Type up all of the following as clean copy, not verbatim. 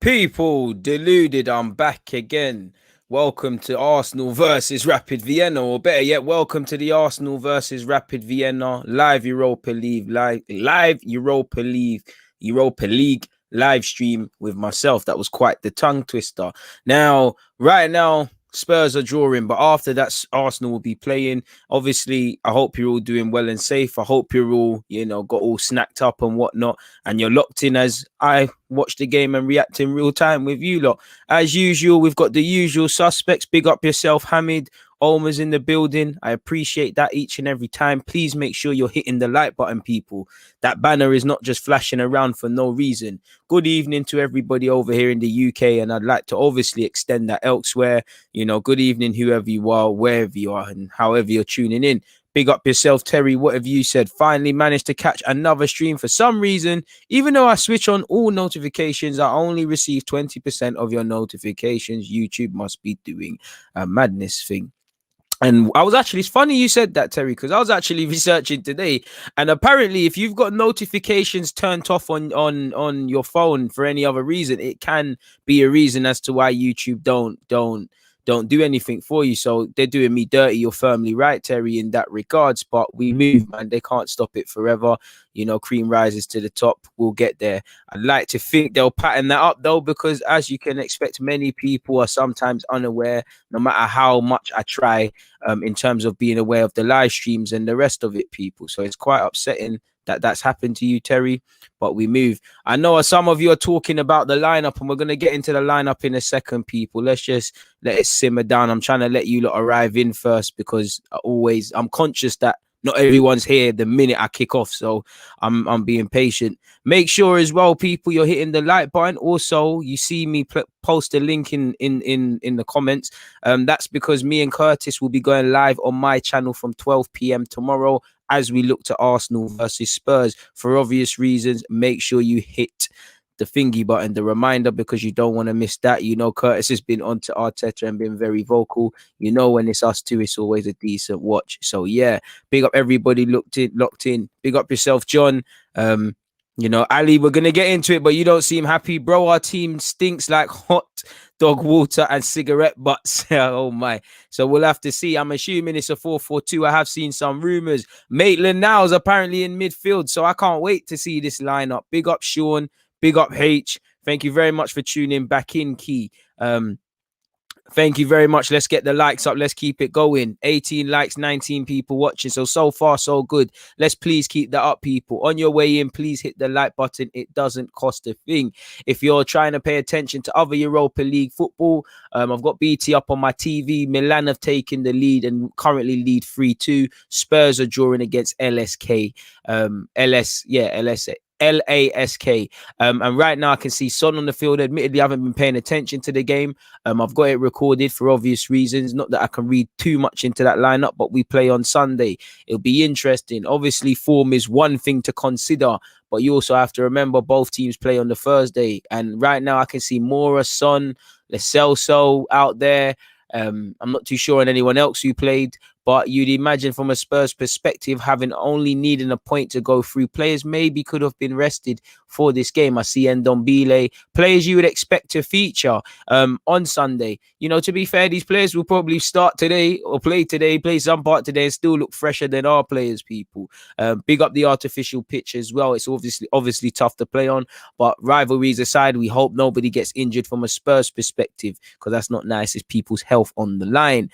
People, deluded, I'm back again. Welcome to Arsenal versus Rapid Vienna, or better yet, welcome to the Arsenal versus Rapid Vienna live Europa League, live Europa League live stream with myself. That was quite the tongue twister. Right now, Spurs are drawing, but after that, Arsenal will be playing. Obviously, I hope you're all doing well and safe. I hope you're all, got all snacked up and whatnot, and you're locked in as I watch the game and react in real time with you lot. As usual, we've got the usual suspects. Big up yourself, Hamid. Omar's in the building. I appreciate that each and every time. Please make sure you're hitting the like button, people. That banner is not just flashing around for no reason. Good evening to everybody over here in the UK, and I'd like to obviously extend that elsewhere. Good evening, whoever you are, wherever you are, and however you're tuning in. Big up yourself, Terry. What have you said? Finally managed to catch another stream. For some reason, even though I switch on all notifications, I only receive 20% of your notifications. YouTube must be doing a madness thing. And it's funny you said that, Terry, because I was actually researching today, and apparently if you've got notifications turned off on your phone for any other reason, it can be a reason as to why YouTube don't do anything for you. So they're doing me dirty. You're firmly right, Terry, in that regards, but we move, man. They can't stop it forever. Cream rises to the top. We'll get there. I'd like to think they'll pattern that up, though, because as you can expect, many people are sometimes unaware, no matter how much I try, in terms of being aware of the live streams and the rest of it, people. So it's quite upsetting that that's happened to you, Terry, but we move. I know some of you are talking about the lineup, and we're going to get into the lineup in a second, people. Let's just let it simmer down. I'm trying to let you lot arrive in first, because I'm conscious that not everyone's here the minute I kick off, so I'm being patient. Make sure as well, people, you're hitting the like button. Also, you see me post a link in the comments. That's because me and Curtis will be going live on my channel from 12 p.m. tomorrow as we look to Arsenal versus Spurs. For obvious reasons, make sure you hit the thingy button, the reminder, because you don't want to miss that. Curtis has been on to Arteta and been very vocal. When it's us two, it's always a decent watch. So yeah, big up everybody locked in. Big up yourself, John. Ali, we're gonna get into it, but you don't seem happy, bro. Our team stinks like hot dog water and cigarette butts. Oh my. So we'll have to see. I'm assuming it's a 4-4-2. I have seen some rumors. Maitland now is apparently in midfield, so I can't wait to see this lineup. Big up Sean. Big up H. Thank you very much for tuning back in, Key. Thank you very much. Let's get the likes up. Let's keep it going. 18 likes, 19 people watching. So far, so good. Let's please keep that up, people. On your way in, please hit the like button. It doesn't cost a thing. If you're trying to pay attention to other Europa League football, I've got BT up on my TV. Milan have taken the lead and currently lead 3-2. Spurs are drawing against LSK. LASK. And right now I can see Son on the field. Admittedly, I haven't been paying attention to the game. I've got it recorded for obvious reasons. Not that I can read too much into that lineup, but we play on Sunday. It'll be interesting. Obviously, form is one thing to consider, but you also have to remember both teams play on the Thursday. And right now I can see Mora, Son, Lo Celso out there. I'm not too sure on anyone else who played, but you'd imagine from a Spurs perspective, having only needing a point to go through, players maybe could have been rested for this game. I see Ndombele, players you would expect to feature on Sunday. To be fair, these players will probably start today or play some part today and still look fresher than our players, people. Big up the artificial pitch as well. It's obviously tough to play on, but rivalries aside, we hope nobody gets injured from a Spurs perspective, because that's not nice. It's people's health on the line.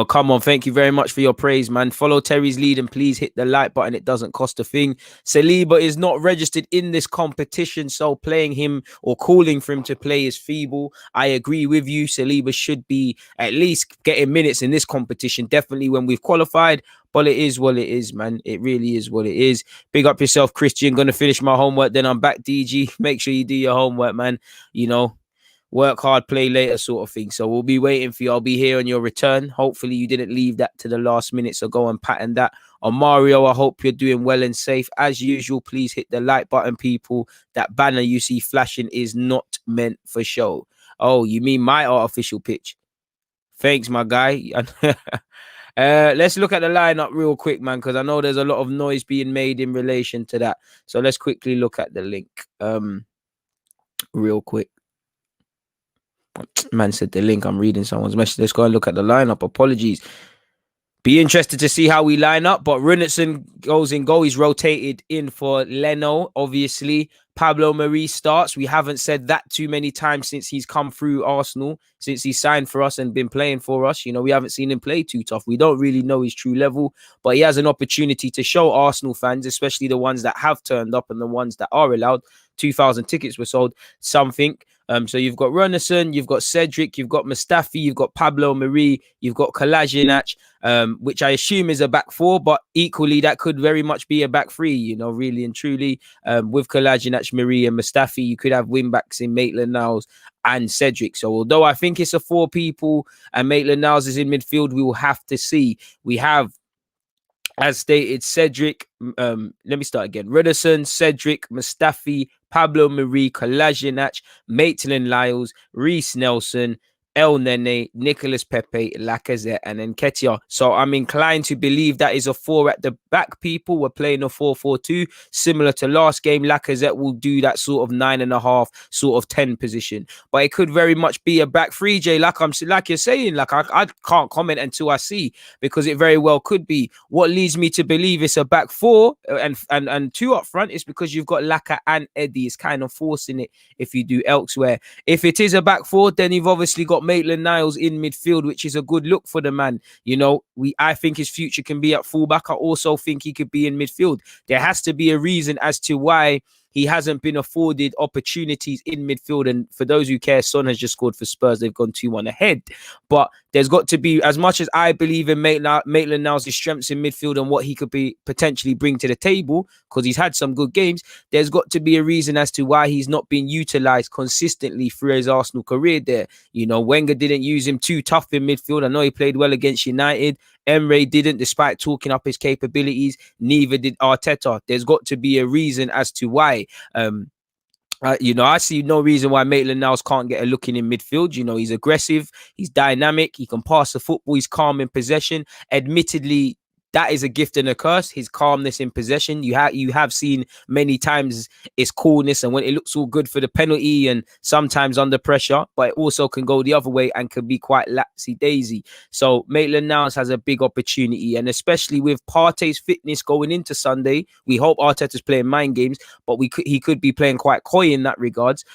Come on. Thank you very much for your praise, man. Follow Terry's lead and please hit the like button. It doesn't cost a thing. Saliba is not registered in this competition, so playing him or calling for him to play is feeble. I agree with you. Saliba should be at least getting minutes in this competition, definitely when we've qualified. But it is what it is, man. It really is what it is. Big up yourself, Christian. Gonna finish my homework, then I'm back, DG. Make sure you do your homework, man. Work hard, play later sort of thing. So we'll be waiting for you. I'll be here on your return. Hopefully you didn't leave that to the last minute, so go and pattern that. On Mario, I hope you're doing well and safe. As usual, please hit the like button, people. That banner you see flashing is not meant for show. Oh, you mean my artificial pitch? Thanks, my guy. Let's look at the lineup real quick, man, because I know there's a lot of noise being made in relation to that. So let's quickly look at the link. real quick. Man said the link. I'm reading someone's message. Let's go and look at the lineup. Apologies. Be interested to see how we line up. But Runarsson goes in goal. He's rotated in for Leno, obviously. Pablo Mari starts. We haven't said that too many times since he's come through Arsenal, since he signed for us and been playing for us. You know, we haven't seen him play too tough. We don't really know his true level, but he has an opportunity to show Arsenal fans, especially the ones that have turned up and the ones that are allowed. 2,000 tickets were sold, something. So you've got Runarsson, you've got Cedric, you've got Mustafi, you've got Pablo Mari, you've got Kolasinac, which I assume is a back four, but equally that could very much be a back three, you know, really and truly. With Kolasinac, Mari and Mustafi, you could have wing backs in Maitland-Niles and Cedric. So although I think it's a four people and Maitland-Niles is in midfield, we will have to see. We have, as stated, Cedric, let me start again. Runarsson, Cedric, Mustafi, Pablo Mari, Kolasinac, Maitland-Niles, Reece Nelson, El Nene, Nicolas Pepe, Lacazette, and Nketiah. So I'm inclined to believe that is a four at the back, people. We're playing a 4-4-2, similar to last game. Lacazette will do that sort of 9.5, sort of 10 position. But it could very much be a back three, Jay, like you're saying. Like I can't comment until I see, because it very well could be. What leads me to believe it's a back four and two up front is because you've got Laka and Eddie. It's kind of forcing it if you do elsewhere. If it is a back four, then you've obviously got Maitland-Niles in midfield, which is a good look for the man. You know, I think his future can be at fullback. I also think he could be in midfield. There has to be a reason as to why he hasn't been afforded opportunities in midfield. And for those who care, Son has just scored for Spurs. They've gone 2-1 ahead. But there's got to be, as much as I believe in Maitland-Niles' strengths in midfield and what he could be potentially bring to the table, because he's had some good games, there's got to be a reason as to why he's not been utilised consistently through his Arsenal career there. You know, Wenger didn't use him too tough in midfield. I know he played well against United. Emre didn't, despite talking up his capabilities. Neither did Arteta. There's got to be a reason as to why. You know, I see no reason why Maitland-Niles can't get a look in midfield. You know, he's aggressive, he's dynamic, he can pass the football, he's calm in possession. Admittedly, that is a gift and a curse, his calmness in possession. You have seen many times its coolness, and when it looks all good for the penalty and sometimes under pressure, but it also can go the other way and can be quite lapsy-daisy. So Maitland-Niles has a big opportunity, and especially with Partey's fitness going into Sunday, we hope Arteta's playing mind games, but he could be playing quite coy in that regards.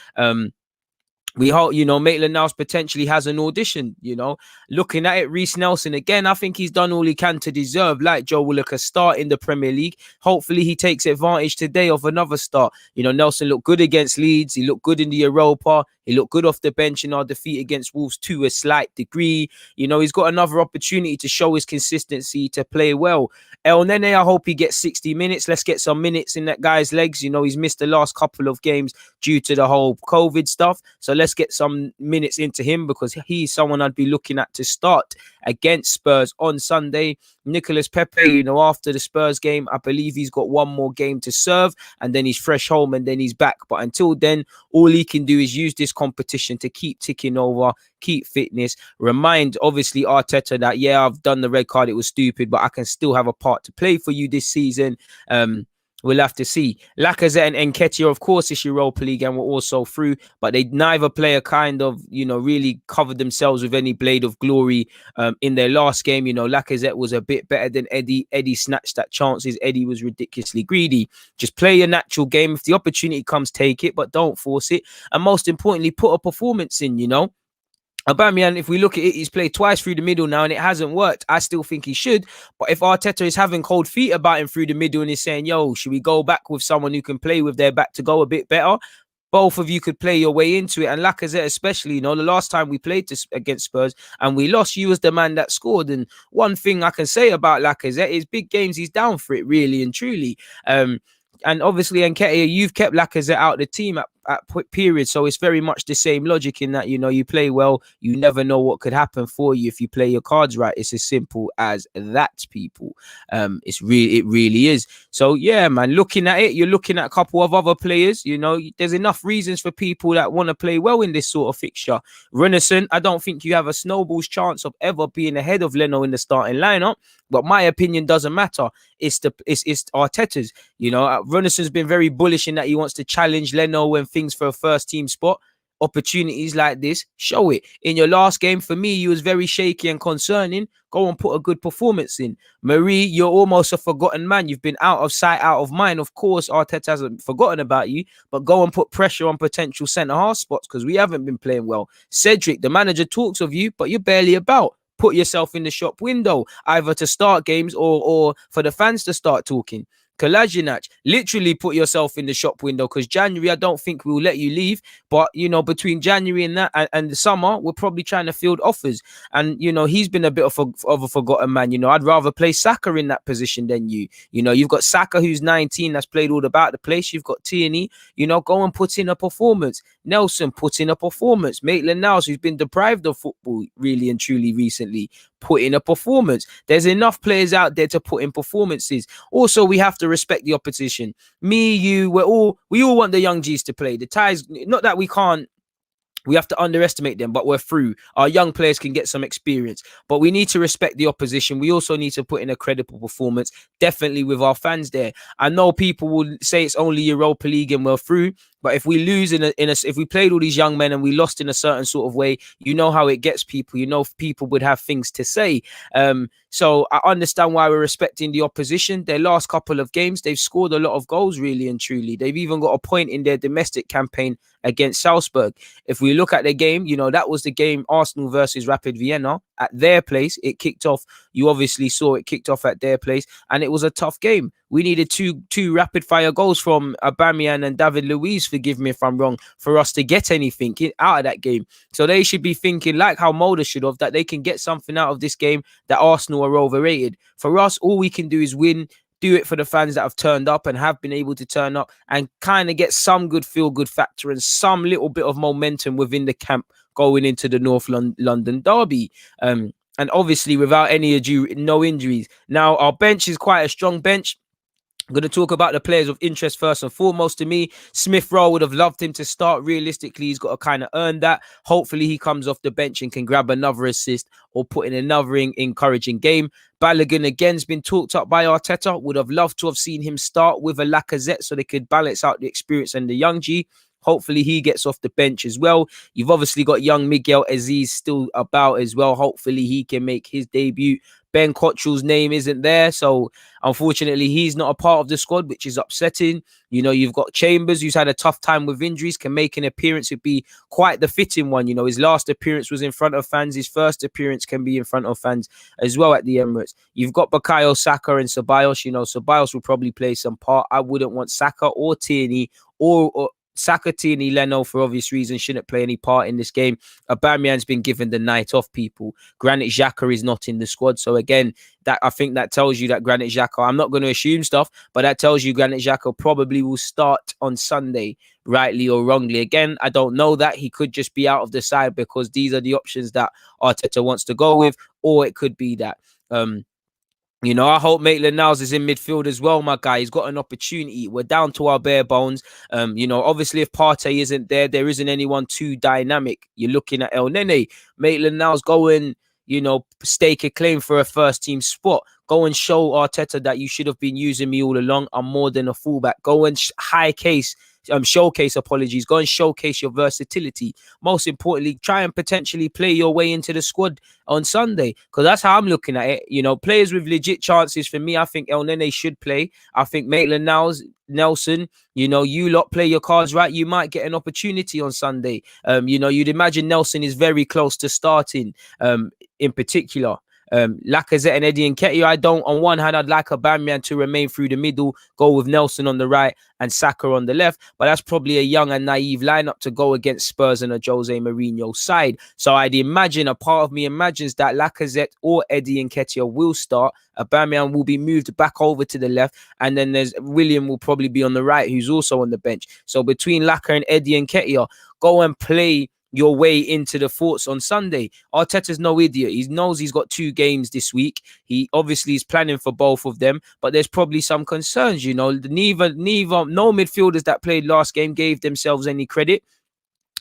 We hope, you know, Maitland-Niles potentially has an audition, you know. Looking at it, Reece Nelson, again, I think he's done all he can to deserve, like Joe Willock, a start in the Premier League. Hopefully he takes advantage today of another start. You know, Nelson looked good against Leeds. He looked good in the Europa. He looked good off the bench in our defeat against Wolves to a slight degree. You know, he's got another opportunity to show his consistency, to play well. El Nene, I hope he gets 60 minutes. Let's get some minutes in that guy's legs. You know, he's missed the last couple of games due to the whole COVID stuff. So let's get some minutes into him, because he's someone I'd be looking at to start against Spurs on Sunday. Nicolas Pepe, you know, after the Spurs game, I believe he's got one more game to serve, and then he's fresh home and then he's back. But until then, all he can do is use this competition to keep ticking over, keep fitness, remind obviously Arteta that, yeah, I've done the red card, it was stupid, but I can still have a part to play for you this season. We'll have to see. Lacazette and Nketiah, of course, it's Europa League and we're also through, but they neither player kind of, you know, really covered themselves with any blade of glory in their last game. You know, Lacazette was a bit better than Eddie. Eddie snatched at chances. Eddie was ridiculously greedy. Just play your natural game. If the opportunity comes, take it, but don't force it. And most importantly, put a performance in, you know. Aubameyang, if we look at it, he's played twice through the middle now and it hasn't worked. I still think he should. But if Arteta is having cold feet about him through the middle and is saying, yo, should we go back with someone who can play with their back to go a bit better? Both of you could play your way into it. And Lacazette especially, you know, the last time we played against Spurs and we lost, you was the man that scored. And one thing I can say about Lacazette is big games, he's down for it, really and truly. And obviously, Nketiah, you've kept Lacazette out of the team at periods, so it's very much the same logic in that, you know, you play well, you never know what could happen for you if you play your cards right. It's as simple as that, people. It really is. So yeah, man, looking at it, you're looking at a couple of other players. You know, there's enough reasons for people that want to play well in this sort of fixture. Runarsson, I don't think you have a snowball's chance of ever being ahead of Leno in the starting lineup, but my opinion doesn't matter. It's Arteta's. You know, Runnarsson's been very bullish in that he wants to challenge Leno and things for a first team spot, opportunities like this, show it. In your last game, for me, you was very shaky and concerning. Go and put a good performance in. Marie, you're almost a forgotten man. You've been out of sight, out of mind. Of course, Arteta hasn't forgotten about you, but go and put pressure on potential centre-half spots because we haven't been playing well. Cedric, the manager talks of you, but you're barely about. Put yourself in the shop window, either to start games or for the fans to start talking. Kolasinac, literally put yourself in the shop window because January, I don't think we'll let you leave. But, you know, between January and that and the summer, we're probably trying to field offers. And, you know, he's been a bit of a forgotten man. You know, I'd rather play Saka in that position than you. You know, you've got Saka, who's 19, that's played all about the place. You've got Tierney, you know, go and put in a performance. Nelson, put in a performance. Maitland-Niles, who's been deprived of football really and truly recently, put in a performance. There's enough players out there to put in performances. Also, we have to respect the opposition. Me, you, we all want the young G's to play. The ties, not that we can't, we have to underestimate them, but we're through. Our young players can get some experience, but we need to respect the opposition. We also need to put in a credible performance, definitely with our fans there. I know people will say it's only Europa League and we're through, but if we lose if we played all these young men and we lost in a certain sort of way, you know how it gets people. You know, people would have things to say. So I understand why we're respecting the opposition. Their last couple of games, they've scored a lot of goals, really and truly. They've even got a point in their domestic campaign against Salzburg. If we look at the game, you know, that was the game Arsenal versus Rapid Vienna at their place. It kicked off. You obviously saw it kicked off at their place, and it was a tough game. We needed two rapid fire goals from Aubameyang and David Luiz, forgive me if I'm wrong, for us to get anything out of that game. So they should be thinking, like how Mulder should have, that they can get something out of this game, that Arsenal are overrated. For us, all we can do is win, do it for the fans that have turned up and have been able to turn up and kind of get some good feel-good factor and some little bit of momentum within the camp going into the North London derby. And obviously without no injuries. Now, our bench is quite a strong bench. I'm going to talk about the players of interest first and foremost. To me, Smith Rowe, would have loved him to start. Realistically, he's got to kind of earn that. Hopefully, he comes off the bench and can grab another assist or put in another encouraging game. Balogun, again, has been talked up by Arteta. Would have loved to have seen him start with a Lacazette so they could balance out the experience and the young G. Hopefully, he gets off the bench as well. You've obviously got young Miguel Aziz still about as well. Hopefully, he can make his debut. Ben Cottrell's name isn't there, so unfortunately, he's not a part of the squad, which is upsetting. You know, you've got Chambers, who's had a tough time with injuries, can make an appearance. It'd be quite the fitting one. You know, his last appearance was in front of fans. His first appearance can be in front of fans as well at the Emirates. You've got Bukayo Saka and Ceballos. You know, Ceballos will probably play some part. I wouldn't want Saka or Tierney or Saka, Tierney, Leno, for obvious reasons, shouldn't play any part in this game. Aubameyang's been given the night off, people. Granit Xhaka is not in the squad. So again, that I think that tells you that Granit Xhaka, I'm not going to assume stuff, but that tells you Granit Xhaka probably will start on Sunday, rightly or wrongly. Again, I don't know that. He could just be out of the side because these are the options that Arteta wants to go with, or it could be that you know, I hope Maitland-Niles is in midfield as well, my guy. He's got an opportunity. We're down to our bare bones. You know, obviously, if Partey isn't there, there isn't anyone too dynamic. You're looking at El Nene. Maitland-Niles going, you know, stake a claim for a first-team spot. Go and show Arteta that you should have been using me all along. I'm more than a fullback. Go and showcase, go and showcase your versatility. Most importantly, try and potentially play your way into the squad on Sunday, because that's how I'm looking at it. You know, players with legit chances for me, I think El Nene should play. I think Maitland-Niles, Nelson, you know, you lot play your cards right, you might get an opportunity on Sunday. You know, you'd imagine Nelson is very close to starting in particular. Lacazette and Eddie Nketiah, on one hand, I'd like Aubameyang to remain through the middle, go with Nelson on the right and Saka on the left, but that's probably a young and naive lineup to go against Spurs and a Jose Mourinho side. So I'd imagine, a part of me imagines that Lacazette or Eddie Nketiah will start. Aubameyang will be moved back over to the left, and then there's William will probably be on the right, who's also on the bench. So between Laka and Eddie Nketiah, go and play your way into the forts on Sunday. Arteta's no idiot. He knows he's got 2 games this week. He obviously is planning for both of them, but there's probably some concerns. You know, no midfielders that played last game gave themselves any credit.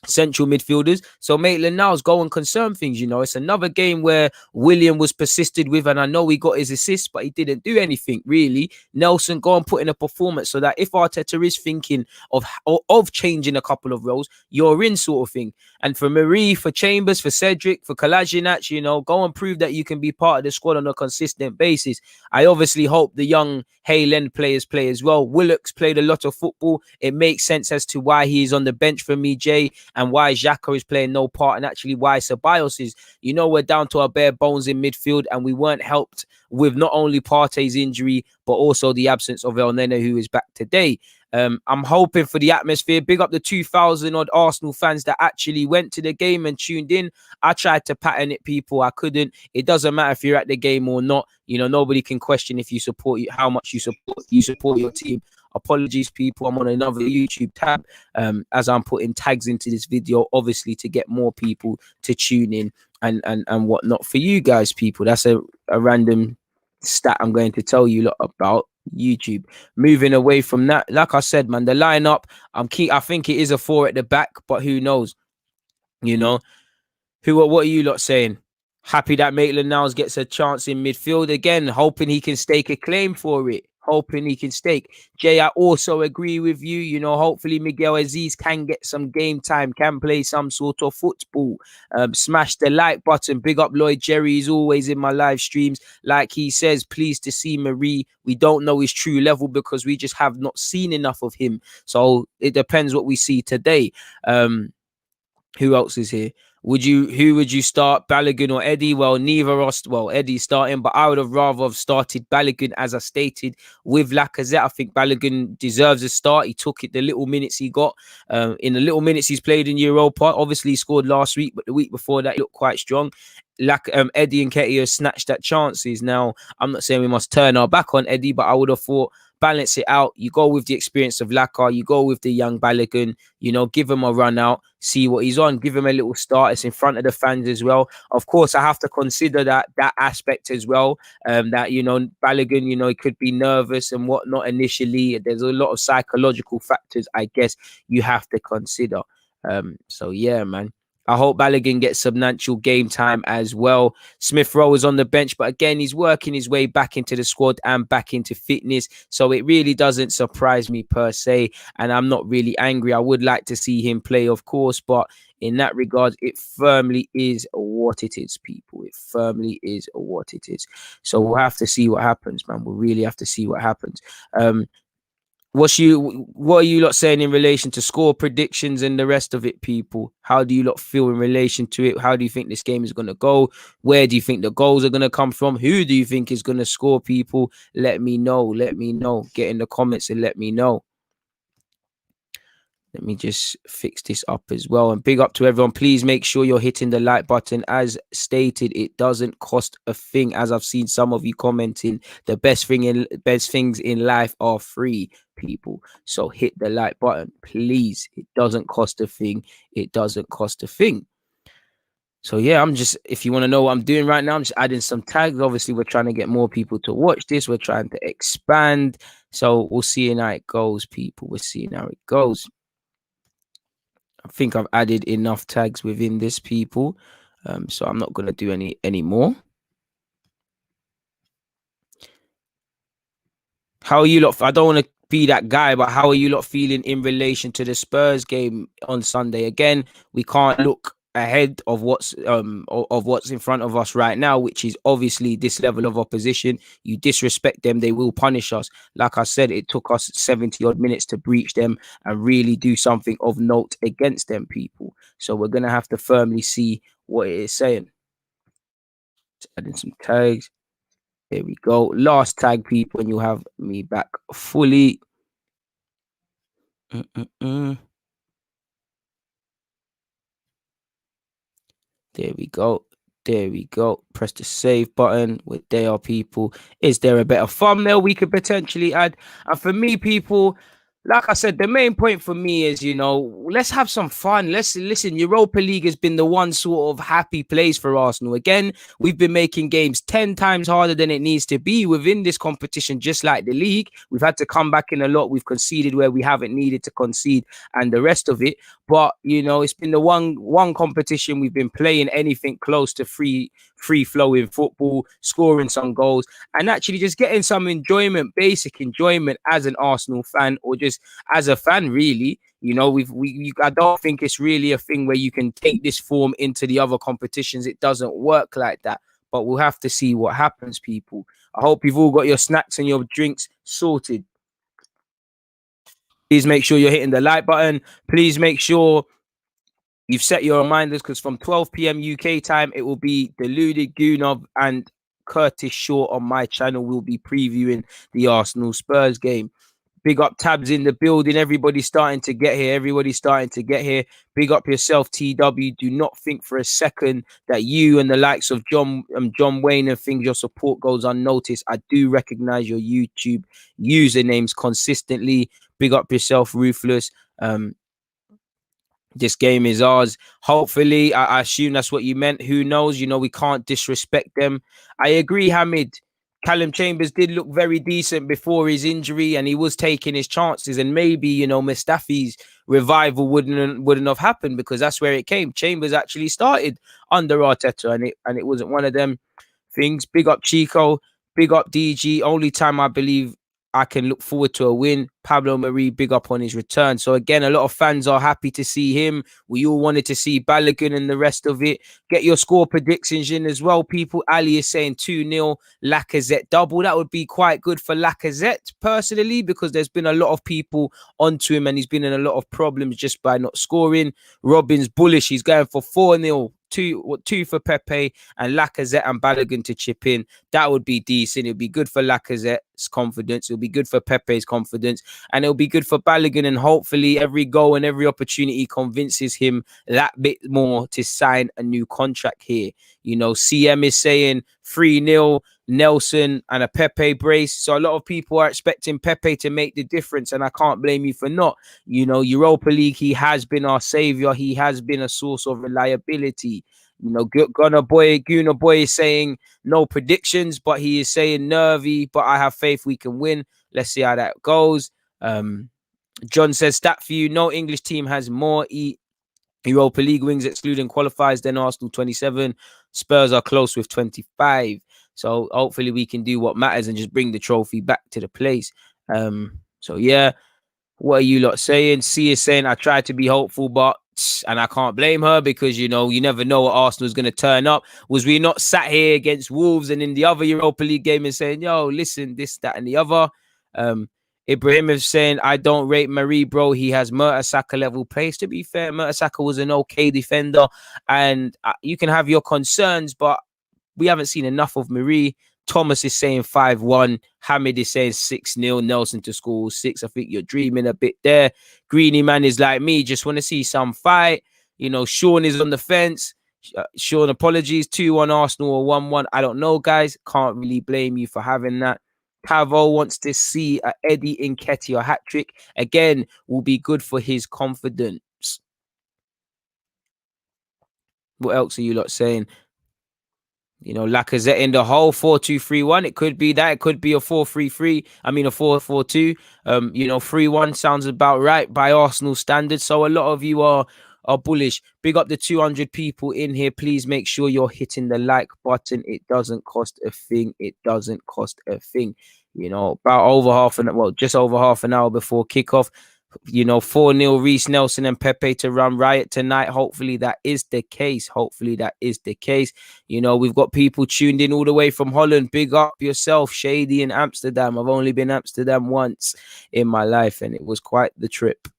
central midfielders. So Maitland-Niles go and confirm things. It's another game where William was persisted with, and I know he got his assist, but he didn't do anything really. Nelson go and put in a performance, so that if Arteta is thinking of changing a couple of roles, you're in, sort of thing. And for Marie, for Chambers, for Cedric, for Kolasinac, go and prove that you can be part of the squad on a consistent basis. I obviously hope the young Hayland players play as well. Willock's played a lot of football. It makes sense as to why he's on the bench for me, Jay, and why Xhaka is playing no part, and actually why Ceballos is. We're down to our bare bones in midfield, and we weren't helped with not only Partey's injury, but also the absence of El Nene, who is back today. I'm hoping for the atmosphere. Big up the 2,000 odd Arsenal fans that actually went to the game and tuned in. I tried to pattern it, people. I couldn't. It doesn't matter if you're at the game or not. Nobody can question if you support how much you support your team. Apologies, people. I'm on another YouTube tab as I'm putting tags into this video, obviously to get more people to tune in and whatnot for you guys, people. That's a random stat I'm going to tell you lot about YouTube. Moving away from that, like I said, man, the lineup, I think it is a 4 at the back, but who knows? What are you lot saying? Happy that Maitland-Niles gets a chance in midfield again, hoping he can stake a claim for it. Jay, I also agree with you. Hopefully Miguel Aziz can get some game time, can play some sort of football. Smash the like button. Big up Lloyd Jerry. He's always in my live streams. Like he says, pleased to see Marie. We don't know his true level because we just have not seen enough of him. So it depends what we see today. Who else is here? Who would you start, Balogun or Eddie? Well, neither us. Well, Eddie's starting, but I would have rather have started Balogun, as I stated, with Lacazette. I think Balogun deserves a start. He took it the little minutes he got. In the little minutes he's played in Europa. Obviously, he scored last week, but the week before that, he looked quite strong. Eddie and Nketiah snatched at chances. Now, I'm not saying we must turn our back on Eddie, but I would have thought, balance it out. You go with the experience of Laka. You go with the young Balogun. Give him a run out. See what he's on. Give him a little start. It's in front of the fans as well. Of course, I have to consider that aspect as well. That Balogun, he could be nervous and whatnot initially. There's a lot of psychological factors, I guess, you have to consider. So yeah, man. I hope Balogun gets substantial game time as well. Smith Rowe is on the bench, but again, he's working his way back into the squad and back into fitness. So it really doesn't surprise me per se. And I'm not really angry. I would like to see him play, of course. But in that regard, it firmly is what it is, people. It firmly is what it is. So we'll have to see what happens, man. We'll really have to see what happens. What are you lot saying in relation to score predictions and the rest of it, people? How do you lot feel in relation to it? How do you think this game is going to go? Where do you think the goals are going to come from? Who do you think is going to score, people? Let me know. Get in the comments and let me know. Let me just fix this up as well. And big up to everyone. Please make sure you're hitting the like button. As stated, it doesn't cost a thing. As I've seen some of you commenting, the best things in life are free, people. So hit the like button, please. It doesn't cost a thing. It doesn't cost a thing. So yeah, if you want to know what I'm doing right now, I'm just adding some tags. Obviously, we're trying to get more people to watch this. We're trying to expand. So we'll see how it goes, people. We're seeing how it goes. I think I've added enough tags within this, people. So I'm not going to do any more. How are you lot? I don't want to be that guy, but how are you lot feeling in relation to the Spurs game on Sunday? Again, we can't look ahead of what's in front of us right now, which is obviously this level of opposition. You disrespect them, they will punish us. Like I said, it took us 70 odd minutes to breach them and really do something of note against them, people. So we're gonna have to firmly see what it is saying. Just adding some tags. There we go. Last tag, people, and you'll have me back fully. There we go. There we go. Press the save button. We're there, people. Is there a better thumbnail we could potentially add? And for me, people, like I said, the main point for me is, let's have some fun. Let's listen. Europa League has been the one sort of happy place for Arsenal. Again, we've been making games 10 times harder than it needs to be within this competition, just like the league. We've had to come back in a lot. We've conceded where we haven't needed to concede and the rest of it. But, it's been the one competition we've been playing anything close to free flowing football, scoring some goals, and actually just getting some enjoyment, basic enjoyment as an Arsenal fan, or just as a fan, really. I don't think it's really a thing where you can take this form into the other competitions. It doesn't work like that. But we'll have to see what happens, people. I hope you've all got your snacks and your drinks sorted. Please make sure you're hitting the like button. Please make sure you've set your reminders, because from 12 p.m. UK time, it will be Deluded Gooner and Curtis Shaw on my channel. We'll be previewing the Arsenal Spurs game. Big up Tabs in the building. Everybody's starting to get here. Big up yourself, TW. Do not think for a second that you and the likes of John Wayne and things, your support goes unnoticed. I do recognize your YouTube usernames consistently. Big up yourself, Ruthless. This game is ours. Hopefully, I assume that's what you meant. Who knows? We can't disrespect them. I agree, Hamid. Callum Chambers did look very decent before his injury, and he was taking his chances. And maybe, Mustafi's revival wouldn't have happened, because that's where it came. Chambers actually started under Arteta, and it wasn't one of them things. Big up Chico. Big up DG. Only time I believe I can look forward to a win. Pablo Marie, big up on his return. So again, a lot of fans are happy to see him. We all wanted to see Balogun and the rest of it. Get your score predictions in as well, people. Ali is saying 2-0, Lacazette double. That would be quite good for Lacazette, personally, because there's been a lot of people onto him and he's been in a lot of problems just by not scoring. Robin's bullish. He's going for 4-0. Two for Pepe and Lacazette and Balogun to chip in. That would be decent. It'll be good for Lacazette's confidence. It'll be good for Pepe's confidence. And it'll be good for Balogun. And hopefully every goal and every opportunity convinces him that bit more to sign a new contract here. CM is saying 3-0, Nelson and a Pepe brace. So a lot of people are expecting Pepe to make the difference, and I can't blame you for not. Europa League, he has been our savior. He has been a source of reliability. Gooner boy is saying no predictions, but he is saying nervy, but I have faith we can win. Let's see how that goes. John says, stat for you, no English team has more Europa League wins excluding qualifiers than Arsenal, 27. Spurs are close with 25. So hopefully we can do what matters and just bring the trophy back to the place. So yeah, what are you lot saying? C is saying I tried to be hopeful, and I can't blame her, because you never know what Arsenal is going to turn up. Was we not sat here against Wolves and in the other Europa League game and saying, yo, listen, this, that, and the other? Ibrahim is saying, I don't rate Marie, bro. He has Mertesacker level pace. To be fair, Mertesacker was an okay defender, and you can have your concerns, but we haven't seen enough of Marie. Thomas is saying 5-1. Hamid is saying 6-0. Nelson to score 6. I think you're dreaming a bit there. Greeny man is like me, just want to see some fight. Sean is on the fence. Sean, apologies. 2-1 Arsenal or 1-1. I don't know, guys. Can't really blame you for having that. Pavo wants to see Eddie Nketiah hat-trick. Again, will be good for his confidence. What else are you lot saying? Lacazette in the hole, 4-2-3-1. It could be that. It could be a 4-3-3. I mean, a 4-4-2. 3-1 sounds about right by Arsenal standards. So a lot of you are bullish. Big up the 200 people in here. Please make sure you're hitting the like button. It doesn't cost a thing. It doesn't cost a thing. Just over half an hour before kickoff. 4-0 Reece Nelson and Pepe to run riot tonight. Hopefully that is the case. We've got people tuned in all the way from Holland. Big up yourself, Shady in Amsterdam. I've only been Amsterdam once in my life, and it was quite the trip.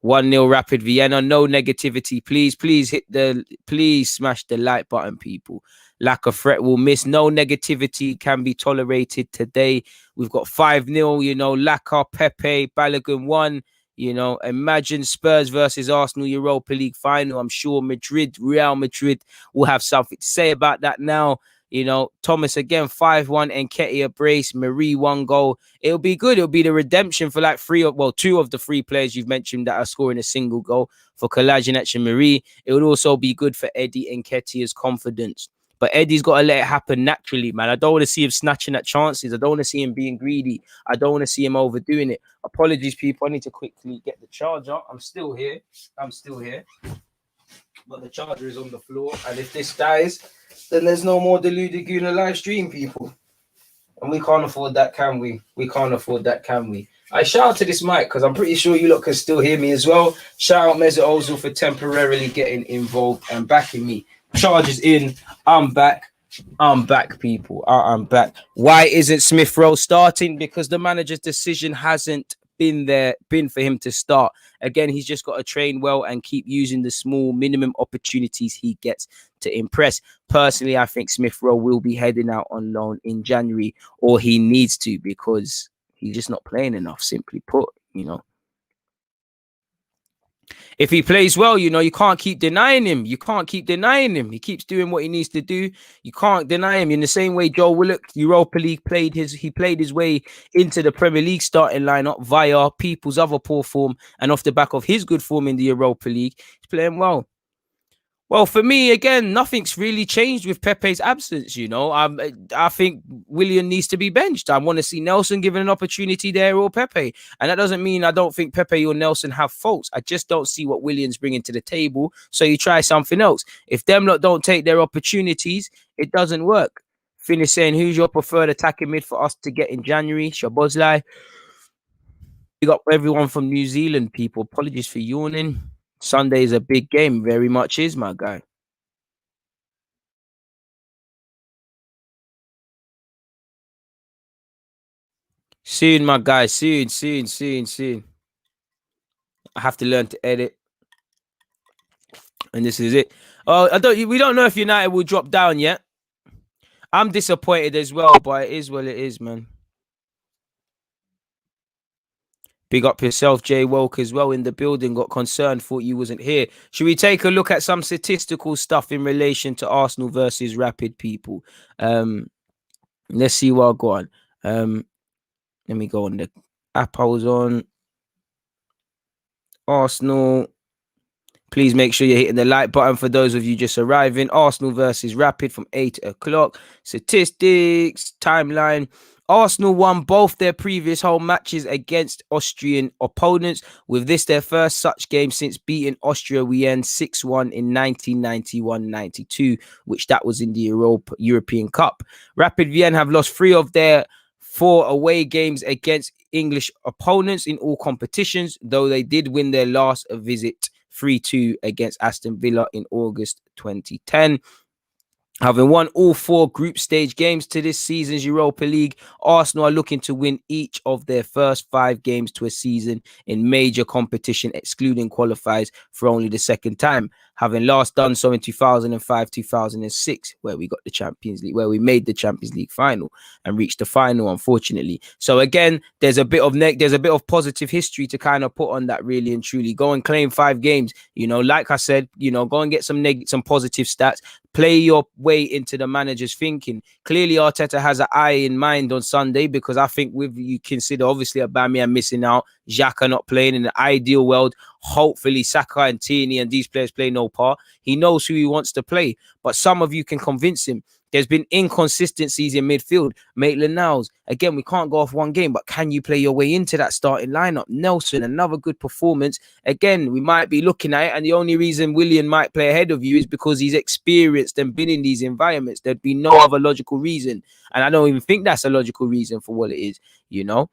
1-0 Rapid Vienna. No negativity. Please smash the like button, people. Lack of threat will miss. No negativity can be tolerated today. We've got 5-0, Laka, Pepe, Balogun 1. Imagine Spurs versus Arsenal Europa League final. I'm sure Real Madrid will have something to say about that now. You know, Thomas again, 5-1, Nketiah brace, Marie 1 goal. It'll be good. It'll be the redemption for like two of the 3 players you've mentioned that are scoring a single goal for Kolasinac and Marie. It would also be good for Eddie Nketiah's confidence. But Eddie's got to let it happen naturally, man. I don't want to see him snatching at chances. I don't want to see him being greedy. I don't want to see him overdoing it. Apologies, people. I need to quickly get the charger. I'm still here. But the charger is on the floor. And if this dies, then there's no more Deluded Gooner live stream, people. And we can't afford that, can we? We can't afford that, can we? I shout out to this mic because I'm pretty sure you lot can still hear me as well. Shout out Mesut Ozil for temporarily getting involved and backing me. Charges in. I'm back. I'm back, people. I'm back. Why isn't Smith Rowe starting? Because the manager's decision hasn't been for him to start. Again, he's just got to train well and keep using the small minimum opportunities he gets to impress. Personally, I think Smith Rowe will be heading out on loan in January, or he needs to, because he's just not playing enough, simply put, you know. If he plays well, you know, you can't keep denying him. You can't keep denying him. He keeps doing what he needs to do. You can't deny him. In the same way Joe Willock, Europa League, played his way into the Premier League starting lineup via people's other poor form, and off the back of his good form in the Europa League, he's playing well. Well, for me, again, nothing's really changed with Pepe's absence, you know. I think Willian needs to be benched. I want to see Nelson given an opportunity there, or Pepe. And that doesn't mean I don't think Pepe or Nelson have faults. I just don't see what Willian's bringing to the table. So you try something else. If them lot don't take their opportunities, it doesn't work. Finish saying, who's your preferred attacking mid for us to get in January? Shabozlai. You got everyone from New Zealand, people. Apologies for yawning. Sunday is a big game, very much is, my guy. Soon, my guy, soon. I have to learn to edit, and this is it. Oh, we don't know if United will drop down yet. I'm disappointed as well, but it is what it is, man. Big up yourself, Jay Woke, as well in the building. Got concerned, thought you wasn't here. Should we take a look at some statistical stuff in relation to Arsenal versus Rapid, people? Let's see what I got on. Let me go on the app I was on. Arsenal. Please make sure you're hitting the like button for those of you just arriving. Arsenal versus Rapid from 8 o'clock. Statistics, timeline. Arsenal won both their previous home matches against Austrian opponents, with this their first such game since beating Austria Wien 6-1 in 1991-92, which that was in the European Cup. Rapid Vienna have lost 3 of their 4 away games against English opponents in all competitions, though they did win their last visit 3-2 against Aston Villa in August 2010. Having won all 4 group stage games to this season's Europa League, Arsenal are looking to win each of their first 5 games to a season in major competition, excluding qualifiers, for only the second time, having last done so in 2005-2006, where we got the Champions League, where we made the Champions League final and reached the final, unfortunately. So again, there's a bit of positive history to kind of put on that, really and truly. Go and claim 5 games, you know, like I said, you know, go and get some positive stats. Play your way into the manager's thinking. Clearly, Arteta has an eye in mind on Sunday, because I think you consider obviously Aubameyang missing out, Xhaka not playing. In the ideal world, hopefully Saka and Tierney and these players play no part. He knows who he wants to play, but some of you can convince him. There's been inconsistencies in midfield. Maitland-Niles, again, we can't go off one game, but can you play your way into that starting lineup? Nelson, another good performance. Again, we might be looking at it, and the only reason Willian might play ahead of you is because he's experienced and been in these environments. There'd be no other logical reason, and I don't even think that's a logical reason for what it is, you know?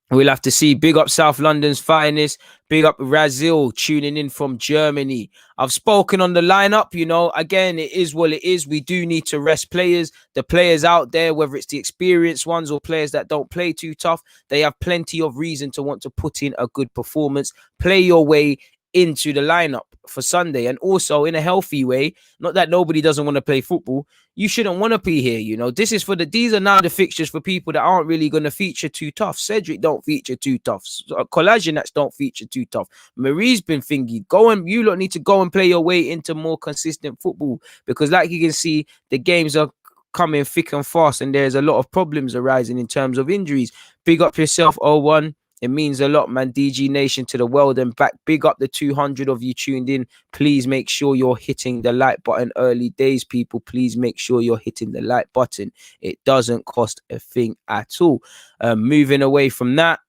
We'll have to see. Big up South London's finest. Big up Razil tuning in from Germany. I've spoken on the lineup, you know, again, it is what it is. We do need to rest players. The players out there, whether it's the experienced ones or players that don't play too tough, they have plenty of reason to want to put in a good performance. Play your way into the lineup for Sunday, and also in a healthy way. Not that nobody doesn't want to play football. You shouldn't want to be here, you know. These are now the fixtures for people that aren't really going to feature too tough. Cedric don't feature too tough. Kolasinac don't feature too tough. Marie's been thingy. You lot need to go and play your way into more consistent football, because like you can see, the games are coming thick and fast, and there's a lot of problems arising in terms of injuries. Big up yourself, O1. It means a lot, man. DG Nation to the world and back. Big up the 200 of you tuned in. Please make sure you're hitting the like button. Early days, people. Please make sure you're hitting the like button. It doesn't cost a thing at all. Moving away from that,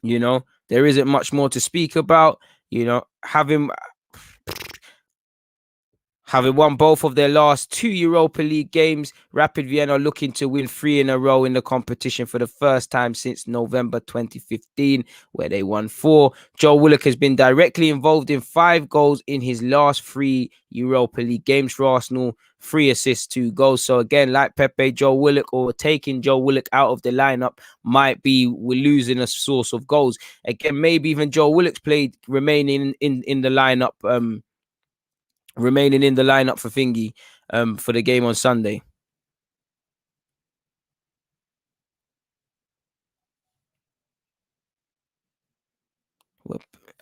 you know, there isn't much more to speak about. You know, having won both of their last 2 Europa League games, Rapid Vienna looking to win 3 in a row in the competition for the first time since November 2015, where they won 4. Joe Willock has been directly involved in 5 goals in his last 3 Europa League games for Arsenal, 3 assists, 2 goals. So again, like Pepe, Joe Willock, or taking Joe Willock out of the lineup might be we're losing a source of goals. Again, maybe even Joe Willock's played remaining in the lineup, for Thingy for the game on Sunday.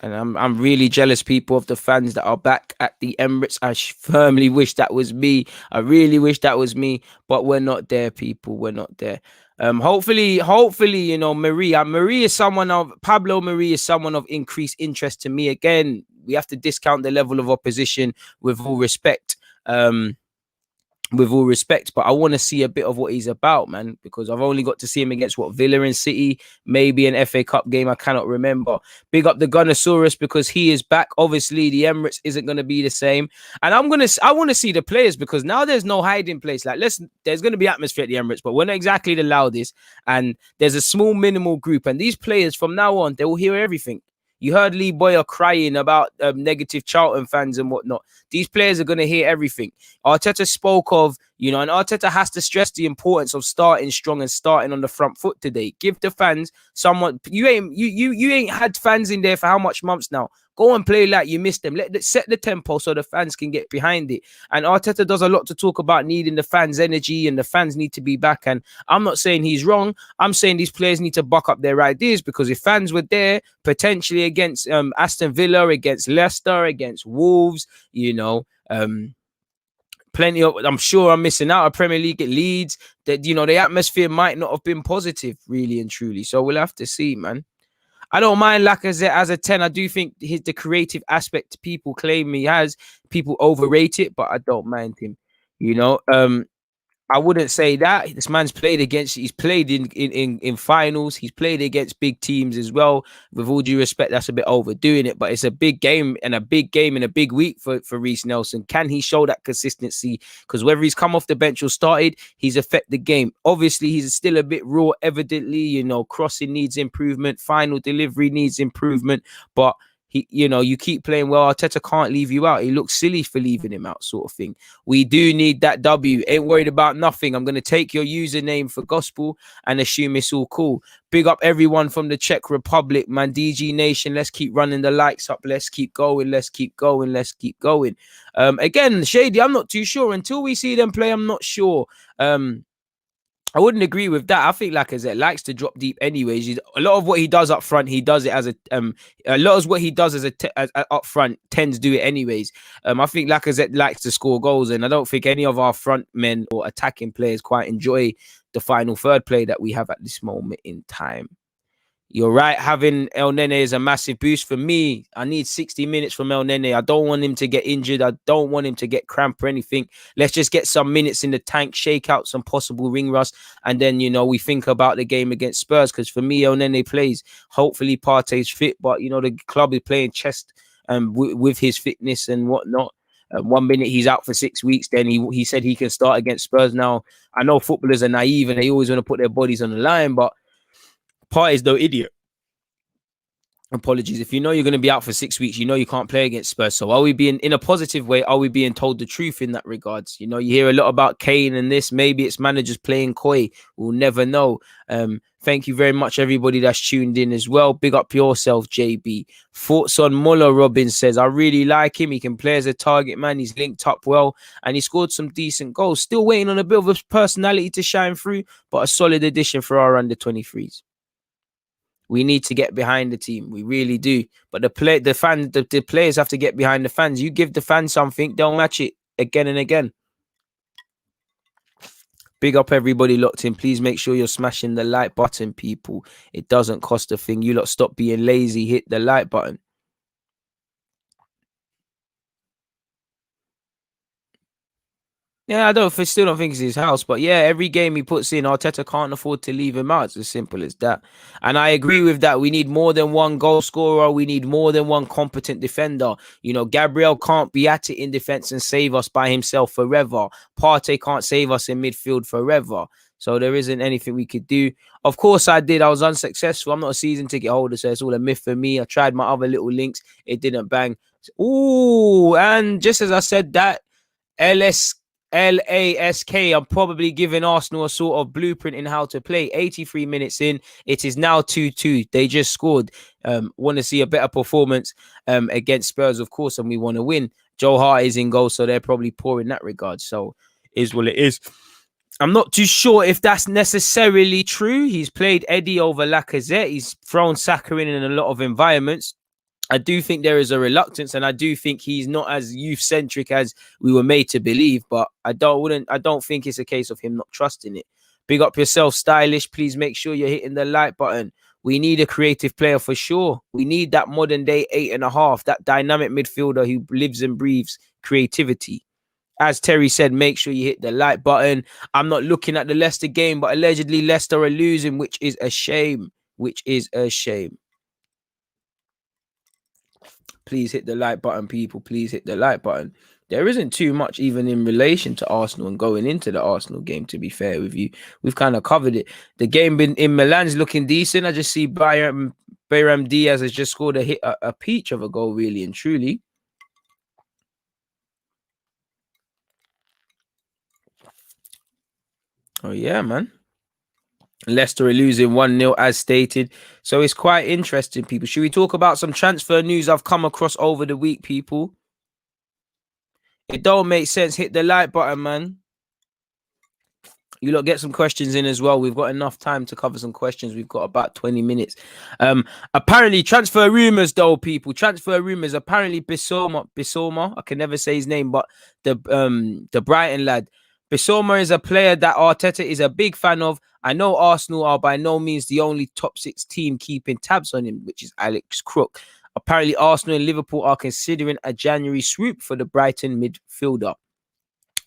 And I'm really jealous, people, of the fans that are back at the Emirates. I firmly wish that was me. I really wish that was me, but we're not there, people. We're not there. Hopefully, you know, Pablo Marie is someone of increased interest to me. Again, we have to discount the level of opposition with all respect. But I want to see a bit of what he's about, man, because I've only got to see him against Villa and City, maybe an FA Cup game, I cannot remember. Big up the Gunnosaurus because he is back. Obviously, the Emirates isn't going to be the same, and I want to see the players because now there's no hiding place. Like, there's going to be atmosphere at the Emirates, but we're not exactly the loudest, and there's a small minimal group, and these players from now on they will hear everything. You heard Lee Boyer crying about negative Charlton fans and whatnot. These players are going to hear everything. Arteta spoke of, you know, and Arteta has to stress the importance of starting strong and starting on the front foot today. Give the fans someone. You ain't had fans in there for how much months now? Go and play like you missed them. Set the tempo so the fans can get behind it. And Arteta does a lot to talk about needing the fans' energy, and the fans need to be back. And I'm not saying he's wrong. I'm saying these players need to buck up their ideas, because if fans were there potentially against Aston Villa, against Leicester, against Wolves, you know, plenty of, I'm sure I'm missing out a Premier League at Leeds, that, you know, the atmosphere might not have been positive, really and truly. So we'll have to see, man. I don't mind Lacazette as a 10. I do think the creative aspect people claim he has, people overrate it, but I don't mind him. You know, I wouldn't say that. This man's played he's played in finals. He's played against big teams as well. With all due respect, that's a bit overdoing it, but it's a big game in a big week for Reece Nelson. Can he show that consistency? Because whether he's come off the bench or started, he's affected the game. Obviously, he's still a bit raw, evidently. You know, crossing needs improvement. Final delivery needs improvement. But you keep playing well. Arteta can't leave you out. He looks silly for leaving him out, sort of thing. We do need that W. Ain't worried about nothing. I'm going to take your username for gospel and assume it's all cool. Big up everyone from the Czech Republic, man. DG Nation, let's keep running the likes up. Let's keep going. Again, Shady, I'm not too sure. Until we see them play, I'm not sure. I wouldn't agree with that. I think Lacazette likes to drop deep anyways. A lot of what he does up front, he does it as a lot of what he does as up front tends to do it anyways. I think Lacazette likes to score goals, and I don't think any of our front men or attacking players quite enjoy the final third play that we have at this moment in time. You're right. Having El Nene is a massive boost for me. I need 60 minutes from El Nene. I don't want him to get injured. I don't want him to get cramp or anything. Let's just get some minutes in the tank, shake out some possible ring rust, and then, you know, we think about the game against Spurs. Because for me, El Nene plays. Hopefully, Partey's fit, but, you know, the club is playing chess with his fitness and whatnot. 1 minute he's out for 6 weeks. Then he said he can start against Spurs. Now, I know footballers are naive and they always want to put their bodies on the line, but Partey's no idiot. Apologies. If you know you're going to be out for 6 weeks, you know you can't play against Spurs. So are we being, in a positive way, are we being told the truth in that regards? You know, you hear a lot about Kane and this. Maybe it's managers playing coy. We'll never know. Thank you very much, everybody that's tuned in as well. Big up yourself, JB. Thoughts on Muller, Robin says. I really like him. He can play as a target man. He's linked up well and he scored some decent goals. Still waiting on a bit of a personality to shine through, but a solid addition for our under-23s. We need to get behind the team. We really do. But the players have to get behind the fans. You give the fans something, they'll match it again and again. Big up everybody locked in. Please make sure you're smashing the like button, people. It doesn't cost a thing. You lot stop being lazy. Hit the like button. Yeah, still don't think it's his house, but yeah, every game he puts in, Arteta can't afford to leave him out. It's as simple as that. And I agree with that. We need more than one goal scorer. We need more than one competent defender. You know, Gabriel can't be at it in defense and save us by himself forever. Partey can't save us in midfield forever. So there isn't anything we could do. Of course, I did. I was unsuccessful. I'm not a season ticket holder, so it's all a myth for me. I tried my other little links. It didn't bang. Ooh, and just as I said that, LASK, I'm probably giving Arsenal a sort of blueprint in how to play. 83 minutes in, it is now 2-2. They just scored. Want to see a better performance against Spurs, of course, and we want to win. Joe Hart is in goal, so they're probably poor in that regard. So, is what it is. I'm not too sure if that's necessarily true. He's played Eddie over Lacazette. He's thrown Saka in a lot of environments. I do think there is a reluctance, and I do think he's not as youth-centric as we were made to believe. But I don't think it's a case of him not trusting it. Big up yourself, Stylish. Please make sure you're hitting the like button. We need a creative player for sure. We need that modern-day 8.5, that dynamic midfielder who lives and breathes creativity. As Terry said, make sure you hit the like button. I'm not looking at the Leicester game, but allegedly Leicester are losing, which is a shame. Please hit the like button, people. Please hit the like button. There isn't too much even in relation to Arsenal and going into the Arsenal game, to be fair with you. We've kind of covered it. The game in Milan's looking decent. I just see Bayram Diaz has just scored a peach of a goal, really and truly. Oh, yeah, man. Leicester are losing 1-0 as stated. So it's quite interesting, people. Should we talk about some transfer news I've come across over the week, people? It don't make sense. Hit the like button, man. You lot get some questions in as well. We've got enough time to cover some questions. We've got about 20 minutes. Apparently, transfer rumors, though, people. Transfer rumors. Apparently, Bissouma. I can never say his name, but the Brighton lad. Bissouma is a player that Arteta is a big fan of. I know Arsenal are by no means the only top 6 team keeping tabs on him, which is Alex Crook. Apparently, Arsenal and Liverpool are considering a January swoop for the Brighton midfielder,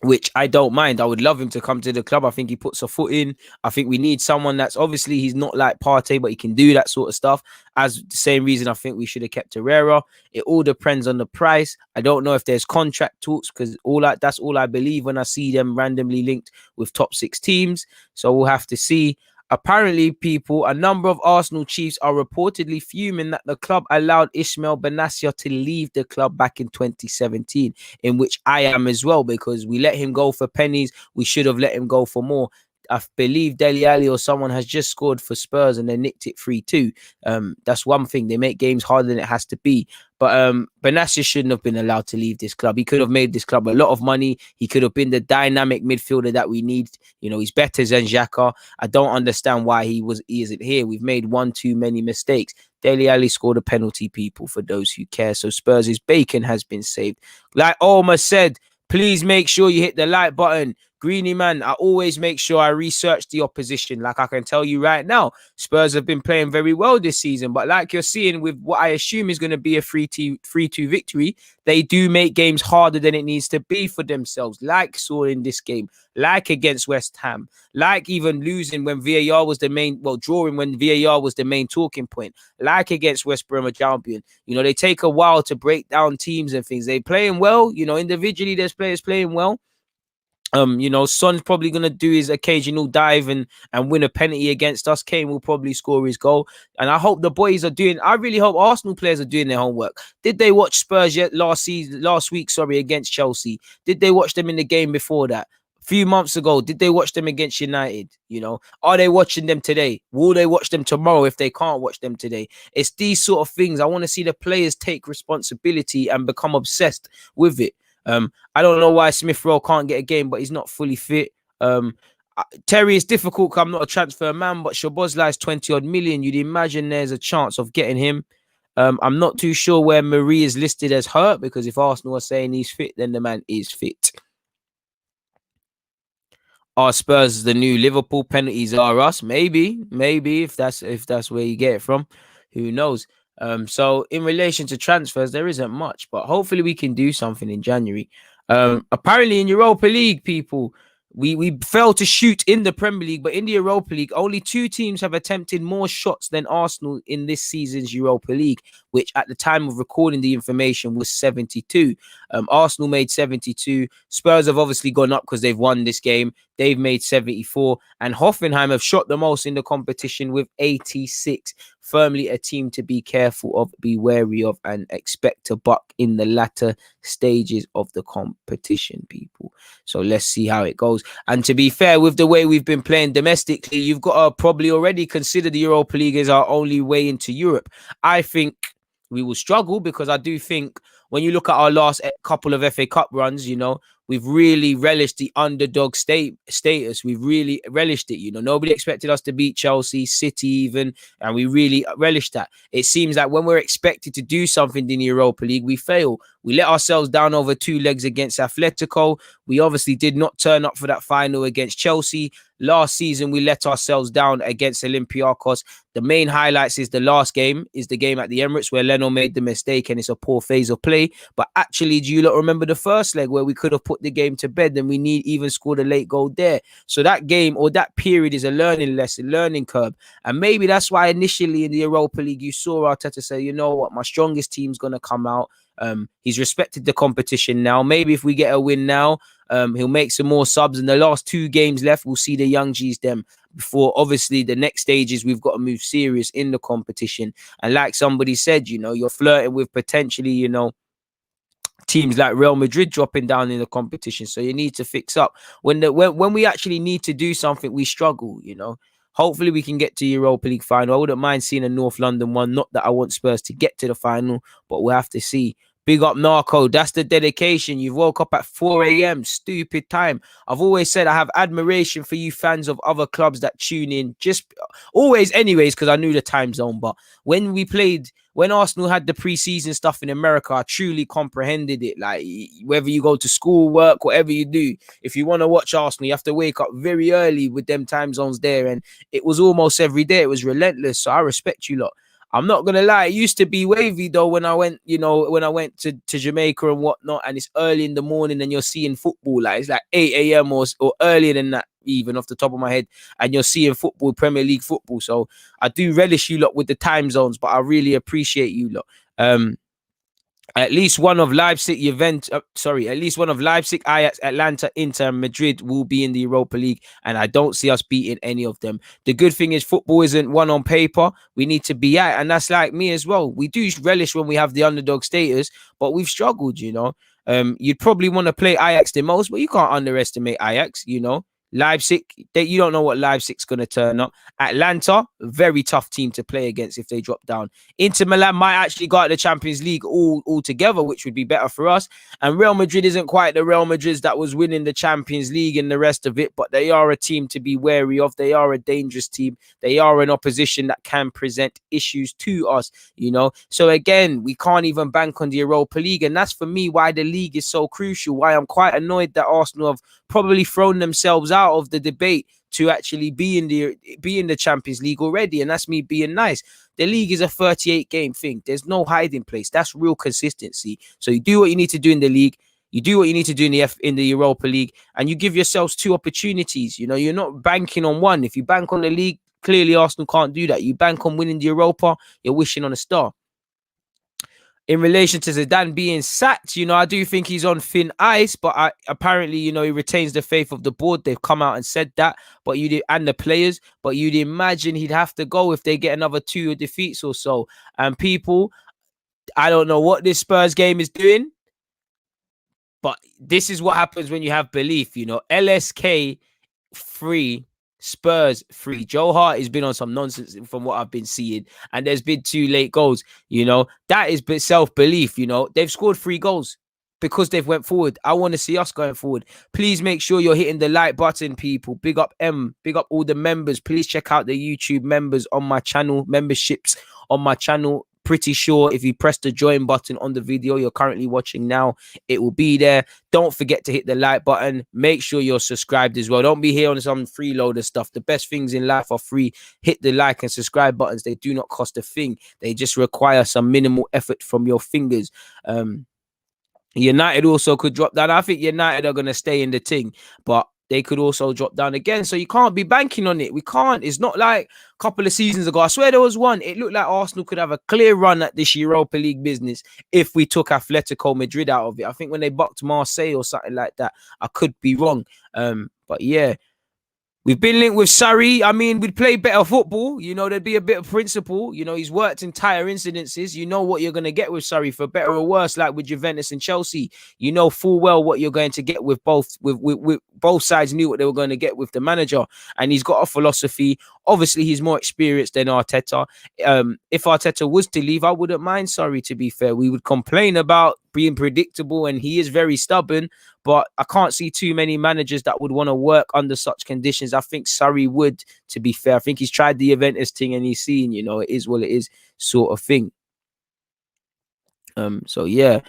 which I don't mind. I would love him to come to the club. I think he puts a foot in. I think we need someone that's obviously he's not like Partey, but he can do that sort of stuff. As the same reason I think we should have kept Herrera. It all depends on the price. I don't know if there's contract talks because that's all I believe when I see them randomly linked with top 6 teams. So we'll have to see. Apparently, people, a number of Arsenal chiefs are reportedly fuming that the club allowed Ismail Benatia to leave the club back in 2017, in which I am as well, because we let him go for pennies. We should have let him go for more. I believe Dele Alli or someone has just scored for Spurs and they nicked it 3-2. That's one thing. They make games harder than it has to be. But Benatia shouldn't have been allowed to leave this club. He could have made this club a lot of money. He could have been the dynamic midfielder that we need. You know, he's better than Xhaka. I don't understand why he isn't here. We've made one too many mistakes. Dele Alli scored a penalty, people, for those who care. So Spurs' bacon has been saved. Like Omar said, please make sure you hit the like button. Greeny man, I always make sure I research the opposition. Like I can tell you right now, Spurs have been playing very well this season. But like you're seeing with what I assume is going to be a 3-2 victory, they do make games harder than it needs to be for themselves. Like saw in this game, like against West Ham, like even losing when VAR was drawing when VAR was the main talking point, like against West Bromwich Albion. You know, they take a while to break down teams and things. They playing well. You know, individually, there's players playing well. You know, Son's probably gonna do his occasional dive and win a penalty against us. Kane will probably score his goal, and I hope the boys are doing. I really hope Arsenal players are doing their homework. Did they watch Spurs yet last week? Sorry, against Chelsea. Did they watch them in the game before that? A few months ago, did they watch them against United? You know, are they watching them today? Will they watch them tomorrow if they can't watch them today? It's these sort of things. I want to see the players take responsibility and become obsessed with it. I don't know why Smith Rowe can't get a game, but he's not fully fit. Terry, it's difficult because I'm not a transfer man, but Szoboszlai is 20-odd million. You'd imagine there's a chance of getting him. I'm not too sure where Marie is listed as hurt, because if Arsenal are saying he's fit, then the man is fit. Are Spurs the new Liverpool? Penalties are us. Maybe if that's where you get it from, who knows? So in relation to transfers, there isn't much, but hopefully we can do something in January. Apparently in Europa League, people, we failed to shoot in the Premier League, but in the Europa League, only 2 teams have attempted more shots than Arsenal in this season's Europa League, which at the time of recording the information was 72. Arsenal made 72. Spurs have obviously gone up because they've won this game. They've made 74. And Hoffenheim have shot the most in the competition with 86. Firmly a team to be careful of, be wary of, and expect to buck in the latter stages of the competition, people. So let's see how it goes. And to be fair, with the way we've been playing domestically, you've got to probably already consider the Europa League as our only way into Europe. I think we will struggle because I do think when you look at our last couple of FA Cup runs, we've really relished the underdog status. We've really relished it. Nobody expected us to beat Chelsea, City even, and we really relished that. It seems that when we're expected to do something in the Europa League, we fail. We let ourselves down over 2 legs against Atletico. We obviously did not turn up for that final against Chelsea. Last season, we let ourselves down against Olympiacos. The main highlights is the last game, is the game at the Emirates where Leno made the mistake and it's a poor phase of play. But actually, do you lot remember the first leg where we could have put the game to bed and we even scored a late goal there? So that game or that period is a learning lesson, learning curve. And maybe that's why initially in the Europa League, you saw Arteta say, you know what, my strongest team's going to come out. He's respected the competition now. Maybe if we get a win now, he'll make some more subs. In the last 2 games left, we'll see the young G's them before obviously the next stage is we've got to move serious in the competition. And like somebody said, you're flirting with potentially, teams like Real Madrid dropping down in the competition. So you need to fix up. When we actually need to do something, we struggle, Hopefully we can get to Europa League final. I wouldn't mind seeing a North London one. Not that I want Spurs to get to the final, but we'll have to see. Big up Narco. That's the dedication. You've woke up at 4 a.m. Stupid time. I've always said I have admiration for you fans of other clubs that tune in. Just always anyways, because I knew the time zone. But when Arsenal had the preseason stuff in America, I truly comprehended it. Like whether you go to school, work, whatever you do, if you want to watch Arsenal, you have to wake up very early with them time zones there. And it was almost every day. It was relentless. So I respect you lot. I'm not gonna lie, it used to be wavy though when I went, to Jamaica and whatnot, and it's early in the morning and you're seeing football, like it's like 8 a.m. or earlier than that, even off the top of my head, and you're seeing football, Premier League football. So I do relish you lot with the time zones, but I really appreciate you lot. At least one of Leipzig, Ajax, Atlanta, Inter, and Madrid will be in the Europa League, and I don't see us beating any of them. The good thing is football isn't one on paper. We need to be at, and that's like me as well. We do relish when we have the underdog status, but we've struggled, You'd probably want to play Ajax the most, but you can't underestimate Ajax, Leipzig, you don't know what Leipzig's going to turn up. Atlanta, very tough team to play against if they drop down. Inter Milan might actually go at the Champions League all together, which would be better for us. And Real Madrid isn't quite the Real Madrid that was winning the Champions League and the rest of it, but they are a team to be wary of. They are a dangerous team. They are an opposition that can present issues to us, So again, we can't even bank on the Europa League. And that's for me why the league is so crucial, why I'm quite annoyed that Arsenal have probably thrown themselves out of the debate to actually be in the Champions League already. And that's me being nice. The league is a 38 game thing. There's no hiding place. That's real consistency. So you do what you need to do in the league. You do what you need to do in the Europa League, and you give yourselves 2 opportunities. You're not banking on one. If you bank on the league, clearly Arsenal can't do that. You bank on winning the Europa, you're wishing on a star. In relation to Zidane being sacked, I do think he's on thin ice, but apparently, he retains the faith of the board. They've come out and said that, and the players, but you'd imagine he'd have to go if they get another 2 defeats or so. And people, I don't know what this Spurs game is doing, but this is what happens when you have belief, LSK 3, Spurs 3. Joe Hart has been on some nonsense from what I've been seeing, and there's been 2 late goals. That is self-belief. They've scored 3 goals because they've went forward. I want to see us going forward. Please make sure you're hitting the like button, people. Big up big up all the members. Please check out the YouTube members on my channel, memberships on my channel. pretty sure if you press the join button on the video you're currently watching now, it will be there. Don't forget to hit the like button. Make sure you're subscribed as well. Don't be here on some freeloader stuff. The best things in life are free. Hit the like and subscribe buttons. They do not cost a thing. They just require some minimal effort from your fingers. United also could drop down. I think United are going to stay in the thing, but they could also drop down again. So you can't be banking on it. We can't. It's not like a couple of seasons ago. I swear there was one. It looked like Arsenal could have a clear run at this Europa League business if we took Atletico Madrid out of it. I think when they bucked Marseille or something like that. I could be wrong. But yeah. We've been linked with Sarri. I mean, we'd play better football. You know, there'd be a bit of principle. You know, he's worked in tire incidences. You know what you're going to get with Sarri, for better or worse, like with Juventus and Chelsea. You know full well what you're going to get with both. With both sides knew what they were going to get with the manager. And he's got a philosophy. Obviously, he's more experienced than Arteta. If Arteta was to leave, I wouldn't mind Sarri, to be fair. We would complain about being predictable, and he is very stubborn. But I can't see too many managers that would want to work under such conditions. I think Sarri would, to be fair. I think he's tried the Juventus thing and he's seen, you know, it is what it is sort of thing. So yeah.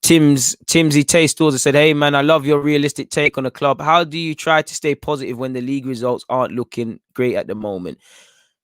Timsy Tay Stores said, hey man, I love your realistic take on the club. How do you try to stay positive when the league results aren't looking great at the moment?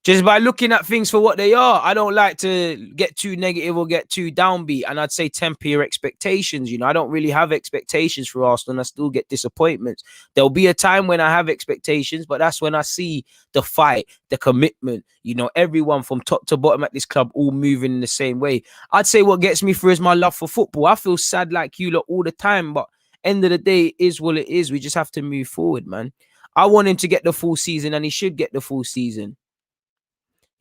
Just by looking at things for what they are. I don't like to get too negative or get too downbeat. And I'd say temper your expectations. You know, I don't really have expectations for Arsenal and I still get disappointments. There'll be a time when I have expectations, but that's when I see the fight, the commitment, you know, everyone from top to bottom at this club all moving in the same way. I'd say what gets me through is my love for football. I feel sad like you lot all the time, but end of the day, it is what it is. We just have to move forward, man. I want him to get the full season and he should get the full season.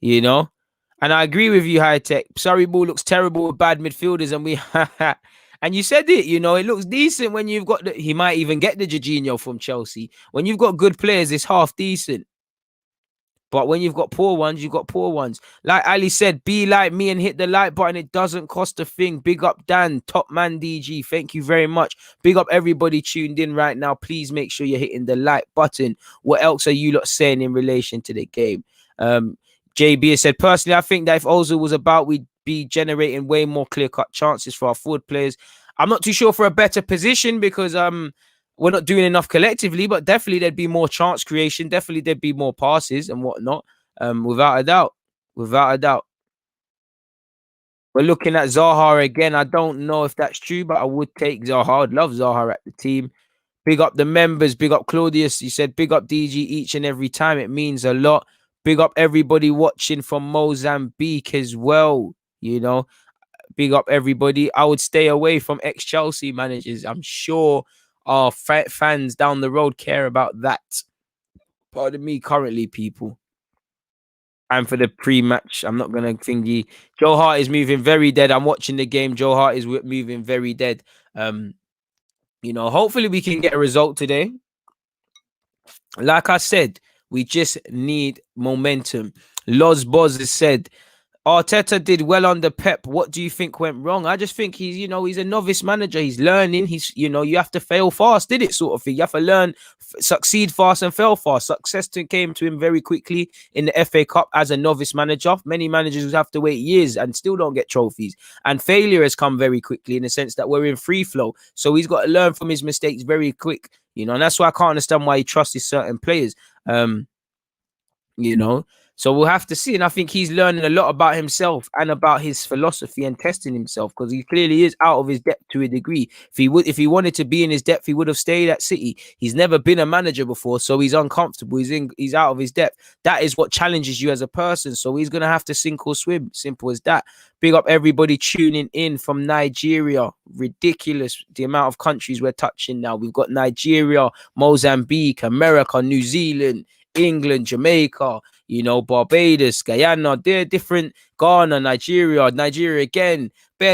You know, and I agree with you, High Tech. Sorry, ball looks terrible with bad midfielders, and we and you said it. You know, it looks decent when you've got he might even get the Jorginho from Chelsea. When you've got good players, it's half decent. But when you've got poor ones, you've got poor ones. Like Ali said, be like me and hit the like button. It doesn't cost a thing. Big up Dan, top man DG. Thank you very much. Big up everybody tuned in right now. Please make sure you're hitting the like button. What else are you lot saying in relation to the game? JB has said, personally, I think that if Ozil was about, we'd be generating way more clear-cut chances for our forward players. I'm not too sure for a better position because we're not doing enough collectively, but definitely there'd be more chance creation. Definitely there'd be more passes and whatnot. Without a doubt. Without a doubt. We're looking at Zaha again. I don't know if that's true, but I would take Zaha. I'd love Zaha at the team. Big up the members. Big up Claudius. He said, big up DG each and every time. It means a lot. Big up everybody watching from Mozambique as well. You know, big up everybody. I would stay away from ex-Chelsea managers. I'm sure our fans down the road care about that. Pardon me, currently, people. And for the pre-match, I'm not going to thingy. Joe Hart is moving very dead. I'm watching the game. Joe Hart is moving very dead. You know, hopefully we can get a result today. Like I said, we just need momentum. Loz Boz has said, Arteta did well under Pep. What do you think went wrong? I just think he's, you know, he's a novice manager. He's learning. He's, you know, you have to fail fast, did it sort of thing. You have to learn, succeed fast and fail fast. Success came to him very quickly in the FA Cup as a novice manager. Many managers have to wait years and still don't get trophies. And failure has come very quickly in the sense that we're in free flow. So he's got to learn from his mistakes very quick, you know, and that's why I can't understand why he trusts certain players. You know, so we'll have to see. And I think he's learning a lot about himself and about his philosophy and testing himself because he clearly is out of his depth to a degree. If he wanted to be in his depth, he would have stayed at City. He's never been a manager before, so he's uncomfortable. He's out of his depth. That is what challenges you as a person. So he's gonna have to sink or swim. Simple as that. Big up everybody tuning in from Nigeria. Ridiculous the amount of countries we're touching now. We've got Nigeria, Mozambique, America, New Zealand, England, Jamaica, you know, Barbados, Guyana, they're different. Ghana, Nigeria again,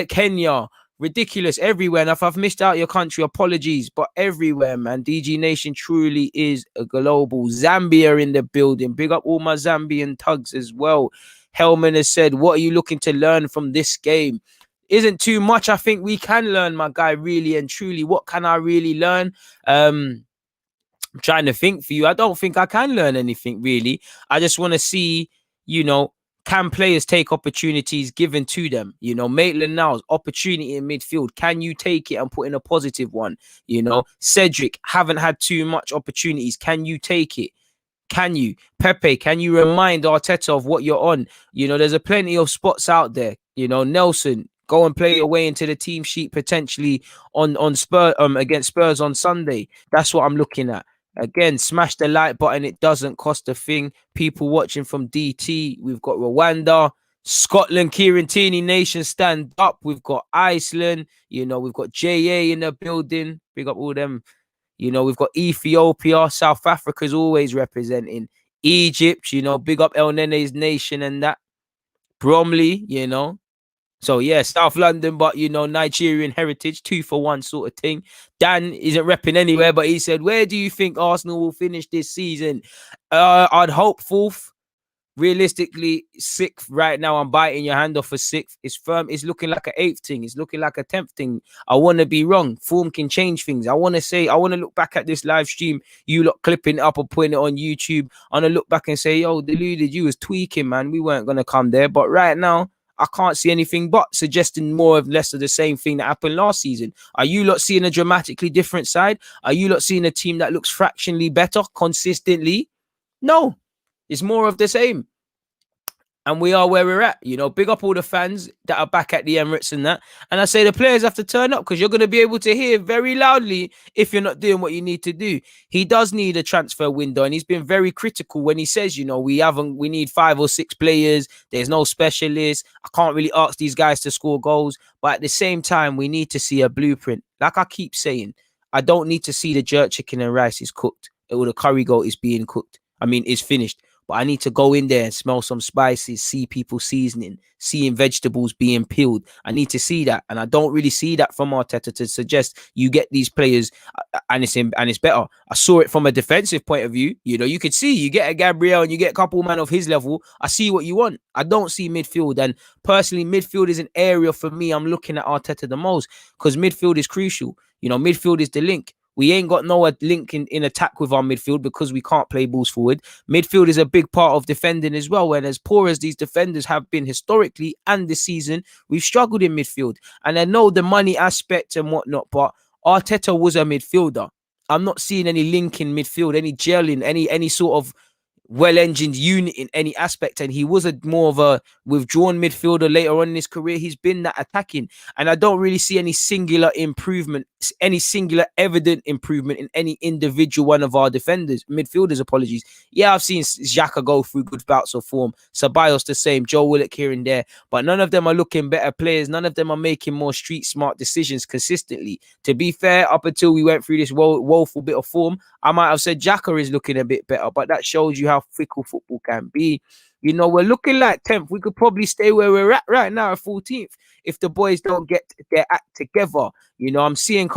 Kenya, ridiculous everywhere. And if I've missed out your country, apologies, but everywhere, man. DG Nation truly is a global. Zambia in the building. Big up all my Zambian tugs as well. Hellman has said, what are you looking to learn from this game? Isn't too much. I think we can learn, my guy, really and truly. What can I really learn? I'm trying to think for you. I don't think I can learn anything really. I just want to see, you know, Can players take opportunities given to them? You know, Maitland-Niles, opportunity in midfield. Can you take it and put in a positive one? You know, Cedric, haven't had too much opportunities. Can you take it? Can you? Pepe, can you remind Arteta of what you're on? You know, there's a plenty of spots out there. You know, Nelson, go and play your way into the team sheet potentially on Spurs against Spurs on Sunday. That's what I'm looking at. Again, smash the like button. It doesn't cost a thing. People watching from DT. We've got Rwanda, Scotland, Kieran Tierney Nation stand up. We've got Iceland. You know, we've got JA in the building. Big up all them. You know, we've got Ethiopia, South Africa's always representing. Egypt, you know, big up El Nene's nation and that. Bromley, you know. So, yeah, South London, but, you know, Nigerian heritage, 2-for-1 sort of thing. Dan isn't repping anywhere, but he said, where do you think Arsenal will finish this season? I'd hope fourth. Realistically, sixth right now. I'm biting your hand off for sixth. It's firm. It's looking like an eighth thing. It's looking like a 10th thing. I want to be wrong. Form can change things. I want to look back at this live stream. You lot clipping it up or putting it on YouTube. I want to look back and say, yo, Deluded, you was tweaking, man. We weren't going to come there. But right now, I can't see anything but suggesting more of less of the same thing that happened last season. Are you lot seeing a dramatically different side? Are you lot seeing a team that looks fractionally better consistently? No. It's more of the same. And we are where we're at. You know, big up all the fans that are back at the Emirates and that. And I say the players have to turn up because you're going to be able to hear very loudly if you're not doing what you need to do. He does need a transfer window, and he's been very critical when he says, you know, we need 5 or 6 players. There's no specialists. I can't really ask these guys to score goals. But at the same time, we need to see a blueprint. Like I keep saying, I don't need to see the jerk chicken and rice is cooked or the curry goat is being cooked. Is finished. But I need to go in there and smell some spices, see people seasoning, seeing vegetables being peeled. I need to see that. And I don't really see that from Arteta to suggest you get these players and it's better. I saw it from a defensive point of view. You know, you could see you get a Gabriel and you get a couple man of his level. I see what you want. I don't see midfield. And personally, midfield is an area for me I'm looking at Arteta the most because midfield is crucial. You know, midfield is the link. We ain't got no link in attack with our midfield because we can't play balls forward. Midfield is a big part of defending as well. And as poor as these defenders have been historically and this season, we've struggled in midfield. And I know the money aspect and whatnot, but Arteta was a midfielder. I'm not seeing any link in midfield, any gelling, any sort of well-engined unit in any aspect, and he was more of a withdrawn midfielder later on in his career. He's been that attacking, and I don't really see any singular improvement, any singular evident improvement in any individual one of our midfielders, apologies. Yeah, I've seen Xhaka go through good bouts of form, Ceballos the same, Joe Willock here and there, but none of them are looking better players. None of them are making more street smart decisions consistently. To be fair, up until we went through this woeful bit of form, I might have said Xhaka is looking a bit better, but that shows you how fickle football can be. You know, we're looking like 10th. We could probably stay where we're at right now at 14th if the boys don't get their act together. You know, I'm seeing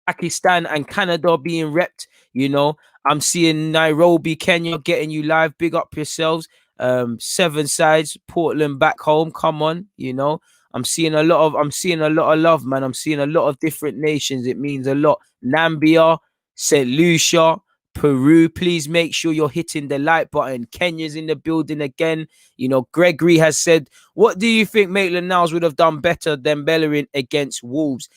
Pakistan and Canada being repped. You know, I'm seeing Nairobi, Kenya getting you live. Big up yourselves. 7 sides, Portland back home. Come on, you know. I'm seeing a lot of love, man. I'm seeing a lot of different nations. It means a lot. Nambia, St. Lucia, Peru, please make sure you're hitting the like button. Kenya's in the building again. You know, Gregory has said, what do you think Maitland-Niles would have done better than Bellerin against Wolves?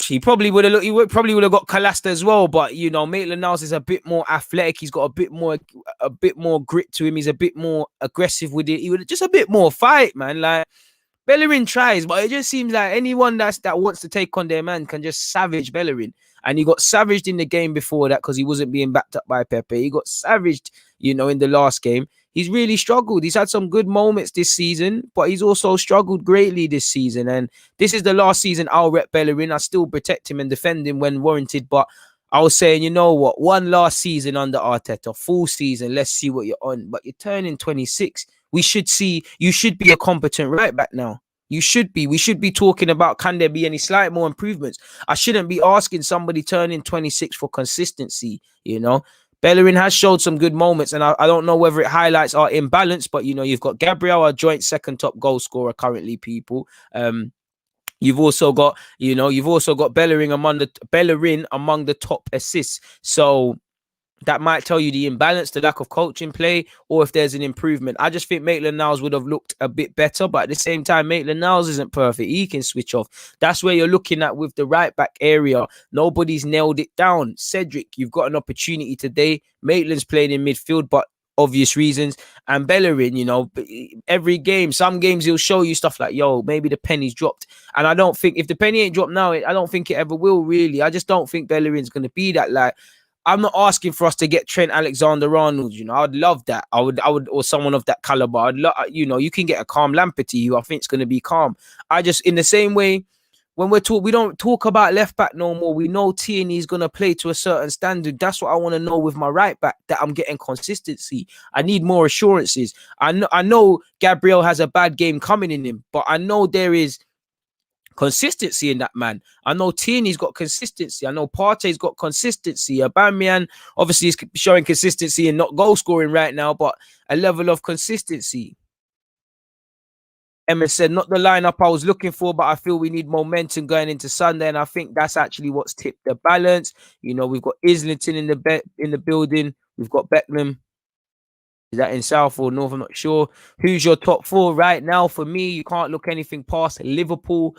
He probably would have got Kalasta as well, but you know, Maitland-Niles is a bit more athletic. He's got a bit more grit to him. He's a bit more aggressive with it. He would just a bit more fight, man. Like Bellerin tries, but it just seems like anyone that wants to take on their man can just savage Bellerin. And he got savaged in the game before that because he wasn't being backed up by Pepe. He got savaged, you know, in the last game. He's really struggled. He's had some good moments this season, but he's also struggled greatly this season. And this is the last season I'll rep Bellerin. I still protect him and defend him when warranted. But I was saying, you know what? One last season under Arteta, full season. Let's see what you're on. But you're turning 26. You should be a competent right back now. You should be. We should be talking about, can there be any slight more improvements? I shouldn't be asking somebody turning 26 for consistency, you know. Bellerin has showed some good moments, and I don't know whether it highlights our imbalance, but, you know, you've got Gabriel, our joint second top goal scorer currently, people. You've also got Bellerin among the top assists. So, that might tell you the imbalance, the lack of coaching play, or if there's an improvement. I just think Maitland-Niles would have looked a bit better, but at the same time, Maitland-Niles isn't perfect. He can switch off. That's where you're looking at with the right back area. Nobody's nailed it down. Cedric, you've got an opportunity today. Maitland's playing in midfield, but obvious reasons. And Bellerin, you know, every game, some games he'll show you stuff like, yo, maybe the penny's dropped. And I don't think, if the penny ain't dropped now, I don't think it ever will, really. I just don't think Bellerin's going to be that, like, I'm not asking for us to get Trent Alexander-Arnold. You know, I'd love that. I would, or someone of that caliber. I'd love, you know, you can get a calm Lamperty who I think is going to be calm. I just, in the same way, when we don't talk about left back no more. We know Tierney's going to play to a certain standard. That's what I want to know with my right back, that I'm getting consistency. I need more assurances. I know Gabriel has a bad game coming in him, but I know there is consistency in that man. I know Tierney's got consistency. I know Partey's got consistency. Aubameyang obviously is showing consistency and not goal scoring right now, but a level of consistency. Emma said, not the lineup I was looking for, but I feel we need momentum going into Sunday, and I think that's actually what's tipped the balance. You know, we've got Islington in the building. We've got Beckham. Is that in South or North? I'm not sure. Who's your top four right now? For me, you can't look anything past Liverpool,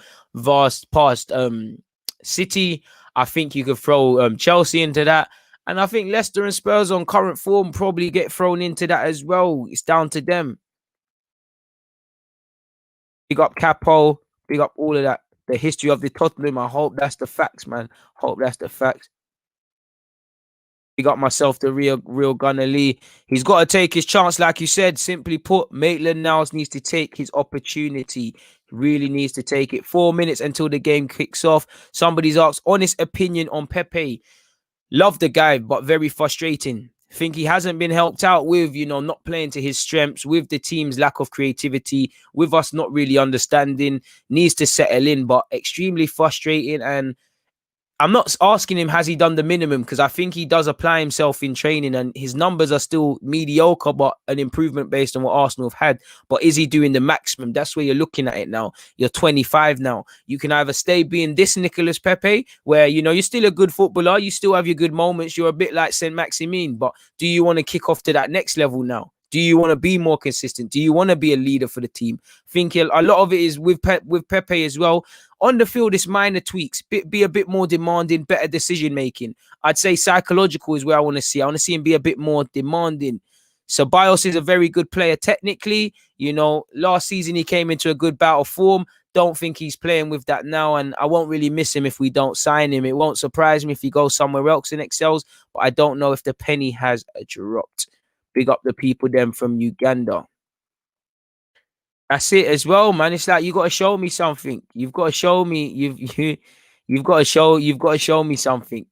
past City. I think you could throw Chelsea into that. And I think Leicester and Spurs on current form probably get thrown into that as well. It's down to them. Big up Capo. Big up all of that. The history of the Tottenham. I hope that's the facts, man. Hope that's the facts. Got myself the real Gunner Lee. He's got to take his chance, like you said. Simply put, Maitland-Niles needs to take his opportunity. He really needs to take it. 4 minutes until the game kicks off. Somebody's asked honest opinion on Pepe. Love the guy, but very frustrating. Think he hasn't been helped out with, you know, not playing to his strengths, with the team's lack of creativity, with us not really understanding. Needs to settle in, but extremely frustrating. And I'm not asking him, has he done the minimum? Because I think he does apply himself in training and his numbers are still mediocre, but an improvement based on what Arsenal have had. But is he doing the maximum? That's where you're looking at it now. You're 25 now. You can either stay being this Nicolas Pepe, where, you know, you're still a good footballer. You still have your good moments. You're a bit like Saint-Maximin. But do you want to kick off to that next level now? Do you want to be more consistent? Do you want to be a leader for the team? Thinking a lot of it is with Pepe as well. On the field, it's minor tweaks. Be a bit more demanding, better decision making. I'd say psychological is where I want to see. I want to see him be a bit more demanding. So Bios is a very good player technically. You know, last season he came into a good bout of form. Don't think he's playing with that now, and I won't really miss him if we don't sign him. It won't surprise me if he goes somewhere else and excels, but I don't know if the penny has dropped. Big up the people them from Uganda. That's it as well, man. It's like you got to show me something. You've got to show me. You've got to show me something.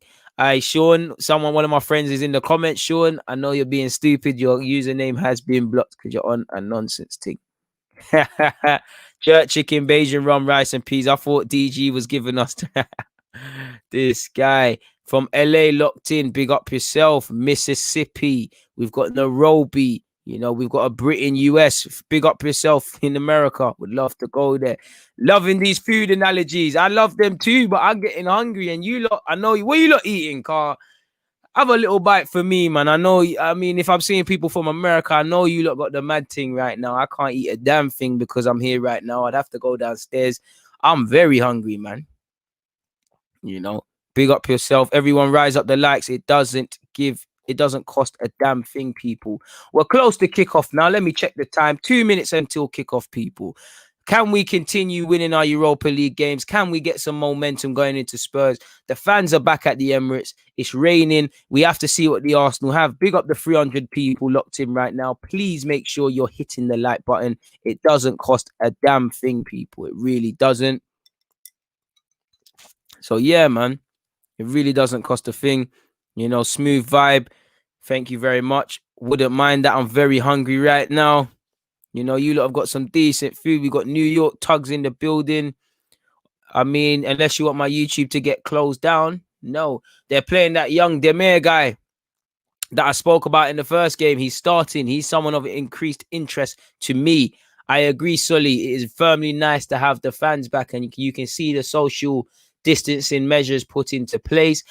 Sean, one of my friends is in the comments. Sean, I know you're being stupid. Your username has been blocked because you're on a nonsense thing. Jerk chicken, Bajan rum, rice and peas. I thought DG was giving us this guy from LA locked in. Big up yourself. Mississippi. We've got Nairobi. You know, we've got a Brit in US. Big up yourself in America. Would love to go there. Loving these food analogies. I love them too, but I'm getting hungry. And you lot, I know, what you lot eating, Carl? Have a little bite for me, man. I know, I mean, if I'm seeing people from America, I know you lot got the mad thing right now. I can't eat a damn thing because I'm here right now. I'd have to go downstairs. I'm very hungry, man. You know, big up yourself. Everyone rise up the likes. It doesn't cost a damn thing, people. We're close to kickoff now. Let me check the time. 2 minutes until kickoff, people. Can we continue winning our Europa League games? Can we get some momentum going into Spurs? The fans are back at the Emirates. It's raining. We have to see what the Arsenal have. Big up the 300 people locked in right now. Please make sure you're hitting the like button. It doesn't cost a damn thing, people. It really doesn't. So, yeah, man. It really doesn't cost a thing. You know, smooth vibe. Thank you very much. Wouldn't mind that. I'm very hungry right now. You know, you lot have got some decent food. We got New York Tugs in the building. I mean, unless you want my YouTube to get closed down. No, they're playing that young Demir guy that I spoke about in the first game. He's starting. He's someone of increased interest to me. I agree, Sully. It is firmly nice to have the fans back, and you can see the social distancing measures put into place.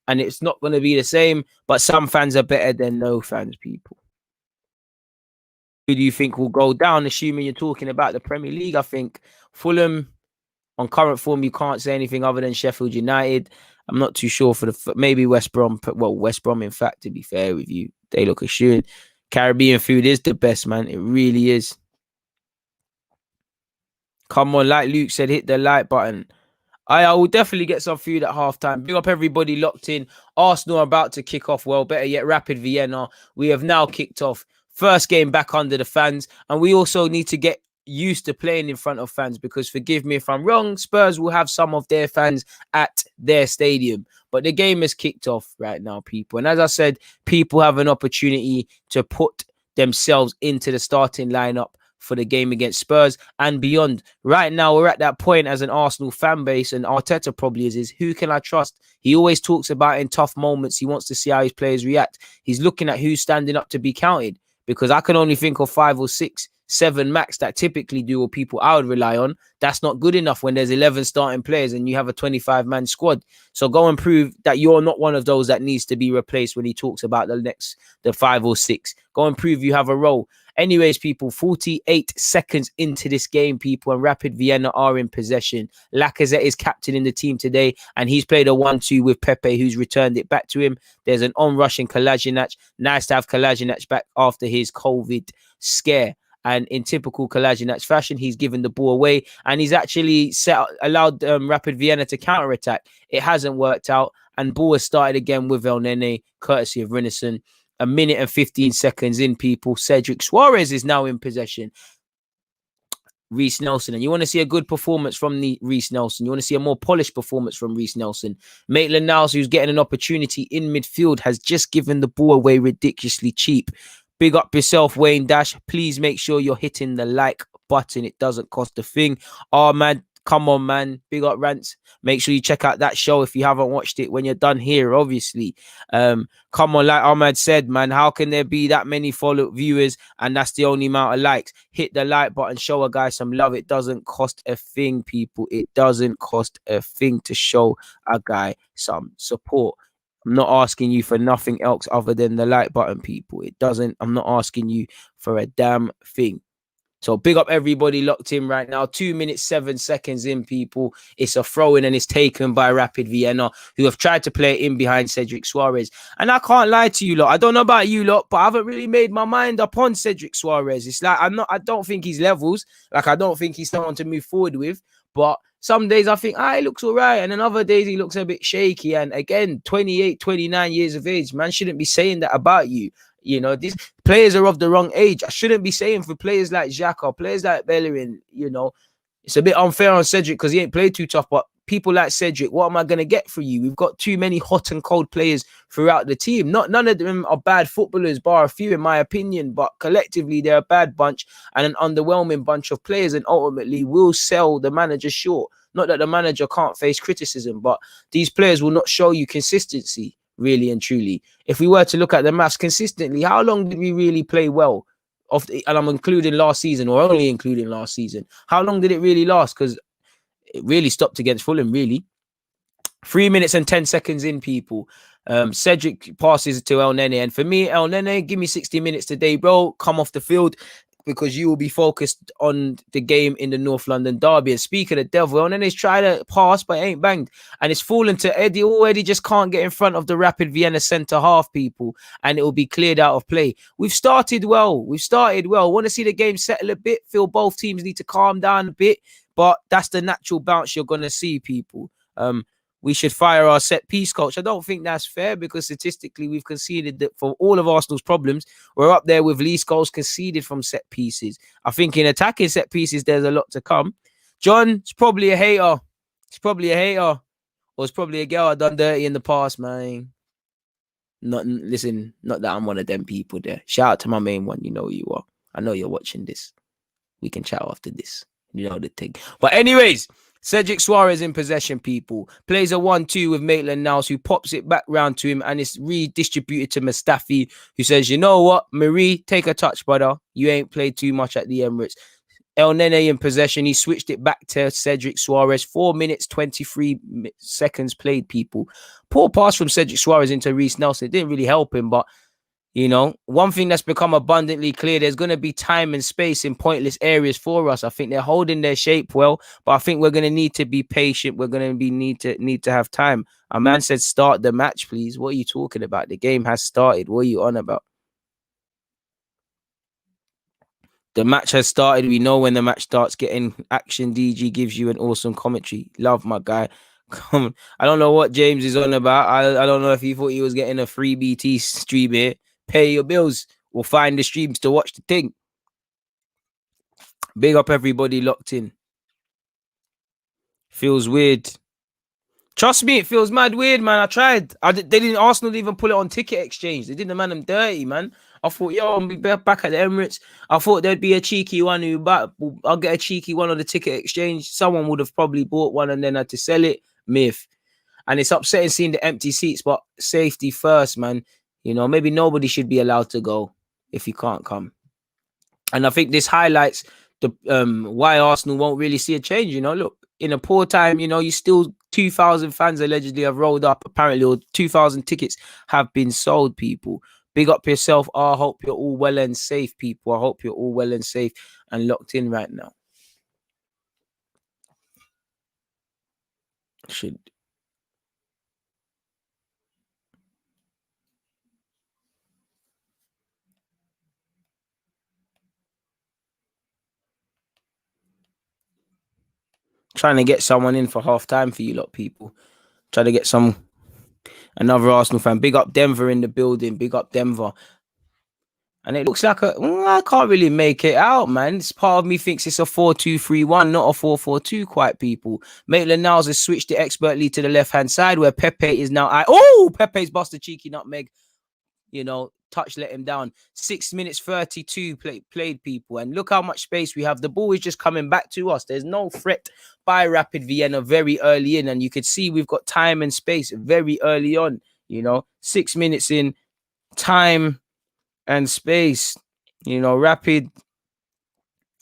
and it's not going to be the same. But some fans are better than no fans, people. Who do you think will go down, assuming you're talking about the Premier League? I think Fulham, on current form, you can't say anything other than Sheffield United. I'm not too sure for maybe West Brom. Well, West Brom, in fact, to be fair with you, they look a shoe. Caribbean food is the best, man. It really is. Come on, like Luke said, hit the like button. I will definitely get some food at halftime. Big up everybody locked in. Arsenal are about to kick off. Well, better yet, Rapid Vienna. We have now kicked off. First game back under the fans. And we also need to get used to playing in front of fans, because forgive me if I'm wrong, Spurs will have some of their fans at their stadium. But the game has kicked off right now, people. And as I said, people have an opportunity to put themselves into the starting lineup for the game against Spurs and beyond. Right now, we're at that point as an Arsenal fan base, and Arteta probably is who can I trust? He always talks about in tough moments, he wants to see how his players react. He's looking at who's standing up to be counted, because I can only think of 5 or 6, 7 max that typically do, or people I would rely on. That's not good enough when there's 11 starting players and you have a 25-man squad. So go and prove that you're not one of those that needs to be replaced when he talks about the 5 or 6. Go and prove you have a role. Anyways, people, 48 seconds into this game, people, and Rapid Vienna are in possession. Lacazette is captain in the team today, and he's played a 1-2 with Pepe, who's returned it back to him. There's an onrush in Kolasinac. Nice to have Kolasinac back after his COVID scare. And in typical Kolasinac fashion, he's given the ball away, and he's actually allowed Rapid Vienna to counter-attack. It hasn't worked out, and ball has started again with El Nene, courtesy of Rinison. 1 minute and 15 seconds in, people. Cedric Suarez is now in possession. Reece Nelson. And you want to see a good performance from the Reece Nelson. You want to see a more polished performance from Reece Nelson. Maitland-Niles, who's getting an opportunity in midfield, has just given the ball away ridiculously cheap. Big up yourself, Wayne Dash. Please make sure you're hitting the like button. It doesn't cost a thing. Oh, man. Come on, man. Big up, Rants. Make sure you check out that show if you haven't watched it when you're done here, obviously. Come on, like Ahmad said, man, how can there be that many viewers and that's the only amount of likes? Hit the like button. Show a guy some love. It doesn't cost a thing, people. It doesn't cost a thing to show a guy some support. I'm not asking you for nothing else other than the like button, people. I'm not asking you for a damn thing. So big up everybody locked in right now. 2 minutes, 7 seconds in, people. It's a throw-in and it's taken by Rapid Vienna, who have tried to play it in behind Cedric Suarez. And I can't lie to you lot. I don't know about you lot, but I haven't really made my mind up on Cedric Suarez. It's like I don't think he's levels. Like, I don't think he's someone to move forward with. But some days I think, he looks all right. And then other days he looks a bit shaky. And again, 28, 29 years of age. Man shouldn't be saying that about you. You know, these players are of the wrong age. I shouldn't be saying for players like Xhaka, players like Bellerin, you know, it's a bit unfair on Cedric because he ain't played too tough. But people like Cedric, what am I going to get for you? We've got too many hot and cold players throughout the team. None of them are bad footballers, bar a few, in my opinion. But collectively, they're a bad bunch and an underwhelming bunch of players, and ultimately will sell the manager short. Not that the manager can't face criticism, but these players will not show you consistency. Really and truly, if we were to look at the maths consistently, how long did we really play well? And I'm including last season, or only including last season. How long did it really last? Because it really stopped against Fulham, really. 3 minutes and 10 seconds in, people. Cedric passes to El Nene. And for me, El Nene, give me 60 minutes today, bro. Come off the field, because you will be focused on the game in the North London derby. And speaking of the devil, El Nene's tried to pass, but it ain't banged. And it's fallen to Eddie. Already just can't get in front of the Rapid Vienna centre half, people. And it will be cleared out of play. We've started well. Want to see the game settle a bit. Feel both teams need to calm down a bit. But that's the natural bounce you're going to see, people. We should fire our set-piece coach. I don't think that's fair, because statistically we've conceded that for all of Arsenal's problems, we're up there with least goals conceded from set pieces. I think in attacking set pieces, there's a lot to come. John's probably a hater. Or it's probably a girl I done dirty in the past, man. Not that I'm one of them people there. Shout out to my main one. You know who you are. I know you're watching this. We can chat after this. You know the thing. But anyways, Cedric Suarez in possession, people. Plays a 1-2 with Maitland-Niles, who pops it back round to him, and it's redistributed to Mustafi, who says, you know what, Marie, take a touch, brother. You ain't played too much at the Emirates. El Nene in possession. He switched it back to Cedric Suarez. 4 minutes, 23 seconds played, people. Poor pass from Cedric Suarez into Reece Nelson. It didn't really help him, but one thing that's become abundantly clear, there's going to be time and space in pointless areas for us. I think they're holding their shape well, but I think we're going to need to be patient. We're going to need to have time. A man said, start the match, please. What are you talking about? The game has started. What are you on about? The match has started. We know when the match starts. Getting action. DG gives you an awesome commentary. Love, my guy. Come on. I don't know what James is on about. I don't know if he thought he was getting a free BT stream here. Pay your bills or find the streams to watch the thing. Big up everybody locked in. Feels weird. Trust me, it feels mad weird, man. I tried. They didn't. Arsenal didn't even pull it on Ticket Exchange. They did the man them dirty, man. I thought, I'll be back at the Emirates. I thought there'd be a cheeky one I'll get a cheeky one on the Ticket Exchange. Someone would have probably bought one and then had to sell it. Myth. And it's upsetting seeing the empty seats, but safety first, man. Maybe nobody should be allowed to go if you can't come. And I think this highlights the why Arsenal won't really see a change. Look, in a poor time, you still 2,000 fans allegedly have rolled up, apparently, or 2,000 tickets have been sold, people. Big up yourself. I hope you're all well and safe, people. I hope you're all well and safe and locked in right now. Trying to get someone in for half time for you lot, people. Trying to get another Arsenal fan. Big up Denver in the building. Big up Denver. And it looks like I can't really make it out, man. This part of me thinks it's a 4-2-3-1, not a 4-4-2, quite, people. Maitland-Niles has switched it expertly to the left-hand side where Pepe is now. Pepe's busted cheeky nutmeg. Touch let him down. 6 minutes 32 played, people. And look how much space we have. The ball is just coming back to us. There's no threat by Rapid Vienna very early in. And you could see we've got time and space very early on. 6 minutes in, time and space. Rapid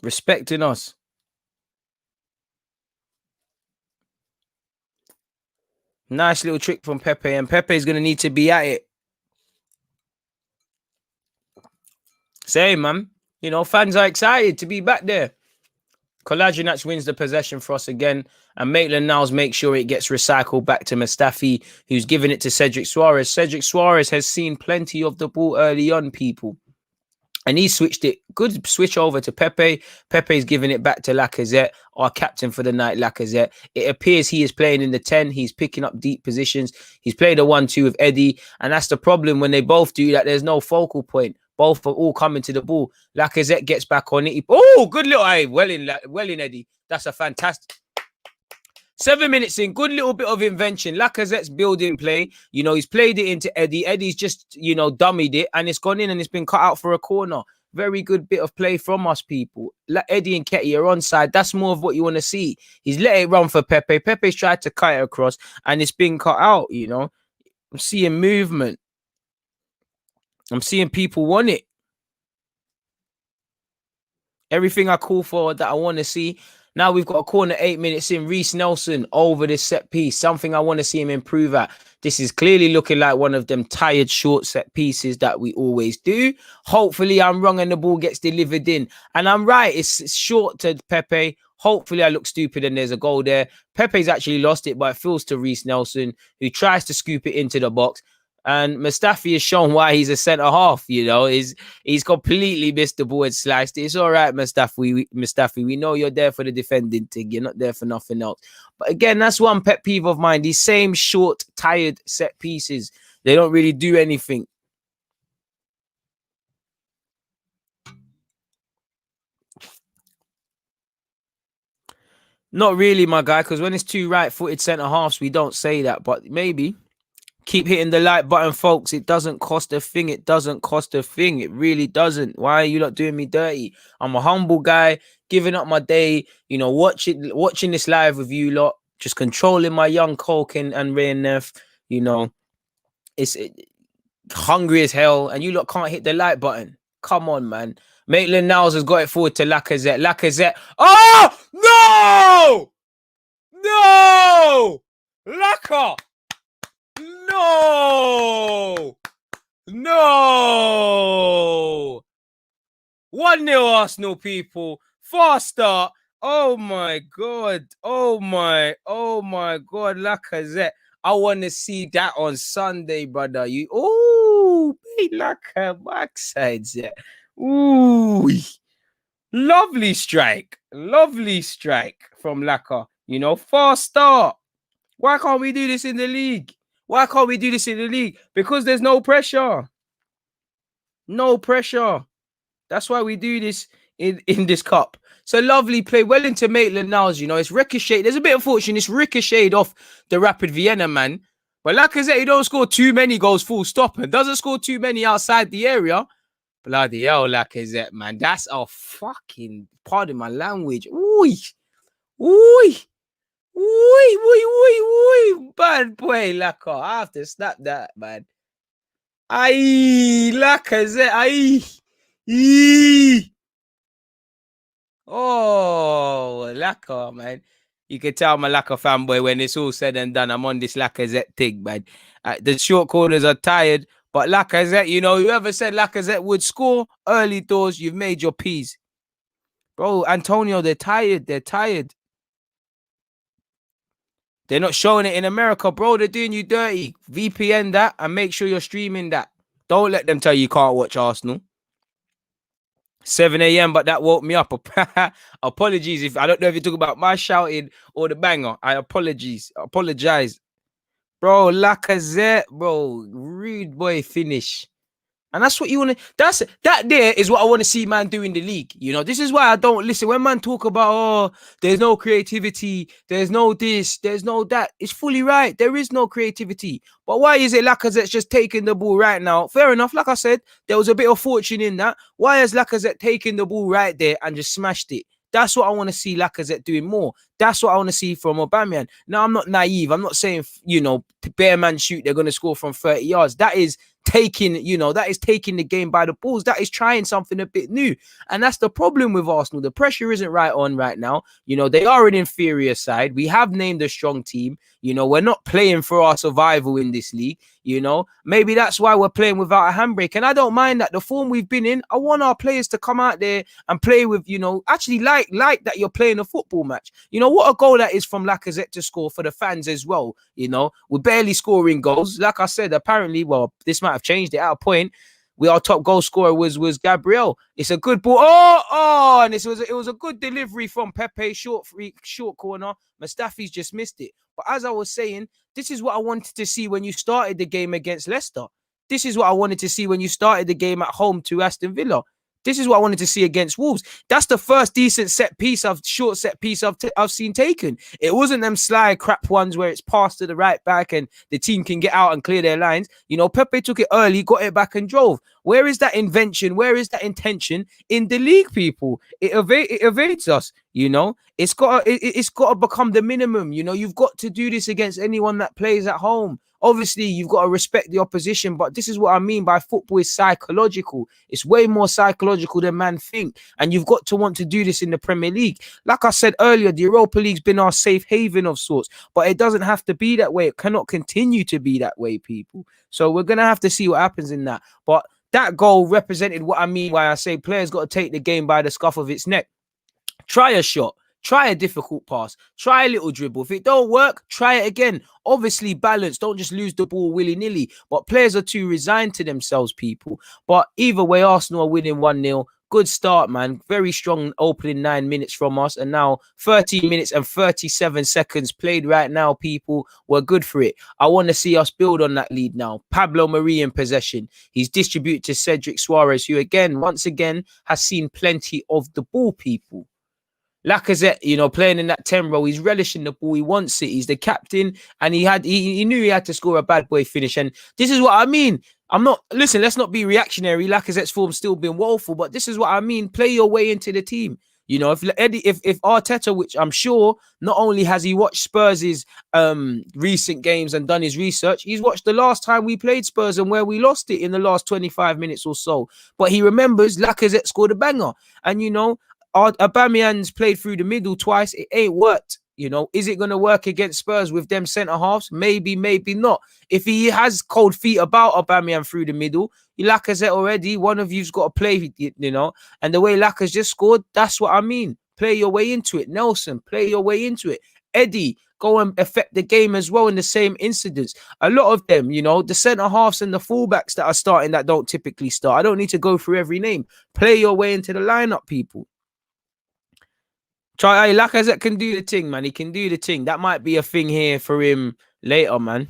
respecting us. Nice little trick from Pepe. And Pepe is going to need to be at it. Same, man. Fans are excited to be back there. Kolasinac wins the possession for us again. And Maitland-Niles makes sure it gets recycled back to Mustafi, who's giving it to Cedric Suarez. Cedric Suarez has seen plenty of the ball early on, people. And he switched it. Good switch over to Pepe. Pepe's giving it back to Lacazette, our captain for the night, Lacazette. It appears he is playing in the 10. He's picking up deep positions. He's played a 1-2 with Eddie. And that's the problem when they both do that. There's no focal point. Both are all coming to the ball. Lacazette gets back on it. Good little eye. Well in, Eddie. That's a fantastic. 7 minutes in, good little bit of invention. Lacazette's building play. He's played it into Eddie. Eddie's just, dummied it and it's gone in and it's been cut out for a corner. Very good bit of play from us, people. Eddie and Ketty are onside. That's more of what you want to see. He's let it run for Pepe. Pepe's tried to cut it across and it's been cut out, I'm seeing movement. I'm seeing people want it. Everything I call for that I want to see. Now we've got a corner 8 minutes in. Reece Nelson over this set piece. Something I want to see him improve at. This is clearly looking like one of them tired short set pieces that we always do. Hopefully I'm wrong and the ball gets delivered in. And I'm right. It's short to Pepe. Hopefully I look stupid and there's a goal there. Pepe's actually lost it, but it falls to Reece Nelson, who tries to scoop it into the box. And Mustafi has shown why he's a centre-half, He's completely missed the ball and sliced it. It's all right, Mustafi. We know you're there for the defending thing. You're not there for nothing else. But again, that's one pet peeve of mine. These same short, tired set pieces. They don't really do anything. Not really, my guy, because when it's two right-footed centre-halves, we don't say that. But maybe... Keep hitting the like button, folks. It doesn't cost a thing. It doesn't cost a thing. It really doesn't. Why are you not doing me dirty? I'm a humble guy, giving up my day, watching this live with you lot, just controlling my young Coke and Raynef, it's hungry as hell, and you lot can't hit the like button. Come on, man. Maitland-Niles has got it forward to Lacazette. Lacazette. Oh! No! No! Lacazette! No! No! 1-0 Arsenal, people. Fast start. Oh my God. Oh my God. Lacazette. I want to see that on Sunday, brother. Lacazette backsides. Yeah. Ooh. Lovely strike. Lovely strike from Lacazette. You know, fast start. Why can't we do this in the league? Why can't we do this in the league? Because there's no pressure. No pressure. That's why we do this in this cup. So lovely play. Well into Maitland-Niles, you know. It's ricocheted. There's a bit of fortune. It's ricocheted off the Rapid Vienna, man. But like I said, he don't score too many goals full stop and doesn't score too many outside the area. Bloody hell, Lacazette, man. That's a fucking, pardon my language. Ooh. Ooh. Ooh. Bad boy, Lacazette. I have to snap that, man. Aye, Lacazette. Aye. Oh, Lacazette, man. You can tell I'm a Lacazette fanboy when it's all said and done. I'm on this Lacazette thing, man. The short corners are tired, but Lacazette, you know, whoever said Lacazette would score early doors, you've made your peas. Bro, Antonio, they're tired. They're tired. They're not showing it in America, bro. They're doing you dirty. VPN that and make sure you're streaming that. Don't let them tell you can't watch Arsenal. 7 a.m., but that woke me up. Apologies if I don't know if you talk about my shouting or the banger. I apologize. Bro, Lacazette, bro. Rude boy finish. And that's what you want to, that there is what I want to see man do in the league. You know, this is why I don't listen. When man talk about, oh, there's no creativity, there's no this, there's no that. It's fully right. There is no creativity. But why is it Lacazette's just taking the ball right now? Fair enough. Like I said, there was a bit of fortune in that. Why has Lacazette taken the ball right there and just smashed it? That's what I want to see Lacazette doing more. That's what I want to see from Aubameyang. Now, I'm not naive. I'm not saying, you know, bare man shoot, they're going to score from 30 yards. That is taking the game by the balls. That is trying something a bit new. And that's the problem with Arsenal. The pressure isn't right on right now. You know, they are an inferior side. We have named a strong team. You know, we're not playing for our survival in this league. You know, maybe that's why we're playing without a handbrake. And I don't mind that. The form we've been in, I want our players to come out there and play with, you know, actually like that you're playing a football match. You know, what a goal that is from Lacazette to score for the fans as well. You know, we're barely scoring goals. Like I said, apparently, well, this might have changed it at a point. Our top goal scorer was Gabriel. It's a good ball. And it was a good delivery from Pepe, short corner. Mustafi's just missed it. But as I was saying, this is what I wanted to see when you started the game against Leicester. This is what I wanted to see when you started the game at home to Aston Villa. This is what I wanted to see against Wolves. That's the first decent short set piece I've seen taken. It wasn't them sly crap ones where it's passed to the right back and the team can get out and clear their lines. You know, Pepe took it early, got it back and drove. Where is that invention? Where is that intention in the league, people? It evades us. You know, it's got to become the minimum. You know, you've got to do this against anyone that plays at home. Obviously, you've got to respect the opposition, but this is what I mean by football is psychological. It's way more psychological than man think, and you've got to want to do this in the Premier League. Like I said earlier, the Europa League's been our safe haven of sorts, but it doesn't have to be that way. It cannot continue to be that way, people. So we're going to have to see what happens in that. But that goal represented what I mean why I say players got to take the game by the scuff of its neck. Try a shot. Try a difficult pass. Try a little dribble. If it don't work, try it again. Obviously, balance. Don't just lose the ball willy-nilly. But players are too resigned to themselves, people. But either way, Arsenal are winning 1-0. Good start, man. Very strong opening 9 minutes from us. And now 13 minutes and 37 seconds played right now, people. We're good for it. I want to see us build on that lead now. Pablo Mari in possession. He's distributed to Cedric Suarez, who once again, has seen plenty of the ball, people. Lacazette, you know, playing in that 10 role, he's relishing the ball. He wants it. He's the captain, and he knew he had to score a bad boy finish. And this is what I mean. Let's not be reactionary. Lacazette's form's still been woeful, but this is what I mean. Play your way into the team. You know, if Arteta, which I'm sure not only has he watched Spurs' recent games and done his research, he's watched the last time we played Spurs and where we lost it in the last 25 minutes or so. But he remembers Lacazette scored a banger. And, you know, Aubameyang's played through the middle twice. It ain't worked. You know, is it going to work against Spurs with them centre halves? Maybe, maybe not. If he has cold feet about Aubameyang through the middle, Lacazette already, one of you's got to play, you know. And the way Lacazette just scored, that's what I mean. Play your way into it. Nelson, play your way into it. Eddie, go and affect the game as well in the same incidents. A lot of them, you know, the centre halves and the fullbacks that are starting that don't typically start. I don't need to go through every name. Play your way into the lineup, people. Try, Lacazette can do the thing, man. He can do the thing. That might be a thing here for him later, man.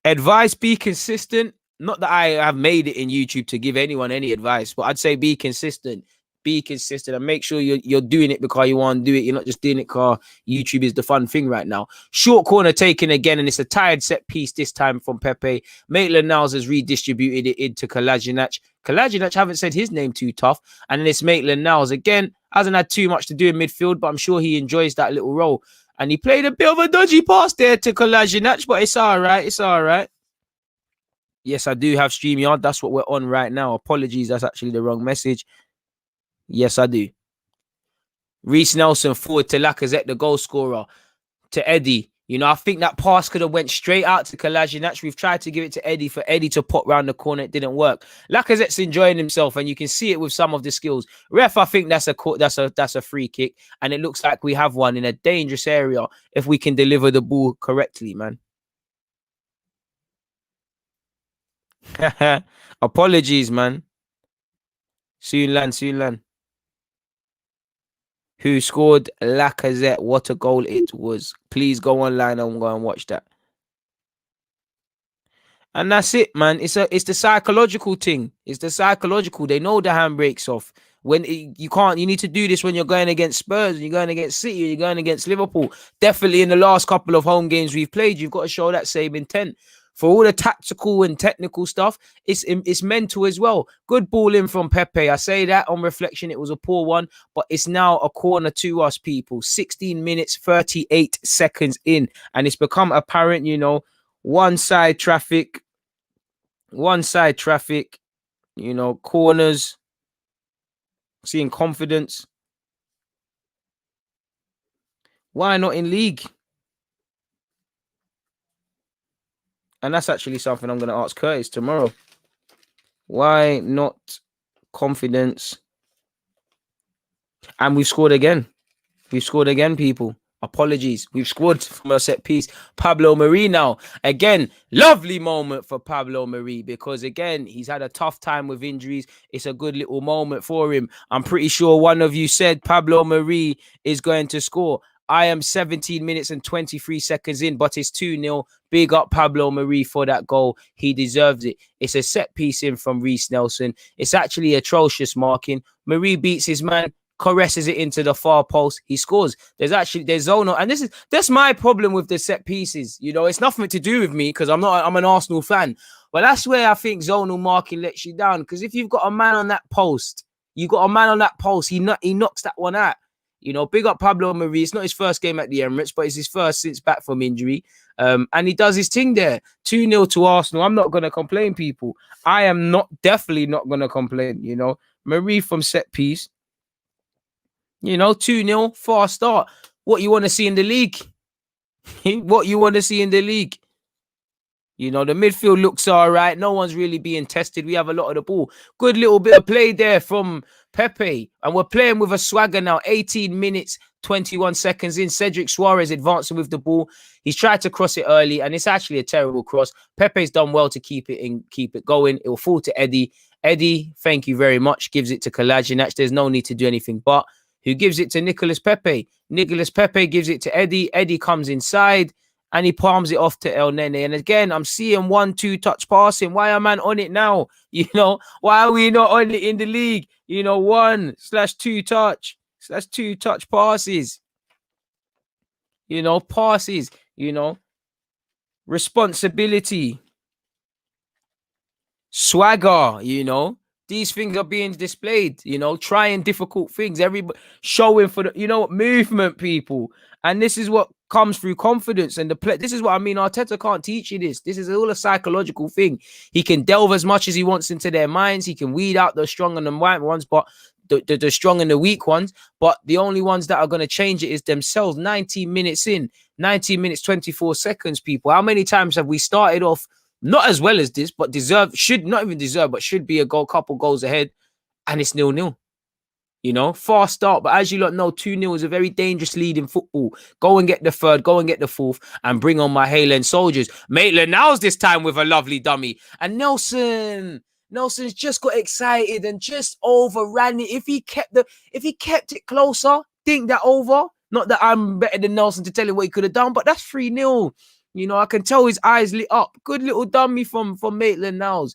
Advice, be consistent. Not that I have made it in YouTube to give anyone any advice, but I'd say be consistent. Be consistent and make sure you're doing it because you want to do it. You're not just doing it because YouTube is the fun thing right now. Short corner taken again, and it's a tired set piece this time from Pepe. Maitland-Niles has redistributed it into Kolasinac. Kolasinac haven't said his name too tough, and then it's Maitland-Niles again. Hasn't had too much to do in midfield, but I'm sure he enjoys that little role. And he played a bit of a dodgy pass there to Kolasinac, but it's all right. It's all right. Yes, I do have StreamYard. That's what we're on right now. Apologies, that's actually the wrong message. Yes, I do. Reece Nelson forward to Lacazette, the goal scorer, to Eddie. You know, I think that pass could have went straight out to Kolasinac. We've tried to give it to Eddie for Eddie to pop round the corner. It didn't work. Lacazette's enjoying himself, and you can see it with some of the skills. Ref, I think that's a free kick, and it looks like we have one in a dangerous area if we can deliver the ball correctly, man. Apologies, man. Soon land. Who scored? Lacazette. What a goal it was. Please go online and go and watch that. And that's it, man. It's the psychological thing. It's the psychological. They know the handbrake's off. When you need to do this when you're going against Spurs, you're going against City, you're going against Liverpool. Definitely in the last couple of home games we've played, you've got to show that same intent. For all the tactical and technical stuff, it's mental as well. Good ball in from Pepe. I say that on reflection, it was a poor one, but it's now a corner to us, people. 16 minutes, 38 seconds in, and it's become apparent, you know, one side traffic, you know, corners, seeing confidence. Why not in league? And that's actually something I'm going to ask Curtis tomorrow. Why not confidence? And we've scored again. We've scored again, people. Apologies. We've scored from a set piece. Pablo Mari now. Again, lovely moment for Pablo Mari because, again, he's had a tough time with injuries. It's a good little moment for him. I'm pretty sure one of you said Pablo Mari is going to score. I am 17 minutes and 23 seconds in, but it's 2-0. Big up Pablo Mari for that goal. He deserves it. It's a set piece in from Reece Nelson. It's actually atrocious marking. Mari beats his man, caresses it into the far post. He scores. There's Zono, and that's my problem with the set pieces. You know, it's nothing to do with me because I'm an Arsenal fan. But that's where I think zonal marking lets you down. Because if you've got a man on that post, he knocks that one out. You know, big up Pablo Mari. It's not his first game at the Emirates, but it's his first since back from injury. And he does his thing there. 2-0 to Arsenal. I'm not going to complain, people. I am definitely not going to complain, you know. Mari from set piece. You know, 2-0, fast start. What you want to see in the league? What you want to see in the league? You know, the midfield looks all right. No one's really being tested. We have a lot of the ball. Good little bit of play there from Pepe. And we're playing with a swagger now. 18 minutes, 21 seconds in. Cedric Suarez advancing with the ball. He's tried to cross it early, and it's actually a terrible cross. Pepe's done well to keep it going. It will fall to Eddie. Eddie, thank you very much. Gives it to Kolasinac. There's no need to do anything but. Who gives it to Nicolas Pepe? Nicolas Pepe gives it to Eddie. Eddie comes inside. And he palms it off to El Nene. And again, I'm seeing 1-2 touch passing. Why am I on it now? You know, why are we not on it in the league? You know, 1/2 touch passes. You know, passes, you know, responsibility, swagger, you know, These things are being displayed, trying difficult things, everybody showing for the, movement, people. And this is what comes through confidence and the play. This is what I mean. Arteta can't teach you this. This is all a psychological thing. He can delve as much as he wants into their minds. He can weed out the strong and the weak ones, but the strong and the weak ones. But the only ones that are going to change it is themselves. 19 minutes in, 19 minutes, 24 seconds, people. How many times have we started off not as well as this, but should be a couple goals ahead, and it's 0-0. Fast start, but as you lot know, 2-0 is a very dangerous lead in football. Go and get the third, go and get the fourth, and bring on my Highland soldiers. Maitland-Niles this time with a lovely dummy, and Nelson's just got excited and just overran it. If he kept it closer, think that over. Not that I'm better than Nelson to tell him what he could have done, but that's 3-0. I can tell his eyes lit up. Good little dummy from Maitland-Niles.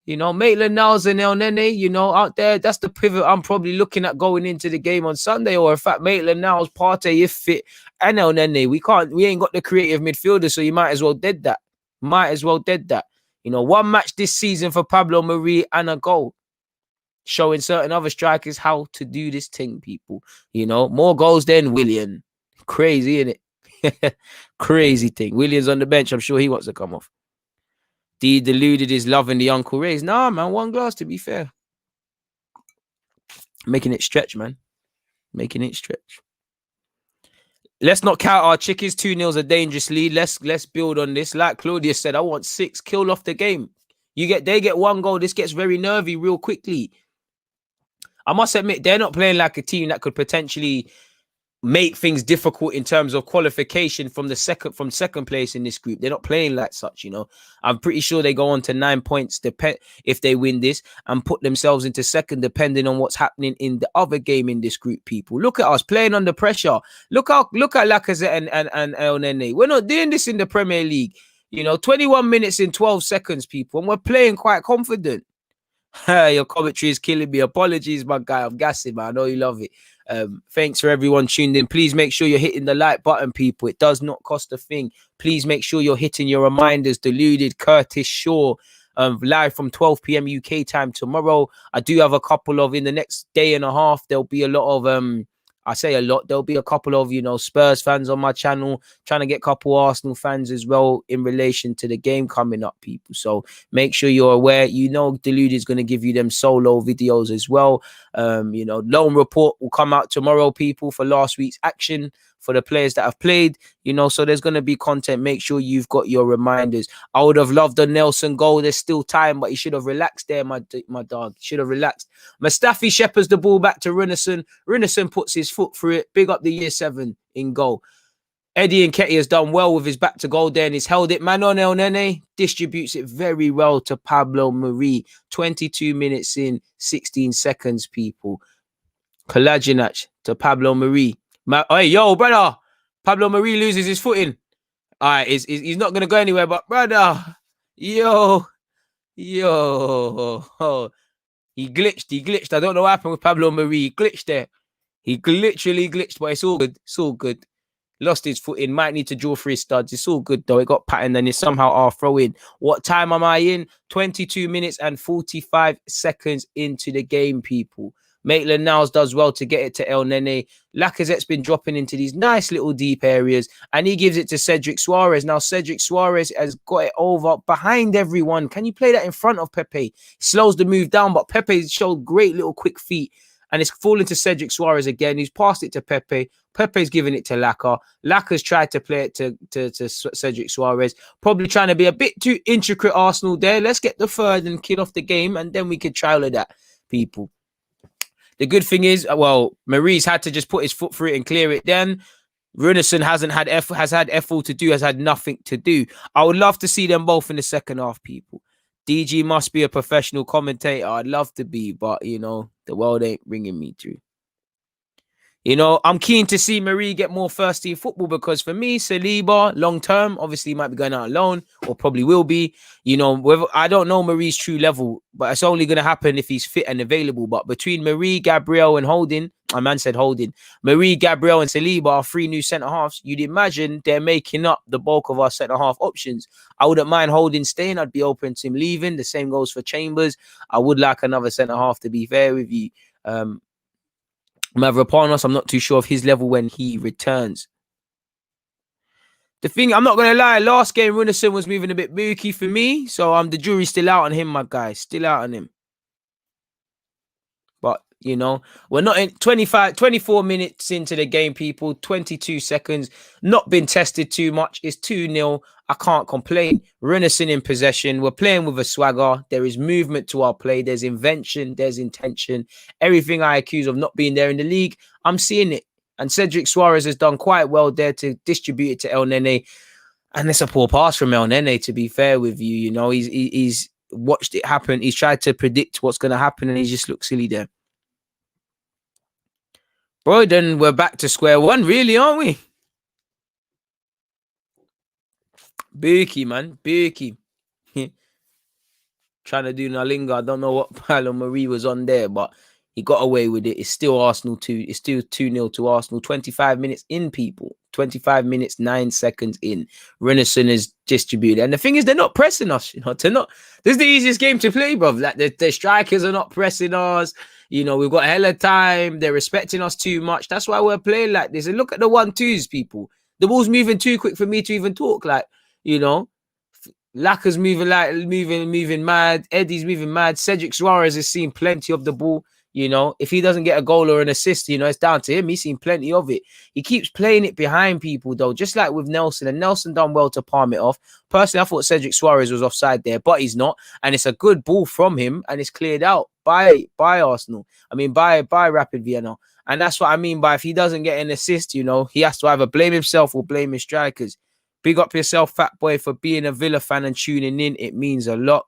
Maitland-Niles and El Nene, out there, that's the pivot I'm probably looking at going into the game on Sunday. Or in fact, Maitland-Niles, Partey, if fit, and El Nene. We ain't got the creative midfielder, so you might as well dead that. One match this season for Pablo Mari and a goal. Showing certain other strikers how to do this thing, people. More goals than Willian. Crazy, innit? Crazy thing. Williams on the bench. I'm sure he wants to come off. The Deluded is loving the Uncle Rays. Nah, man. One glass, to be fair. Making it stretch, man. Making it stretch. Let's not count our chickens. 2-0's a dangerous lead. Let's build on this. Like Claudia said, I want 6. Kill off the game. They get 1 goal. This gets very nervy real quickly. I must admit, they're not playing like a team that could potentially make things difficult in terms of qualification from second place in this group. They're not playing like such, I'm pretty sure they go on to 9 points if they win this and put themselves into second, depending on what's happening in the other game in this group, people. Look at us playing under pressure. Look at Lacazette and El Nene. We're not doing this in the Premier League. 21 minutes in 12 seconds, people, and we're playing quite confident. Your commentary is killing me. Apologies, my guy. I'm gassing, man. I know you love it. Thanks for everyone tuned in. Please make sure you're hitting the like button, people. It does not cost a thing. Please make sure you're hitting your reminders. Deluded, Curtis Shaw, live from 12 p.m. UK time tomorrow. I do have a couple of, in the next day and a half, there'll be a lot of I say a lot. There'll be a couple of, Spurs fans on my channel, trying to get a couple Arsenal fans as well in relation to the game coming up, people. So make sure you're aware. Deluded is going to give you them solo videos as well. Loan report will come out tomorrow, people, for last week's action for the players that have played, so there's going to be content. Make sure you've got your reminders. I would have loved a Nelson goal. There's still time, but he should have relaxed there, my dog. Should have relaxed. Mustafi shepherds the ball back to Rinison. Rinison puts his foot through it. Big up the year 7 in goal. Eddie Nketiah has done well with his back to goal there, and he's held it. Manon El Nene distributes it very well to Pablo Mari. 22 minutes in, 16 seconds, people. Kalajinac to Pablo Mari. Hey, yo, brother. Pablo Mari loses his footing. All right, he's not going to go anywhere, but brother, yo. He glitched. I don't know what happened with Pablo Mari. He glitched there. He literally glitched, but it's all good. Lost his footing. Might need to draw for his studs. It's all good, though. It got patterned and it's somehow our throw in. What time am I in? 22 minutes and 45 seconds into the game, people. Maitland-Niles does well to get it to El Nene. Lacazette's been dropping into these nice little deep areas, and he gives it to Cedric Suarez. Now, Cedric Suarez has got it over behind everyone. Can you play that in front of Pepe? Slows the move down, but Pepe showed great little quick feet, and it's falling to Cedric Suarez again. He's passed it to Pepe. Pepe's giving it to Laka. Laka's tried to play it to Cedric Suarez. Probably trying to be a bit too intricate, Arsenal there. Let's get the third and kill off the game, and then we could trial that, people. The good thing is, Mari's had to just put his foot through it and clear it. Then Runison has had F to do, has had nothing to do. I would love to see them both in the second half, people. DG must be a professional commentator. I'd love to be, but, the world ain't bringing me through. I'm keen to see Marie get more first team football because for me, Saliba, long term, obviously might be going out alone or probably will be. I don't know Marie's true level, but it's only going to happen if he's fit and available. But between Marie, Gabriel, and Holding, a man said holding. Marie, Gabriel, and Saliba are 3 new centre halves. You'd imagine they're making up the bulk of our centre half options. I wouldn't mind Holding staying. I'd be open to him leaving. The same goes for Chambers. I would like another centre half, to be fair with you. Mavropanos, I'm not too sure of his level when he returns. The thing, I'm not going to lie, last game, Runnison was moving a bit booky for me. So the jury's still out on him, my guy. Still out on him. But, you know, we're not in 24 minutes into the game, people. 22 seconds. Not been tested too much. It's 2-0. I can't complain. Runnison in possession. We're playing with a swagger. There is movement to our play. There's invention. There's intention. Everything I accuse of not being there in the league, I'm seeing it. And Cedric Suarez has done quite well there to distribute it to El Nene. And it's a poor pass from El Nene, to be fair with you. You know, he's watched it happen. He's tried to predict what's going to happen, and he just looks silly there. Bro, then we're back to square one, really, aren't we? Bookie, man. Bookie. Trying to do Nalinga. I don't know what Palo Marie was on there, but he got away with it. It's still Arsenal 2. It's still 2-0 to Arsenal. 25 minutes in, people. 25 minutes, 9 seconds in. Renison is distributed. And the thing is, they're not pressing us. You know, this is the easiest game to play, bro. Like the strikers are not pressing us. You know, we've got hella time. They're respecting us too much. That's why we're playing like this. And look at the 1-2s, people. The ball's moving too quick for me to even talk. Like, you know, Laka's moving mad. Eddie's moving mad. Cedric Suarez has seen plenty of the ball. You know, if he doesn't get a goal or an assist, you know, it's down to him. He's seen plenty of it. He keeps playing it behind people, though, just like with Nelson. And Nelson done well to palm it off. Personally, I thought Cedric Suarez was offside there, but he's not. And it's a good ball from him, and it's cleared out by Arsenal. I mean, by Rapid Vienna. And that's what I mean by if he doesn't get an assist, you know, he has to either blame himself or blame his strikers. Big up yourself, fat boy, for being a Villa fan and tuning in. It means a lot.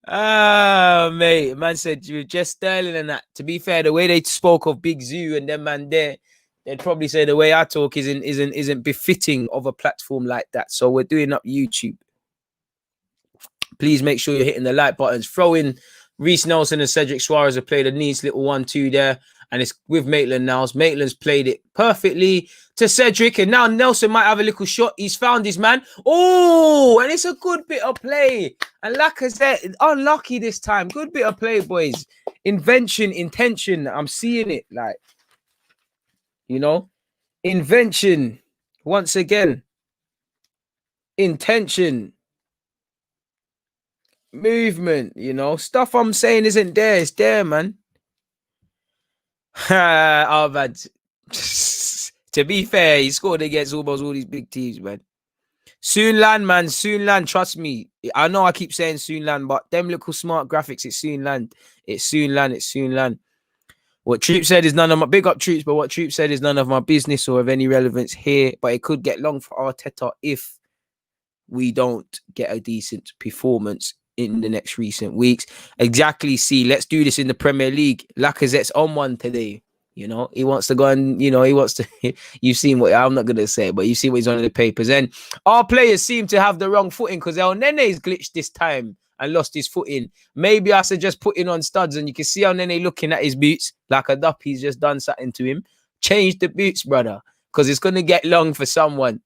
Mate, man said you were just Sterling and that. To be fair, the way they spoke of Big Zoo and them man there, they'd probably say the way I talk isn't befitting of a platform like that. So we're doing up YouTube. Please make sure you're hitting the like buttons. Throw in Reece Nelson and Cedric Suarez have played a nice little 1-2 there. And it's with Maitland now. Maitland's played it perfectly to Cedric. And now Nelson might have a little shot. He's found his man. Oh, and it's a good bit of play. And Lacazette, unlucky this time. Good bit of play, boys. Invention, intention. I'm seeing it. Like, you know, invention. Once again. Intention. Movement, you know. Stuff I'm saying isn't there. It's there, man. Oh, man. To be fair, he scored against almost all these big teams, man. Soon land, man. Soon land. Trust me. I know I keep saying soon land, but them little smart graphics, it's soon land. It's soon land. It's soon land. What Troop said is none of my big up Troops, but what Troop said is none of my business or of any relevance here. But it could get long for Arteta if we don't get a decent performance in the next recent weeks. Exactly. See, let's do this in the Premier League. Lacazette's on one today. You know, he wants to go and, you know, he wants to. You've seen what I'm not going to say, but you see what he's on the papers. And our players seem to have the wrong footing because El Nene's glitched this time and lost his footing. Maybe I suggest putting on studs, and you can see El Nene looking at his boots like a dup. He's just done something to him. Change the boots, brother, because it's going to get long for someone.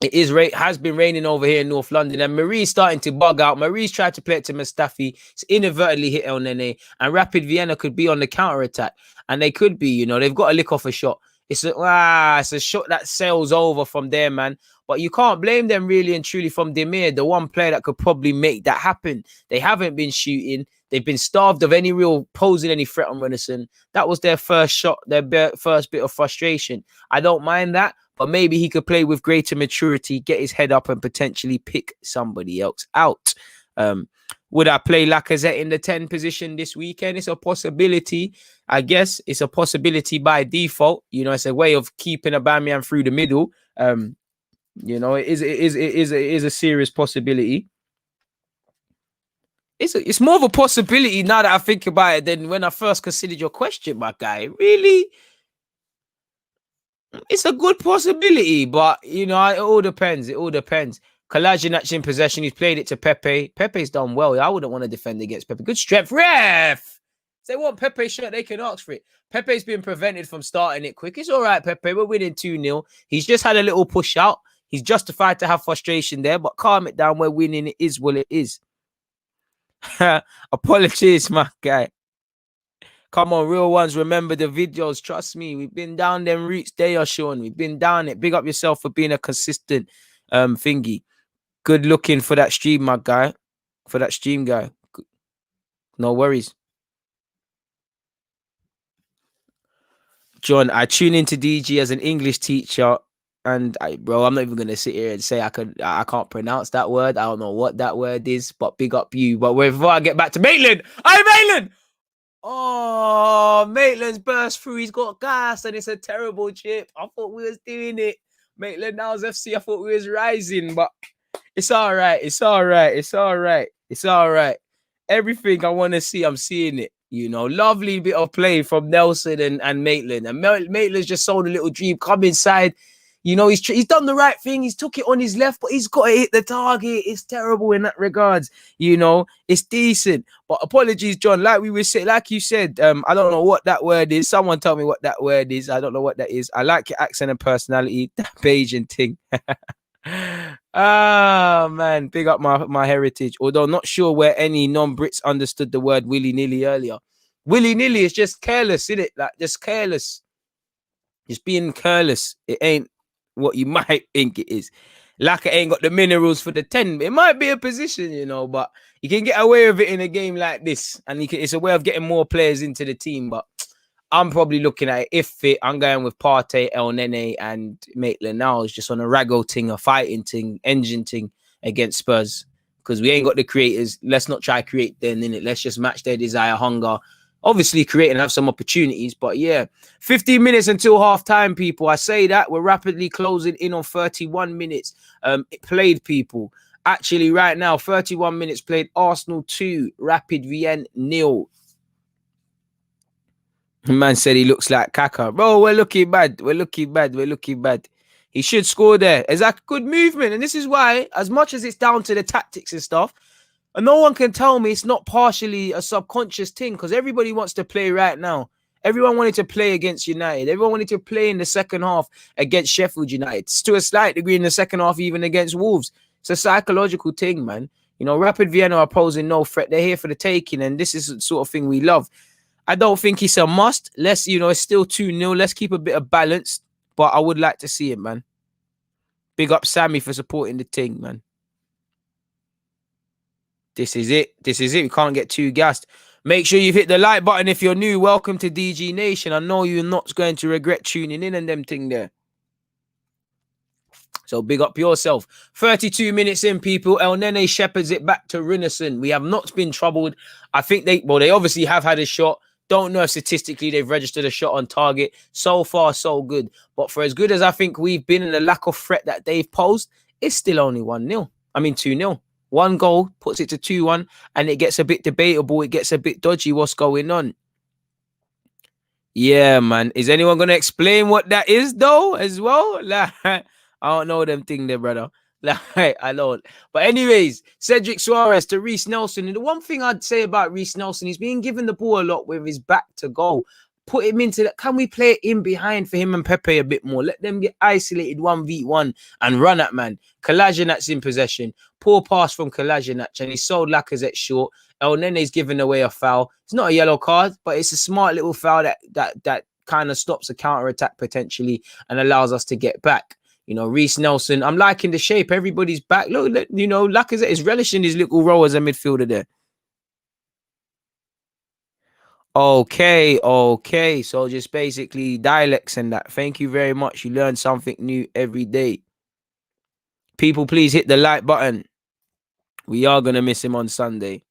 It has been raining over here in North London, and Marie's starting to bug out. Marie's tried to play it to Mustafi. It's inadvertently hit El Nene, and Rapid Vienna could be on the counter attack, and they could be. You know, they've got to lick off a shot. It's a shot that sails over from there, man. But you can't blame them really and truly from Demir, the one player that could probably make that happen. They haven't been shooting. They've been starved of any real posing any threat on Renison. That was their first shot, their first bit of frustration. I don't mind that. But maybe he could play with greater maturity, get his head up and potentially pick somebody else out. Would I play Lacazette in the 10 position this weekend? It's a possibility. I guess it's a possibility by default. You know, it's a way of keeping Aubameyang through the middle. You know, it is a serious possibility. It's more of a possibility now that I think about it than when I first considered your question, my guy. Really? It's a good possibility, but, you know, it all depends. It all depends. Kolasinac in possession. He's played it to Pepe. Pepe's done well. I wouldn't want to defend against Pepe. Good strength. Ref! If they want Pepe's shirt, they can ask for it. Pepe's been prevented from starting it quick. It's all right, Pepe. We're winning 2-0. He's just had a little push out. He's justified to have frustration there, but calm it down. We're winning. It is what it is. Apologies, my guy. Come on, real ones. Remember the videos. Trust me. We've been down them routes. They are showing. We've been down it. Big up yourself for being a consistent thingy. Good looking for that stream, my guy. For that stream, guy. No worries. John, I tune into DG as an English teacher, and bro, I'm not even gonna sit here and say I can't pronounce that word. I don't know what that word is, but big up you. But before I get back to Maitland, Maitland! Oh, Maitland's burst through. He's got gas, and it's a terrible chip. I thought we was doing it. Maitland now's FC. I thought we was rising, but it's all right. It's all right. It's all right. It's all right. Everything I want to see, I'm seeing it. You know, lovely bit of play from Nelson and Maitland. And Maitland's just sold a little dream. Come inside. You know, he's done the right thing. He's took it on his left, but he's got to hit the target. It's terrible in that regards. You know, it's decent. But apologies, John. Like we were saying, like you said, I don't know what that word is. Someone tell me what that word is. I don't know what that is. I like your accent and personality. That Bayesian thing. Ah, man. Big up my heritage. Although not sure where any non-Brits understood the word willy-nilly earlier. Willy-nilly is just careless, isn't it? Like, just careless. Just being careless. It ain't what you might think it is. Laka ain't got the minerals for the 10. It might be a position, you know, but you can get away with it in a game like this. And it's a way of getting more players into the team. But I'm probably looking at it. If fit, I'm going with Partey, El Nene, and Maitland now. It's just on a raggo thing, a fighting thing, engine thing against Spurs. Because we ain't got the creators. Let's not try to create then, innit? Let's just match their desire, hunger. Obviously create and have some opportunities, but yeah, 15 minutes until half time, people. I say that we're rapidly closing in on 31 minutes played, people. Actually, right now, 31 minutes played. Arsenal 2, Rapid Vienna 0. Man said he looks like Kaka. Bro, we're looking bad. We're looking bad. We're looking bad. He should score there. It's like good movement. And this is why, as much as it's down to the tactics and stuff, and no one can tell me it's not partially a subconscious thing, because everybody wants to play right now. Everyone wanted to play against United. Everyone wanted to play in the second half against Sheffield United. To a slight degree in the second half, even against Wolves. It's a psychological thing, man. You know, Rapid Vienna are posing no threat. They're here for the taking, and this is the sort of thing we love. I don't think it's a must. Let's, you know, it's still 2-0. Let's keep a bit of balance, but I would like to see it, man. Big up Sammy for supporting the thing, man. This is it. This is it. We can't get too gassed. Make sure you've hit the like button if you're new. Welcome to DG Nation. I know you're not going to regret tuning in and them thing there. So big up yourself. 32 minutes in, people. El Nene shepherds it back to Rinnerson. We have not been troubled. I think they obviously have had a shot. Don't know if statistically they've registered a shot on target. So far, so good. But for as good as I think we've been in the lack of threat that they've posed, it's still only 1-0. I mean, 2-0. One goal puts it to 2-1, and it gets a bit debatable. It gets a bit dodgy. What's going on? Yeah, man. Is anyone going to explain what that is, though, as well? Like, I don't know them thing there, brother. Like, I don't. But anyways, Cedric Suarez to Reece Nelson. And the one thing I'd say about Reece Nelson, he's being given the ball a lot with his back to goal. Put him into that. Can we play it in behind for him and Pepe a bit more? Let them get isolated 1v1 and run at, man. Kolasinac in possession. Poor pass from Kolasinac, and he sold Lacazette short. El Nene's given away a foul. It's not a yellow card, but it's a smart little foul that kind of stops a counter-attack potentially and allows us to get back. You know, Reece Nelson, I'm liking the shape. Everybody's back. Look, you know, Lacazette is relishing his little role as a midfielder there. Okay. So just basically dialects and that. Thank you very much. You learn something new every day. People, please hit the like button. We are going to miss him on Sunday.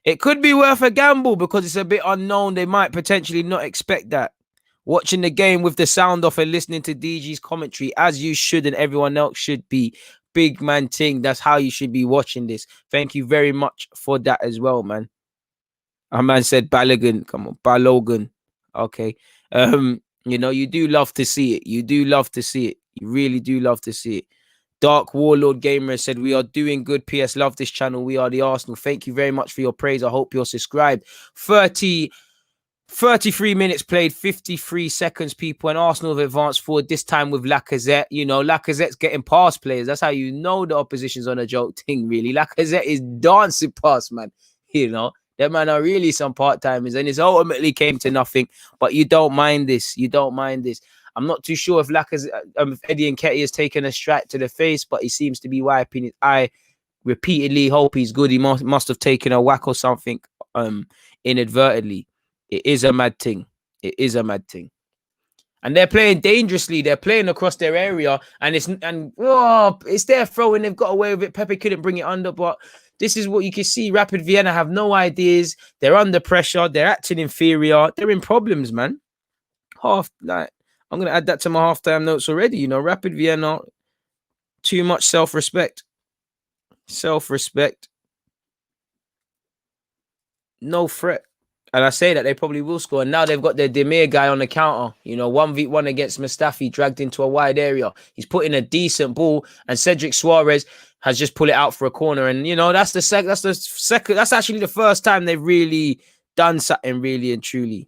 It could be worth a gamble because it's a bit unknown. They might potentially not expect that. Watching the game with the sound off and listening to DG's commentary, as you should and everyone else should be. Big man ting. That's how you should be watching this. Thank you very much for that as well, man. Our man said Balogun. Come on, Balogun. Okay. You know, you do love to see it. You do love to see it. You really do love to see it. Dark Warlord Gamer said, we are doing good. PS, love this channel. We are the Arsenal. Thank you very much for your praise. I hope you're subscribed. 33 minutes played, 53 seconds, people, and Arsenal have advanced forward, this time with Lacazette. You know, Lacazette's getting past players. That's how you know the opposition's on a joke thing, really. Lacazette is dancing past, man. You know, that man are really some part-timers, and it's ultimately came to nothing. But you don't mind this. You don't mind this. I'm not too sure if Lacazette, if Eddie Nketiah has taken a strike to the face, but he seems to be wiping his eye repeatedly. Hope he's good. He must have taken a whack or something inadvertently. It is a mad thing. It is a mad thing. And they're playing dangerously. They're playing across their area, and it's their throw, and they've got away with it. Pepe couldn't bring it under, but this is what you can see. Rapid Vienna have no ideas. They're under pressure. They're acting inferior. They're in problems, man. I'm gonna add that to my halftime notes already. You know, Rapid Vienna, too much self-respect. Self-respect. No threat. And I say that they probably will score. And now they've got their Demir guy on the counter. You know, 1v1 against Mustafi, dragged into a wide area. He's put in a decent ball, and Cedric Suarez has just pulled it out for a corner. And you know, that's actually the first time they've really done something really and truly.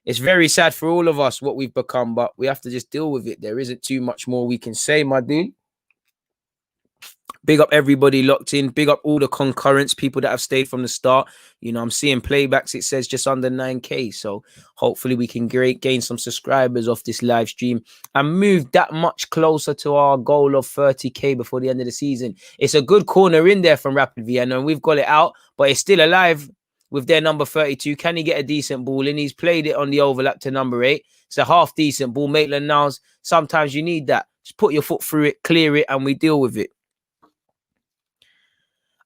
It's very sad for all of us what we've become, but we have to just deal with it. There isn't too much more we can say, my dude. Big up everybody locked in. Big up all the concurrents, people that have stayed from the start. You know, I'm seeing playbacks. It says just under 9K. So hopefully we can gain some subscribers off this live stream and move that much closer to our goal of 30K before the end of the season. It's a good corner in there from Rapid Vienna, and we've got it out, but it's still alive with their number 32. Can he get a decent ball in? He's played it on the overlap to number 8. It's a half decent ball. Maitland-Niles, sometimes you need that. Just put your foot through it, clear it, and we deal with it.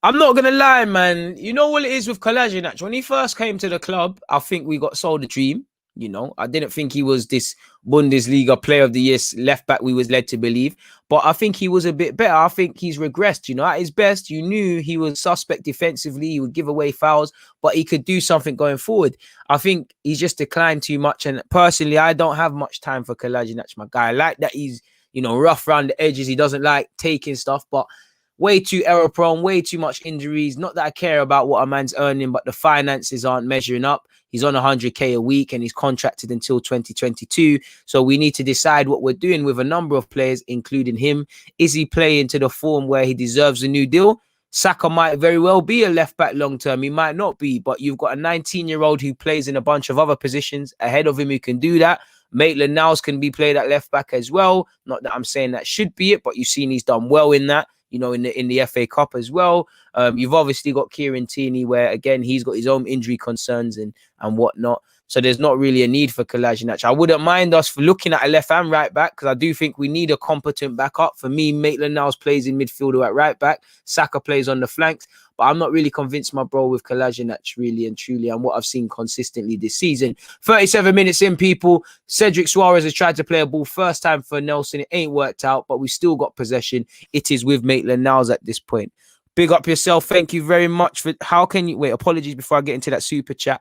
I'm not going to lie, man. You know what it is with Kolasinac? When he first came to the club, I think we got sold a dream. You know, I didn't think he was this Bundesliga player of the year left back we was led to believe. But I think he was a bit better. I think he's regressed. You know, at his best, you knew he was suspect defensively. He would give away fouls, but he could do something going forward. I think he's just declined too much. And personally, I don't have much time for Kolasinac, my guy. I like that he's, you know, rough around the edges. He doesn't like taking stuff, but way too error prone, way too much injuries. Not that I care about what a man's earning, but the finances aren't measuring up. He's on 100K a week and he's contracted until 2022. So we need to decide what we're doing with a number of players, including him. Is he playing to the form where he deserves a new deal? Saka might very well be a left back long term. He might not be, but you've got a 19-year-old who plays in a bunch of other positions ahead of him who can do that. Maitland-Niles can be played at left back as well. Not that I'm saying that should be it, but you've seen he's done well in that. You know, in the FA Cup as well. You've obviously got Kieran Tierney, where again he's got his own injury concerns and whatnot. So there's not really a need for Kolasinac. I wouldn't mind us for looking at a left and right back, because I do think we need a competent backup. For me, Maitland-Niles plays in midfield or at right back. Saka plays on the flanks. But I'm not really convinced, my bro, with Kolasinac, really and truly, and what I've seen consistently this season. 37 minutes in, people. Cedric Suarez has tried to play a ball first time for Nelson. It ain't worked out, but we still got possession. It is with Maitland-Niles at this point. Big up yourself. Thank you very much for... How can you... Wait, apologies before I get into that super chat.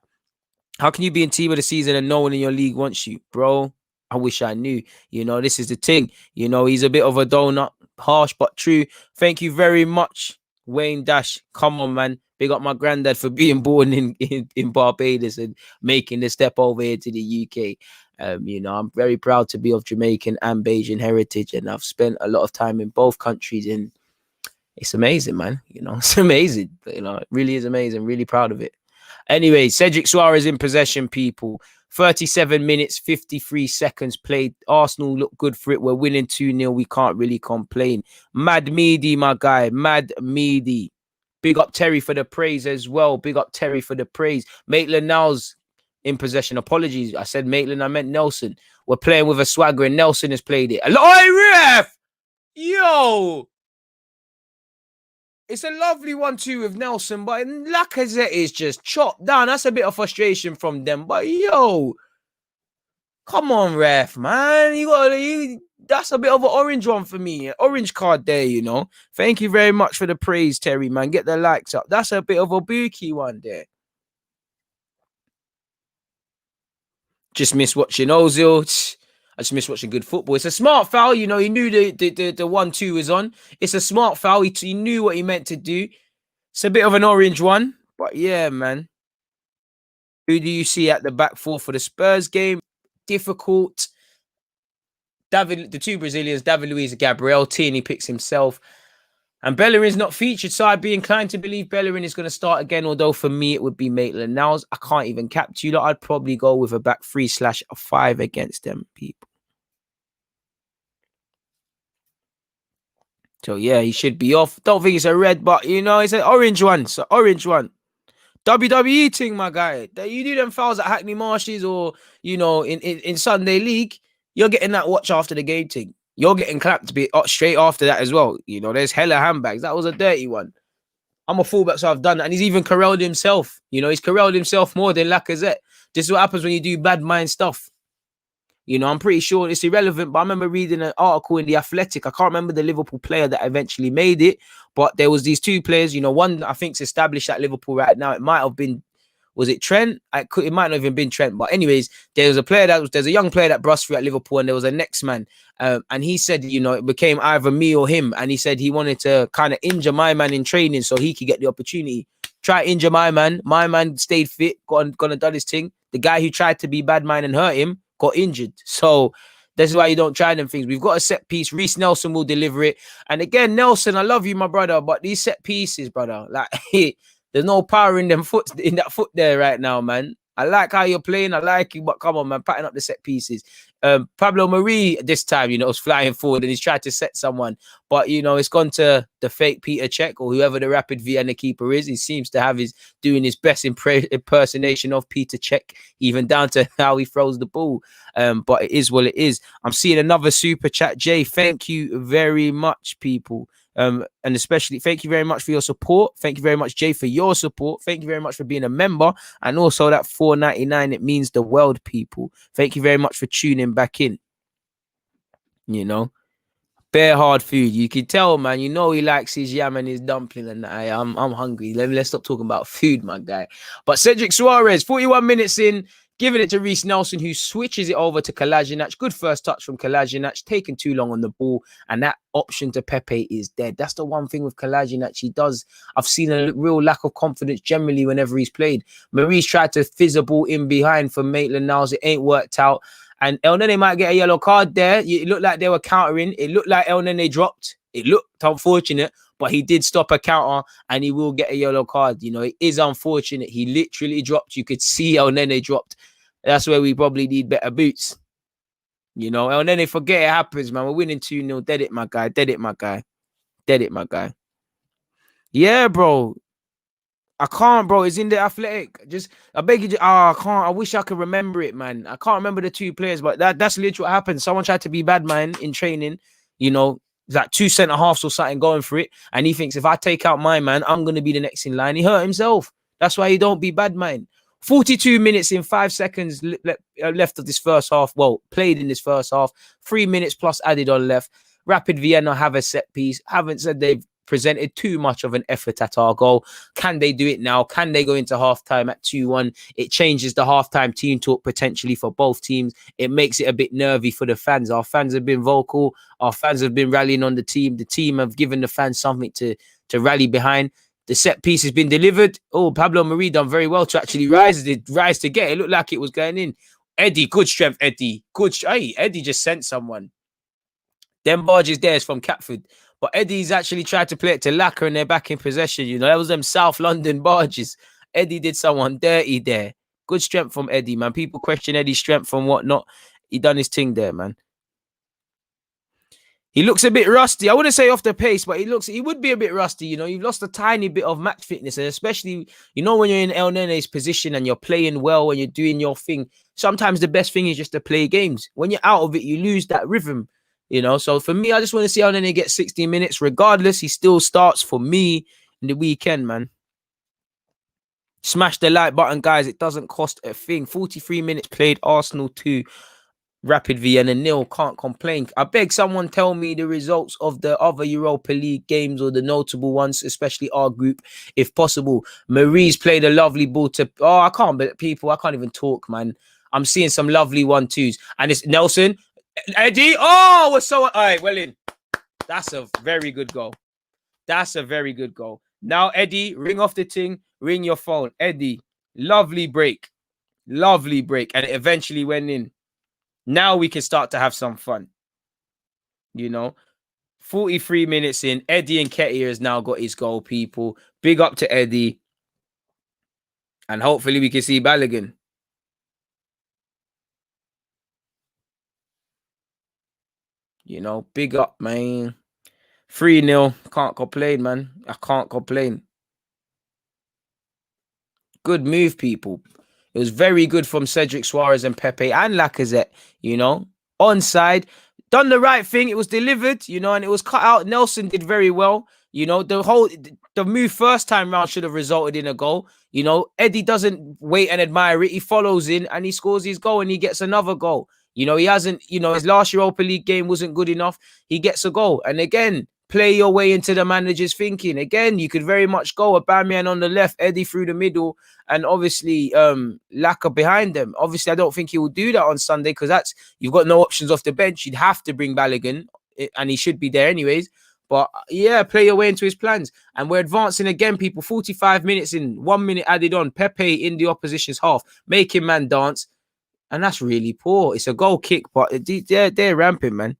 How can you be in team of the season and no one in your league wants you? Bro, I wish I knew. You know, this is the thing. You know, he's a bit of a donut. Harsh, but true. Thank you very much, Wayne Dash. Come on, man. Big up my granddad for being born in Barbados and making the step over here to the UK. You know, I'm very proud to be of Jamaican and Bajan heritage, and I've spent a lot of time in both countries, and it's amazing, man. You know, it's amazing. You know, it really is amazing. Really proud of it. Anyway, Cedric Suarez in possession, people. 37 minutes, 53 seconds played. Arsenal look good for it. We're winning 2-0. We can't really complain. Mad Meady, my guy. Mad Meady. Big up Terry for the praise as well. Big up Terry for the praise. Maitland-Niles in possession. Apologies. I said Maitland. I meant Nelson. We're playing with a swagger and Nelson has played it. Oi, ref! Yo! It's a lovely 1-2 with Nelson, but Lacazette is just chopped down. That's a bit of frustration from them. But yo, come on, ref, man. That's a bit of an orange one for me. An orange card there, you know. Thank you very much for the praise, Terry, man. Get the likes up. That's a bit of a bookie one there. Just miss watching Ozil. I just miss watching good football. It's a smart foul, you know. He knew the 1-2 was on. It's a smart foul. He knew what he meant to do. It's a bit of an orange one, but yeah, man. Who do you see at the back four for the Spurs game? Difficult. The two Brazilians, David Luiz and Gabriel. Tierney picks himself. And Bellerin's not featured, so I'd be inclined to believe Bellerin is going to start again, although for me it would be Maitland-Niles. I can't even cap to you lot. I'd probably go with a back 3/5 against them people. So yeah, he should be off. Don't think it's a red, but you know, it's an orange one. It's an orange one. WWE thing, my guy. You do them fouls at Hackney Marshes or, you know, in Sunday League, you're getting that watch after the game thing. You're getting clapped straight after that as well. You know, there's hella handbags. That was a dirty one. I'm a fullback, so I've done that. And he's even corralled himself. You know, he's corralled himself more than Lacazette. This is what happens when you do bad mind stuff. You know, I'm pretty sure it's irrelevant, but I remember reading an article in The Athletic. I can't remember the Liverpool player that eventually made it, but there was these two players, you know, one I think's established at Liverpool right now. It might have been, was it Trent? It might not have even been Trent, but anyways, there's a young player that brushed through at Liverpool, and there was a next man. And he said, you know, it became either me or him. And he said he wanted to kind of injure my man in training so he could get the opportunity. Try to injure my man. My man stayed fit, gone and done his thing. The guy who tried to be bad man and hurt him got injured. So that's why you don't try them things. We've got a set piece. Reece Nelson will deliver it. And again, Nelson, I love you, my brother, but these set pieces, brother, like there's no power in that foot there right now, man. I like how you're playing. I like you, but come on, man, patting up the set pieces. Pablo Marie this time, you know, was flying forward and he's tried to set someone, but you know, it's gone to the fake Peter Cech or whoever the Rapid Vienna keeper is. He seems to have doing his best impersonation of Peter Cech, even down to how he throws the ball. But it is what it is. I'm seeing another super chat. Jay, thank you very much, people. And especially thank you very much for your support. Thank you very much, Jay, for your support. Thank you very much for being a member. And also that $4.99, it means the world, people. Thank you very much for tuning back in. You know, bare hard food. You can tell, man. You know he likes his yam and his dumpling. And I'm hungry. Let's stop talking about food, my guy. But Cedric Suarez, 41 minutes in, giving it to Reece Nelson, who switches it over to Kolasinac. Good first touch from Kolasinac, taking too long on the ball, and that option to Pepe is dead. That's the one thing with Kolasinac. I've seen a real lack of confidence generally whenever he's played. Maurice tried to fizz a ball in behind for Maitland-Niles. It ain't worked out. And El Nene might get a yellow card there. It looked like they were countering. It looked like El Nene dropped. It looked unfortunate, but he did stop a counter and he will get a yellow card. You know, it is unfortunate. He literally dropped. You could see El Nene dropped. That's where we probably need better boots. You know, El Nene, forget it happens, man. We're winning 2-0. Dead it, my guy. Dead it, my guy. Dead it, my guy. Yeah, bro. I can't, bro. It's in The Athletic. I beg you. I can't. I wish I could remember it, man. I can't remember the two players, but that's literally what happened. Someone tried to be bad man in training. You know, like two centre halves or something going for it, and he thinks if I take out my man, I'm gonna be the next in line. He hurt himself. That's why he don't be bad man. 42 minutes in 5 seconds left of this first half. Well, played in this first half. 3 minutes plus added on left. Rapid Vienna have a set piece. Haven't said they've presented too much of an effort at our goal. Can they do it now? Can they go into halftime at 2-1? It changes the halftime team talk potentially for both teams. It makes it a bit nervy for the fans. Our fans have been vocal. Our fans have been rallying on the team. The team have given the fans something to rally behind. The set piece has been delivered. Oh, Pablo Marie done very well to actually rise to get it. It looked like it was going in. Eddie, good strength, Eddie. Hey, Eddie just sent someone. Them barges there is from Catford. But Eddie's actually tried to play it to Lacquer and they're back in possession. You know, that was them South London barges. Eddie did someone dirty there. Good strength from Eddie, man. People question Eddie's strength and whatnot. He done his thing there, man. He looks a bit rusty. I wouldn't say off the pace, but he would be a bit rusty. You know, you've lost a tiny bit of match fitness. And especially, you know, when you're in El Nene's position and you're playing well and you're doing your thing, sometimes the best thing is just to play games. When you're out of it, you lose that rhythm. You know, so for me, I just want to see El Nene get 60 minutes. Regardless, he still starts for me in the weekend, man. Smash the like button, guys. It doesn't cost a thing. 43 minutes played. Arsenal 2, Rapid Vienna 0. Can't complain. I beg someone tell me the results of the other Europa League games or the notable ones, especially our group, if possible. Marie's played a lovely ball to... I can't even talk, man. I'm seeing some lovely 1-2s. And it's Nelson... Eddie. Oh, we're so all right. Well in. That's a very good goal. That's a very good goal. Now, Eddie, ring off the ting, ring your phone. Eddie, lovely break. Lovely break. And it eventually went in. Now we can start to have some fun. 43 minutes in. Eddie Nketiah has now got his goal, people. Big up to Eddie. And hopefully we can see Balogun. Big up, man. 3-0. Can't complain, man. I can't complain. Good move, people. It was very good from Cedric Suarez and Pepe and Lacazette, onside. Done the right thing. It was delivered, and it was cut out. Nelson did very well. The move first time round should have resulted in a goal. Eddie doesn't wait and admire it. He follows in and he scores his goal and he gets another goal. He hasn't, his last Europa League game wasn't good enough. He gets a goal. And again, play your way into the manager's thinking. Again, you could very much go Aubameyang on the left, Eddie through the middle, and obviously Laka behind them. Obviously, I don't think he will do that on Sunday because you've got no options off the bench. You'd have to bring Balogun, and he should be there anyways. But yeah, play your way into his plans. And we're advancing again, people. 45 minutes in, 1 minute added on. Pepe in the opposition's half, making man dance. And that's really poor. It's a goal kick, but they're ramping, man.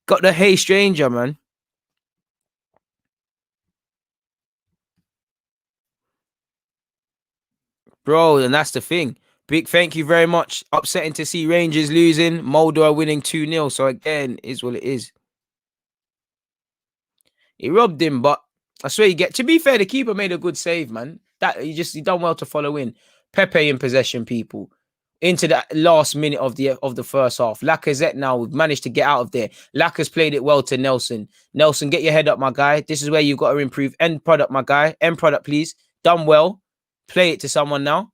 Got the hey stranger, man. Bro, and that's the thing. Big thank you very much. Upsetting to see Rangers losing. Moldor winning 2-0. So again, is what it is. He robbed him, but I swear to be fair, the keeper made a good save, man. He done well to follow in. Pepe in possession, people. Into the last minute of the first half. Lacazette now managed to get out of there. Lacazette played it well to Nelson. Nelson, get your head up, my guy. This is where you've got to improve. End product, my guy. End product, please. Done well. Play it to someone now.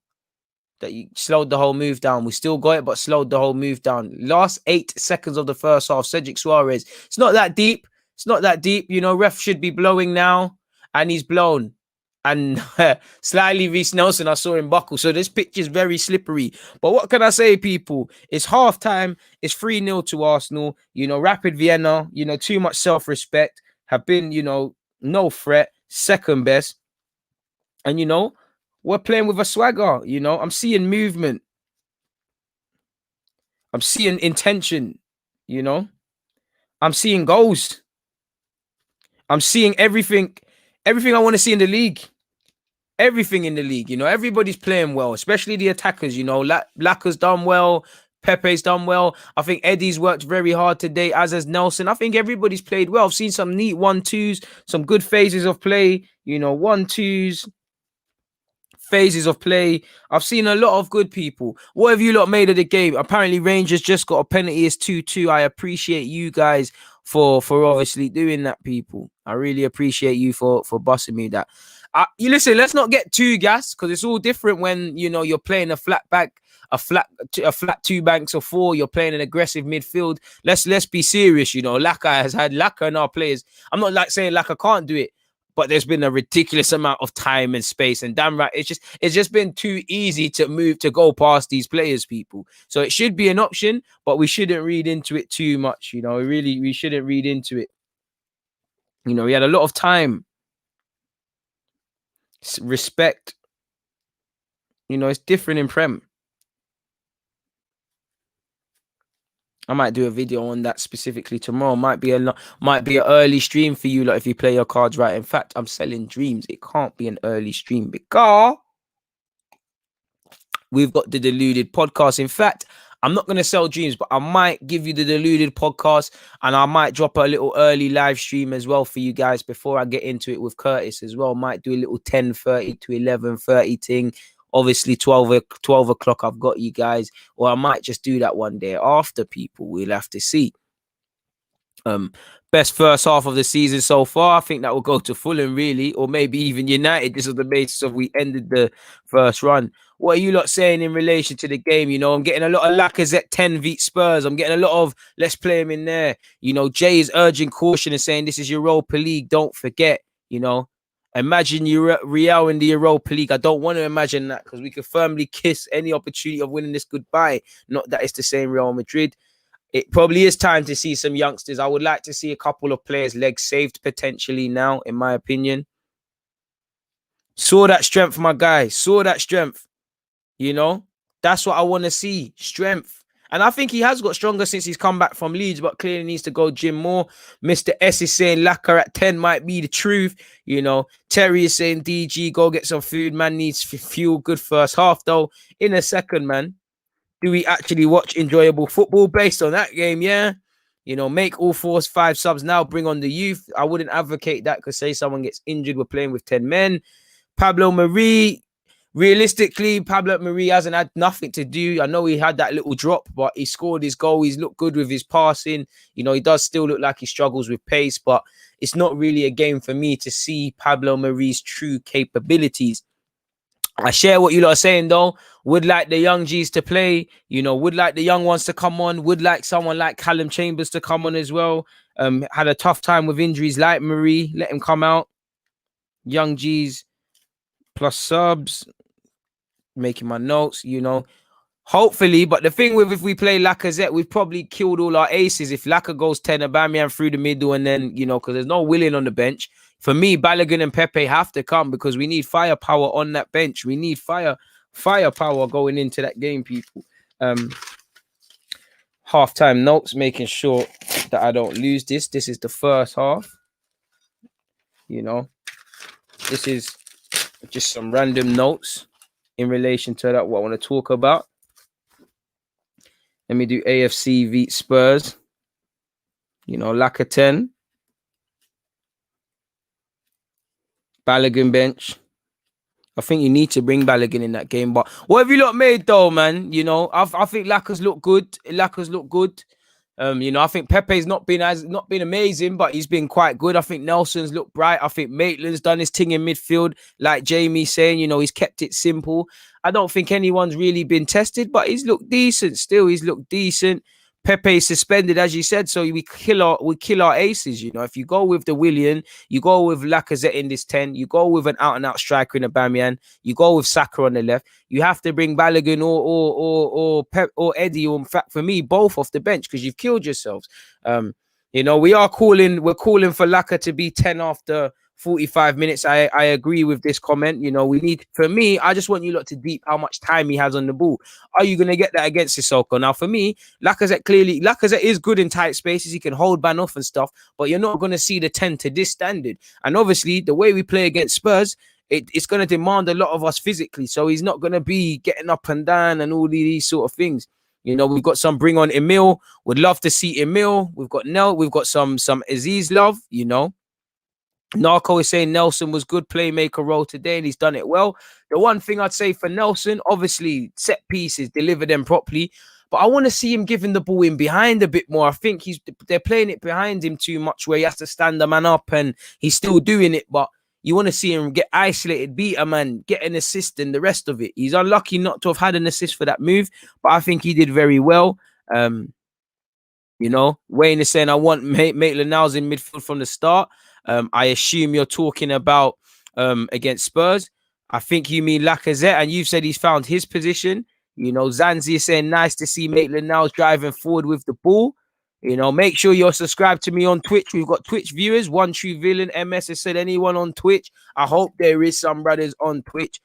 That you slowed the whole move down. We still got it, but slowed the whole move down. Last 8 seconds of the first half. Cedric Suarez. It's not that deep. It's not that deep. Ref should be blowing now. And he's blown. And slightly Reece Nelson, I saw him buckle. So this pitch is very slippery. But what can I say, people? It's halftime. It's 3-0 to Arsenal. Rapid Vienna, too much self-respect. Have been, no threat. Second best. And, we're playing with a swagger. I'm seeing movement. I'm seeing intention. I'm seeing goals. I'm seeing everything I want to see in the league. Everything in the league. Everybody's playing well, especially the attackers. Laka's done well. Pepe's done well. I think Eddie's worked very hard today, as has Nelson. I think everybody's played well. I've seen some neat 1-2s, some good phases of play. 1-2s. Phases of play. I've seen a lot of good people. What have you lot made of the game? Apparently Rangers just got a penalty. It's 2-2. I appreciate you guys for obviously doing that, people. I really appreciate you for busting me that. You listen, let's not get too gassed because it's all different when you're playing a flat back, a flat 2 banks or 4. You're playing an aggressive midfield. Let's be serious. Laka and our players. I'm not saying Laka can't do it. But there's been a ridiculous amount of time and space, and damn right, it's just been too easy to go past these players, people. So it should be an option, but we shouldn't read into it too much. We shouldn't read into it. We had a lot of time. Respect. It's different in Prem. I might do a video on that specifically tomorrow. Might be an early stream for you, like if you play your cards right. In fact, I'm selling dreams. It can't be an early stream because we've got the Deluded podcast. In fact, I'm not going to sell dreams, but I might give you the Deluded podcast and I might drop a little early live stream as well for you guys before I get into it with Curtis as well. Might do a little 10:30 to 11:30 thing. Obviously, 12 o'clock, I've got you guys. Or I might just do that one day after, people. We'll have to see. Best first half of the season so far. I think that will go to Fulham, really. Or maybe even United, just on the basis of we ended the first run. What are you lot saying in relation to the game? I'm getting a lot of Lacazette 10 v Spurs. I'm getting a lot of let's play him in there. Jay is urging caution and saying this is Europa League. Don't forget, Imagine Real in the Europa League. I don't want to imagine that because we could firmly kiss any opportunity of winning this goodbye. Not that it's the same Real Madrid. it probably is time to see some youngsters. I would like to see a couple of players' legs saved potentially now, in my opinion. Saw that strength, my guy. Saw that strength. You know, that's what I want to see. Strength. And I think he has got stronger since he's come back from Leeds, but clearly needs to go gym more. Mr. S is saying Lacquer at 10 might be the truth. You know, Terry is saying DG, go get some food. Man needs fuel. Good first half, though. In a second, man, do we actually watch enjoyable football based on that game? Yeah. You know, make all 4-5 subs now. Bring on the youth. I wouldn't advocate that because say someone gets injured, we're playing with 10 men. Pablo Marie. Realistically, Pablo Marie hasn't had nothing to do. I know he had that little drop, but he scored his goal. He's looked good with his passing. You know, he does still look like he struggles with pace, but it's not really a game for me to see Pablo Marie's true capabilities. I share what you lot are saying, though. Would like the young G's to play. You know, would like the young ones to come on. Would like someone like Callum Chambers to come on as well. Had a tough time with injuries like Marie. Let him come out. Young G's plus subs. Making my notes, you know, hopefully. But the thing with if we play Lacazette, we've probably killed all our aces. If Lacazette goes 10, Aubameyang through the middle, and then, you know, because there's no Willian on the bench. For me, Balogun and Pepe have to come because we need firepower on that bench. We need firepower going into that game, people. Halftime notes, making sure that I don't lose this. This is the first half. You know, this is just some random notes in relation to that, what I want to talk about. Let me do AFC v Spurs. You know, Lacazette 10. Balogun bench. I think you need to bring Balogun in that game. But what have you lot made, though, man? You know, I think Lacazette look good. Lacazette look good. You know, I think Pepe's not been amazing, but he's been quite good. I think Nelson's looked bright. I think Maitland's done his thing in midfield, like Jamie saying. You know, he's kept it simple. I don't think anyone's really been tested, but he's looked decent. Still, he's looked decent. Pepe is suspended, as you said, so we kill our aces. You know, if you go with the Willian, you go with Lacazette in this 10, you go with an out-and-out striker in Aubameyang, you go with Saka on the left. You have to bring Balogun or Pep or Eddie, or in fact, for me, both off the bench because you've killed yourselves. You know, we're calling for Lacazette to be 10 after 45 minutes. I agree with this comment. You know, we need, for me, I just want you lot to deep how much time he has on the ball. Are you going to get that against Sissoko? Now, for me, Lacazette is good in tight spaces. He can hold man off and stuff, but you're not going to see the 10 to this standard. And obviously, the way we play against Spurs, it's going to demand a lot of us physically. So he's not going to be getting up and down and all these sort of things. You know, we've got some bring on Emil. Would love to see Emil. We've got Nel. We've got some Aziz love, you know. Narco is saying Nelson was good playmaker role today and he's done it well. The one thing I'd say for Nelson, obviously set pieces, deliver them properly, but I want to see him giving the ball in behind a bit more. I think they're playing it behind him too much where he has to stand the man up and he's still doing it, but you want to see him get isolated, beat a man, get an assist and the rest of it. He's unlucky not to have had an assist for that move, but I think he did very well. You know, Wayne is saying I want Maitland-Niles in midfield from the start. I assume you're talking about against Spurs. I think you mean Lacazette, and you've said he's found his position. You know, Zanzi is saying nice to see Maitland-Niles driving forward with the ball. You know, make sure you're subscribed to me on Twitch. We've got Twitch viewers. One True Villain MS has said anyone on Twitch. I hope there is some brothers on Twitch.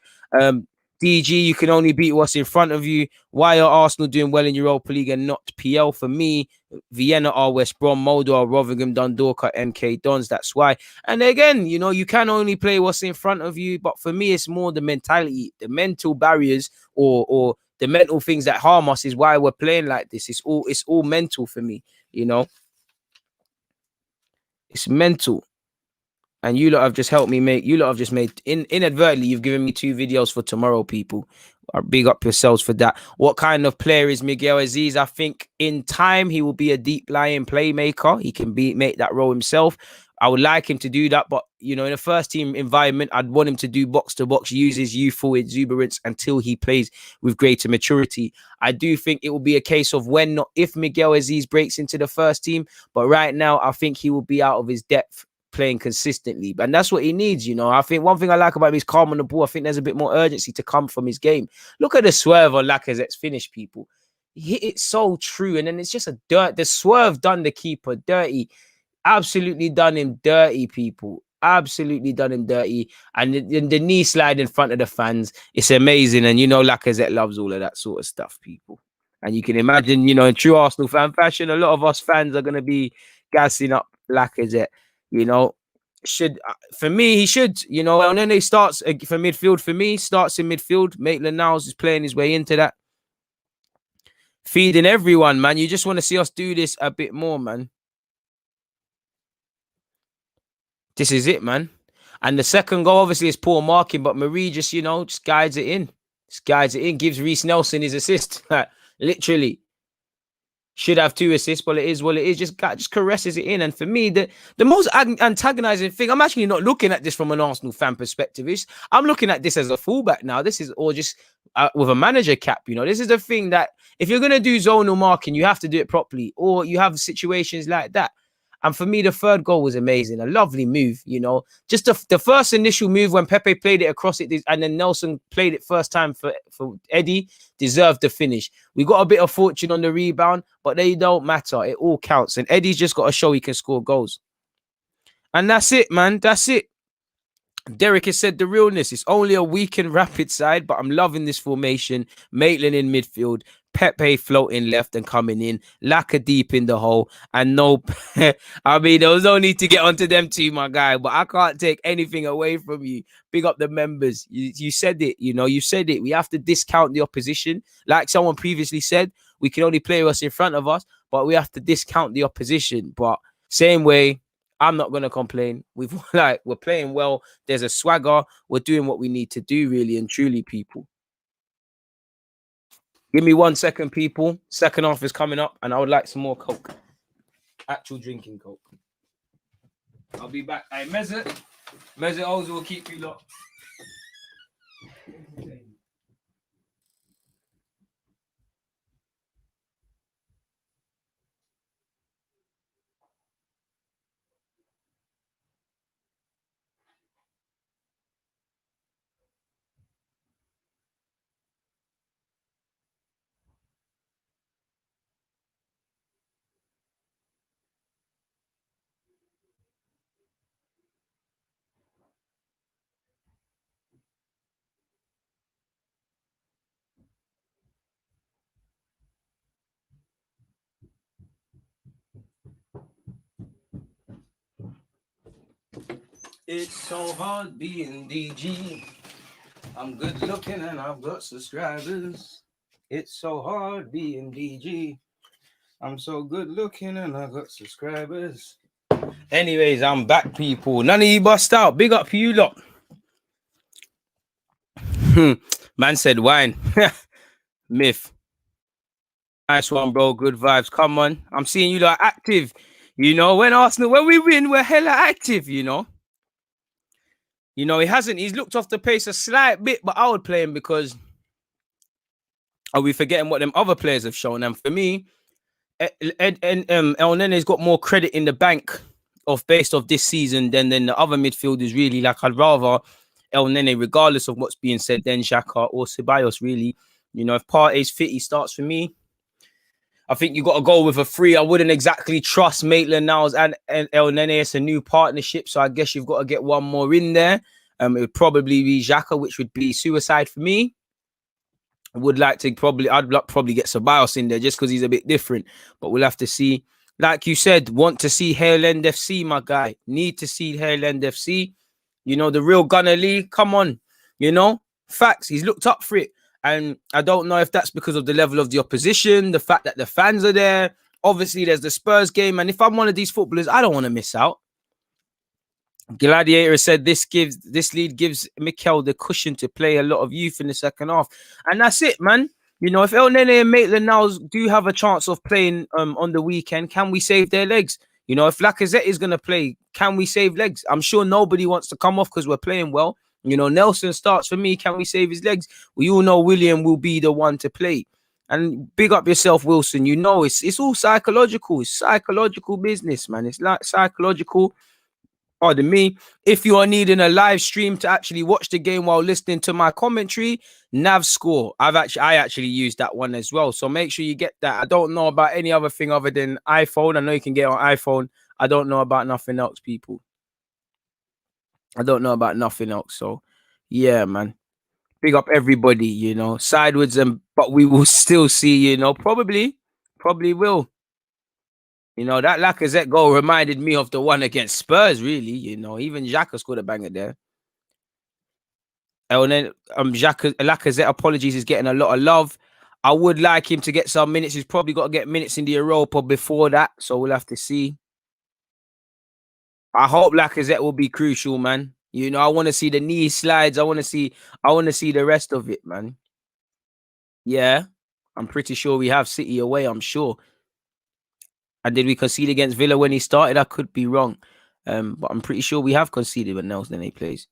DG, you can only beat what's in front of you. Why are Arsenal doing well in Europa League and not PL? For me, Vienna are West Brom, Molde are Rotherham, Dundalk, MK Dons. That's why. And again, you know, you can only play what's in front of you. But for me, it's more the mentality, the mental barriers or the mental things that harm us is why we're playing like this. It's all mental for me, you know. It's mental. And you lot have just helped me inadvertently, you've given me 2 videos for tomorrow, people. Big up yourselves for that. What kind of player is Miguel Aziz? I think in time, he will be a deep lying playmaker. He can make that role himself. I would like him to do that. But, you know, in a first team environment, I'd want him to do box to box, use his youthful exuberance until he plays with greater maturity. I do think it will be a case of if Miguel Aziz breaks into the first team. But right now, I think he will be out of his depth playing consistently, and that's what he needs. You know, I think one thing I like about him is calm on the ball. I think there's a bit more urgency to come from his game. Look at the swerve on Lacazette's finish, people. hit it so true. And then it's just the swerve done the keeper dirty. Absolutely done him dirty, people. Absolutely done him dirty. And the knee slide in front of the fans, it's amazing. And Lacazette loves all of that sort of stuff, people. And you can imagine, in true Arsenal fan fashion, a lot of us fans are going to be gassing up Lacazette. Should for me, he should, and then he starts for midfield. For me, starts in midfield. Maitland-Niles is playing his way into that. Feeding everyone, man. You just want to see us do this a bit more, man. This is it, man. And the second goal, obviously, is poor marking, but Marie just, just guides it in. Just guides it in, gives Reece Nelson his assist. Literally. Should have 2 assists, but it is what it is. Just caresses it in. And for me, the most antagonizing thing, I'm actually not looking at this from an Arsenal fan perspective. I'm looking at this as a fullback now. This is all just with a manager cap. This is the thing that if you're going to do zonal marking, you have to do it properly, or you have situations like that. And for me, the third goal was amazing. A lovely move, Just the first initial move when Pepe played it across it, and then Nelson played it first time for Eddie, deserved the finish. We got a bit of fortune on the rebound, but they don't matter. It all counts. And Eddie's just got to show he can score goals. And that's it, man. That's it. Derek has said the realness. It's only a weakened Rapid side, but I'm loving this formation. Maitland in midfield, Pepe floating left and coming in, Laka deep in the hole, and no, I mean, there was no need to get onto them two, my guy, but I can't take anything away from you. Big up the members. You said it, you said it. We have to discount the opposition. Like someone previously said, we can only play what's in front of us, but we have to discount the opposition. But same way, I'm not going to complain. We're playing well. There's a swagger. We're doing what we need to do, really and truly, people. Give me 1 second, people. Second half is coming up, and I would like some more Coke. Actual drinking Coke. I'll be back. Hey, Mesut Ozil will keep you locked. It's so hard being DG. I'm good looking and I've got subscribers. It's so hard being DG. I'm so good looking and I've got subscribers. Anyways, I'm back, people. None of you bust out. Big up you lot. Man said wine. Myth. Nice one, bro. Good vibes. Come on. I'm seeing you lot active. When we win, we're hella active, he hasn't. He's looked off the pace a slight bit, but I would play him because are we forgetting what them other players have shown? And for me, El Nene's got more credit in the bank based off this season than the other midfielders, really. Like, I'd rather El Nene, regardless of what's being said, than Xhaka or Ceballos, really. If Partey's fit, he starts for me. I think you got to go with a 3. I wouldn't exactly trust Maitland-Niles and El Nene. It's a new partnership, so I guess you've got to get one more in there. It would probably be Xhaka, which would be suicide for me. I'd probably get Ceballos in there just because he's a bit different, but we'll have to see. Like you said, want to see Highland FC, my guy. Need to see Highland FC. The real Gunner Lee. Come on. Facts. He's looked up for it. And I don't know if that's because of the level of the opposition, the fact that the fans are there. Obviously, there's the Spurs game. And if I'm one of these footballers, I don't want to miss out. Gladiator said this lead gives Mikel the cushion to play a lot of youth in the second half. And that's it, man. If El Nene and Maitland-Niles do have a chance of playing on the weekend, can we save their legs? If Lacazette is going to play, can we save legs? I'm sure nobody wants to come off because we're playing well. Nelson starts for me. Can we save his legs? We all know William will be the one to play. And big up yourself, Wilson. It's all psychological. It's psychological business, man. It's like psychological. Pardon me. If you are needing a live stream to actually watch the game while listening to my commentary, Nav Score. I actually used that one as well. So make sure you get that. I don't know about any other thing other than iPhone. I know you can get on iPhone. I don't know about nothing else, people. I don't know about nothing else. So yeah, man. Big up everybody, sideways, but we will still see, probably will. That Lacazette goal reminded me of the one against Spurs, really. Even Xhaka scored a banger there. And then Lacazette, apologies, is getting a lot of love. I would like him to get some minutes. He's probably got to get minutes in the Europa before that, so we'll have to see. I hope Lacazette will be crucial, man. I want to see the knee slides. I want to see the rest of it, man. Yeah, I'm pretty sure we have City away, I'm sure. And did we concede against Villa when he started? I could be wrong. But I'm pretty sure we have conceded when Nelson plays.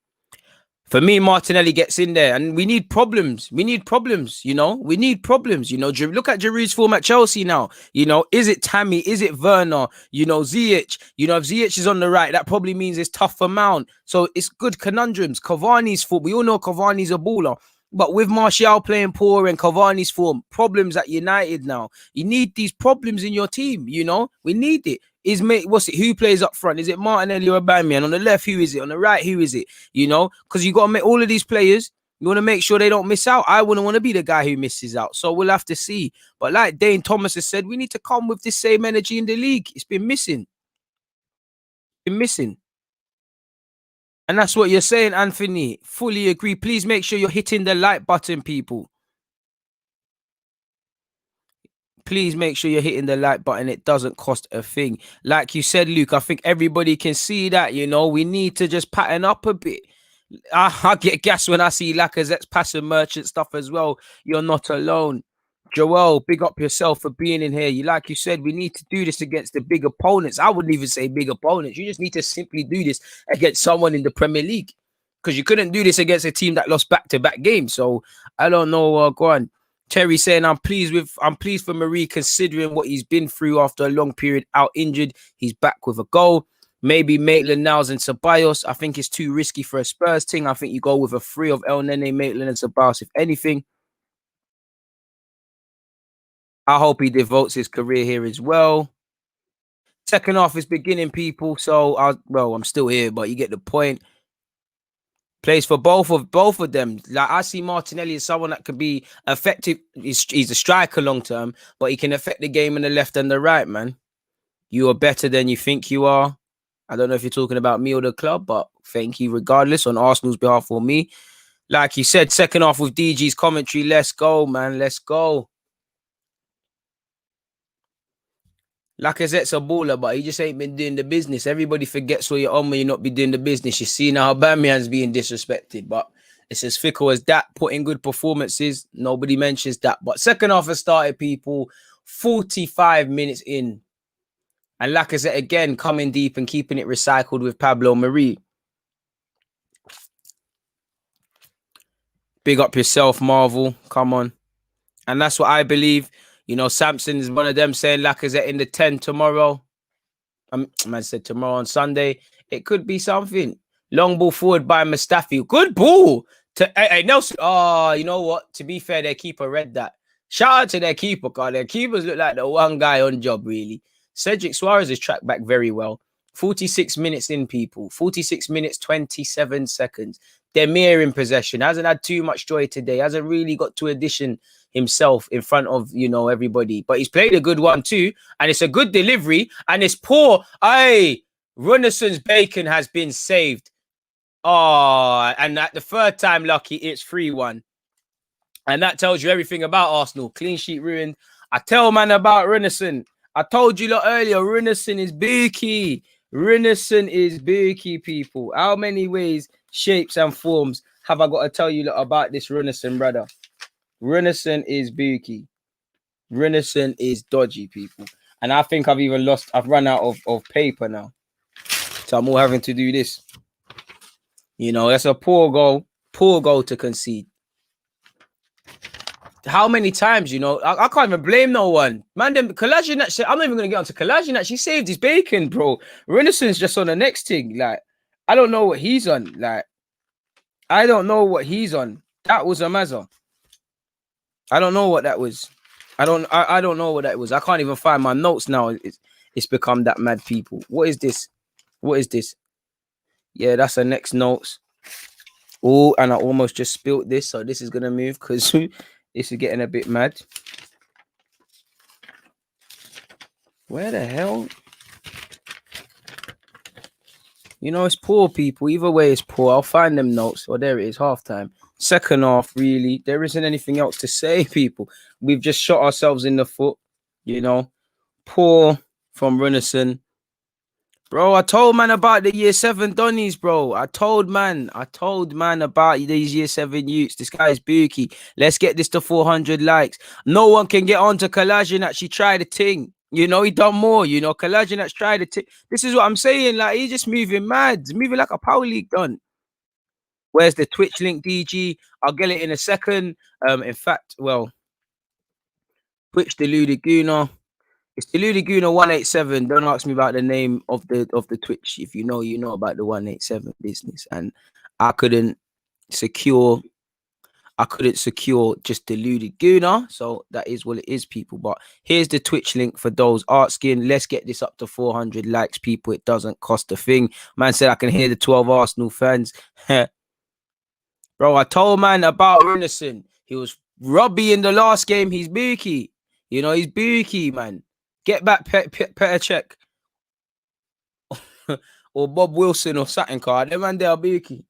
For me, Martinelli gets in there, and we need problems. We need problems, We need problems, Look at Giroud's form at Chelsea now. Is it Tammy? Is it Werner? Ziyech. If Ziyech is on the right, that probably means it's tough for Mount. So it's good conundrums. Cavani's form. We all know Cavani's a baller. But with Martial playing poor and Cavani's form, problems at United now. You need these problems in your team, We need it. Who plays up front? Is it Martinelli or Aubameyang? On the left, who is it? On the right, who is it? Because you got to make all of these players, you want to make sure they don't miss out. I wouldn't want to be the guy who misses out. So we'll have to see. But like Dane Thomas has said, we need to come with this same energy in the league. It's been missing. And that's what you're saying, Anthony. Fully agree. Please make sure you're hitting the like button, people. Please make sure you're hitting the like button. It doesn't cost a thing. Like you said, Luke, I think everybody can see that, we need to just pattern up a bit. I get gas when I see Lacazette's passive merchant stuff as well. You're not alone. Joel, big up yourself for being in here. Like you said, we need to do this against the big opponents. I wouldn't even say big opponents. You just need to simply do this against someone in the Premier League. Because you couldn't do this against a team that lost back-to-back games. So I don't know. Go on. Terry saying, I'm pleased for Marie considering what he's been through after a long period out injured. He's back with a goal. Maybe Maitland-Niles and Ceballos. I think it's too risky for a Spurs thing. I think you go with a three of El Nene, Maitland and Ceballos, if anything. I hope he devotes his career here as well. Second half is beginning, people. So, I'm still here, but you get the point. Plays for both of them. Like I see Martinelli as someone that could be effective. He's a striker long term, but he can affect the game in the left and the right, man. You are better than you think you are. I don't know if you're talking about me or the club, but thank you regardless on Arsenal's behalf for me. Like you said, second half with DG's commentary. Let's go, man. Let's go. Lacazette's a baller, but he just ain't been doing the business. Everybody forgets what you're on when you not be doing the business. You see now Aubameyang's being disrespected, but it's as fickle as that. Putting good performances, nobody mentions that. But second half has started, people. 45 minutes in. And Lacazette again coming deep and keeping it recycled with Pablo Marie. Big up yourself, Marvel. Come on. And that's what I believe. Samson is one of them saying Lacazette in the 10 tomorrow. Man said tomorrow on Sunday. It could be something. Long ball forward by Mustafi. Good ball. Hey, Nelson. Oh, you know what? To be fair, their keeper read that. Shout out to their keeper, because their keepers look like the one guy on job, really. Cedric Suarez is tracked back very well. 46 minutes in, people. 46 minutes, 27 seconds. Demir in possession. Hasn't had too much joy today. Hasn't really got to audition himself in front of, everybody. But he's played a good one too. And it's a good delivery. And it's poor. Runnelson's bacon has been saved. Oh, and at the third time lucky, it's 3-1. And that tells you everything about Arsenal. Clean sheet ruined. I tell man about Runnelson. I told you earlier, Runnelson is bookie. Runnelson is bookie, people. How many ways, shapes, and forms have I got to tell you about this Runnelson, brother? Runnelson is bookie. Runnelson is dodgy, people. And I think I've run out of paper now. So I'm all having to do this. That's a poor goal to concede. How many times, I can't even blame no one. Man, Kolasinac, I'm not even going to get onto Kolasinac. He saved his bacon, bro. Runnelson's just on the next thing. Like, I don't know what he's on. Like, I don't know what he's on. That was a Mazza. I don't know what that was. I don't know what that was. I can't even find my notes now. It's become that mad, people. What is this? What is this? Yeah, that's the next notes. Oh, and I almost just spilt this, so this is gonna move because this is getting a bit mad. Where the hell? You know, it's poor, people. Either way, it's poor. I'll find them notes. Oh, there it is, halftime. Second half, really. There isn't anything else to say, people. We've just shot ourselves in the foot, you know. Poor from Runnison. Bro, I told man about the year 7 Donnies, bro. I told man about these year 7 youths. This guy is bookie. Let's get this to 400 likes. No one can get on to Kalajinac. She tried a thing. You know, he done more. You know, Kalajinac tried a thing. This is what I'm saying. Like, he's just moving mad. He's moving like a power league done. Where's the Twitch link, DG? I'll get it in a second. In fact, well, Twitch Deluded Gooner. It's Deluded Gooner 187. Don't ask me about the name of the Twitch. If you know, you know about the 187 business. And I couldn't secure just Deluded Gooner. So that is what it is, people. But here's the Twitch link for those asking. Let's get this up to 400 likes, people. It doesn't cost a thing. Man said I can hear the 12 Arsenal fans. Bro, I told man about Runnison. He was Robbie in the last game. He's bookie. You know, he's bookie, man. Get back Petr Cech or Bob Wilson or something, card. Them man, they are bookie.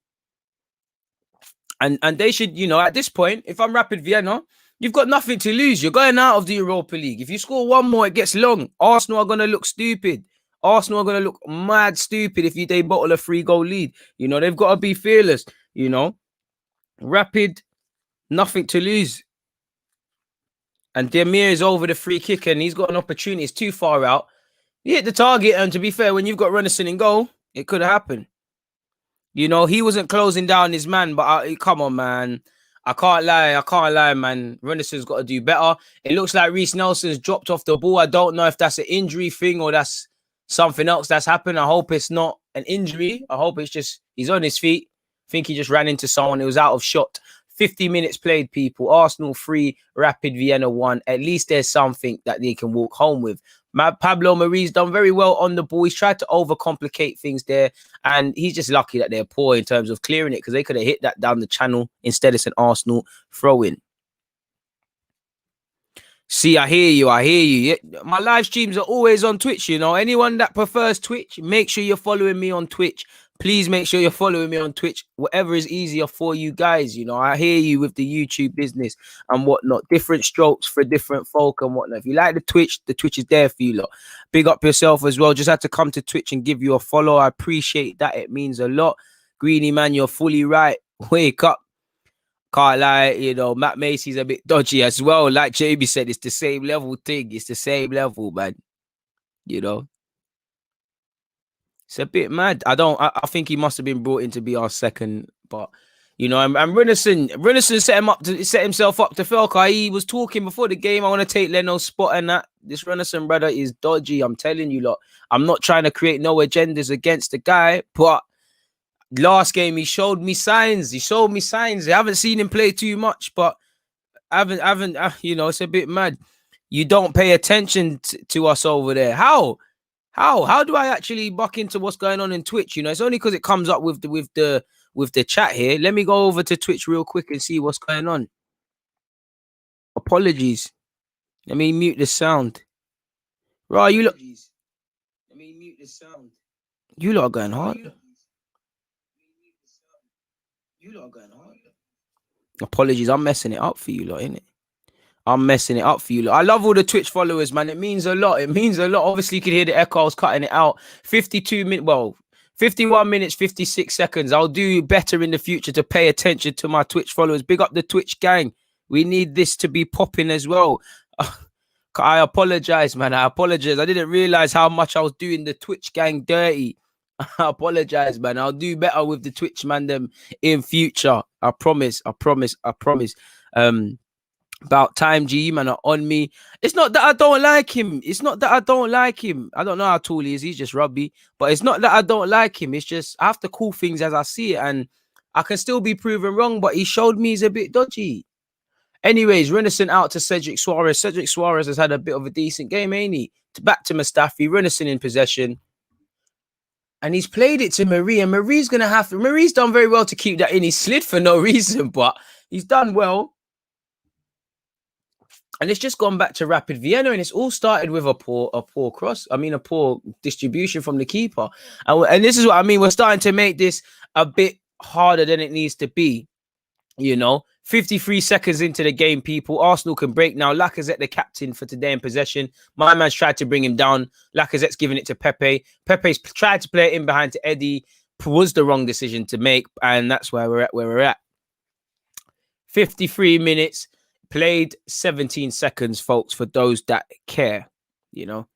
And they should, you know, at this point, if I'm Rapid Vienna, you've got nothing to lose. You're going out of the Europa League. If you score one more, it gets long. Arsenal are going to look stupid. Arsenal are going to look mad stupid if they bottle a 3-goal lead. You know, they've got to be fearless, you know. Rapid, nothing to lose. And Demir is over the free kick and he's got an opportunity. It's too far out. He hit the target, and to be fair, when you've got Runnison in goal, it could have happened. You know, he wasn't closing down his man, but come on, man. I can't lie, man. Runnison's got to do better. It looks like Reece Nelson's dropped off the ball. I don't know if that's an injury thing or that's something else that's happened. I hope it's not an injury. I hope it's just he's on his feet. I think he just ran into someone. It was out of shot. 50 minutes played, people. Arsenal 3, Rapid Vienna 1. At least there's something that they can walk home with. Pablo Marie's done very well on the ball. He's tried to overcomplicate things there. And he's just lucky that they're poor in terms of clearing it because they could have hit that down the channel. Instead, it's an Arsenal throw-in. See, I hear you. My live streams are always on Twitch, you know. Anyone that prefers Twitch, make sure you're following me on Twitch. Please make sure you're following me on Twitch. Whatever is easier for you guys, you know. I hear you with the YouTube business and whatnot. Different strokes for different folk and whatnot. If you like the Twitch is there for you lot. Big up yourself as well. Just had to come to Twitch and give you a follow. I appreciate that. It means a lot. Greeny, man, you're fully right. Wake up. Can't lie, you know, Matt Macy's a bit dodgy as well. Like Jamie said, it's the same level thing. It's the same level, man. You know, it's a bit mad. I think he must have been brought in to be our second, but you know, and Runnison set himself up to fail. He was talking before the game. I want to take Leno's spot and that. This Runnison brother is dodgy. I'm telling you, lot. I'm not trying to create no agendas against the guy, but last game he showed me signs. I haven't seen him play too much, but I haven't. You know, it's a bit mad. You don't pay attention to us over there. How do I actually buck into what's going on in Twitch? You know, it's only because it comes up with the chat here. Let me go over to Twitch real quick and see what's going on. Apologies. Let me mute the sound. Right, you look. Let me mute the sound. You lot are going hard. Apologies, I'm messing it up for you lot, innit? I'm messing it up for you lot. I love all the Twitch followers, man. It means a lot. Obviously, you can hear the echoes cutting it out. 51 minutes, 56 seconds. I'll do better in the future to pay attention to my Twitch followers. Big up the Twitch gang. We need this to be popping as well. I apologize, man. I apologize. I didn't realize how much I was doing the Twitch gang dirty. I apologize, man. I'll do better with the Twitch man them in future. I promise. About time, G, man, are on me. It's not that I don't like him. It's not that I don't like him. I don't know how tall he is. He's just rugby. But it's not that I don't like him. It's just I have to call things as I see it. And I can still be proven wrong, but he showed me he's a bit dodgy. Anyways, Renison out to Cedric Suarez. Cedric Suarez has had a bit of a decent game, ain't he? Back to Mustafi. Renison in possession. And he's played it to Marie. And Marie's going to have to... Marie's done very well to keep that in. He slid for no reason, but he's done well. And it's just gone back to Rapid Vienna, and it's all started with a poor cross. I mean, a poor distribution from the keeper. And this is what I mean. We're starting to make this a bit harder than it needs to be. You know, 53 seconds into the game, people. Arsenal can break now. Lacazette, the captain for today in possession. My man's tried to bring him down. Lacazette's giving it to Pepe. Pepe's tried to play it in behind to Eddie. Was the wrong decision to make, and that's where we're at. 53 minutes. Played 17 seconds, folks, for those that care, you know.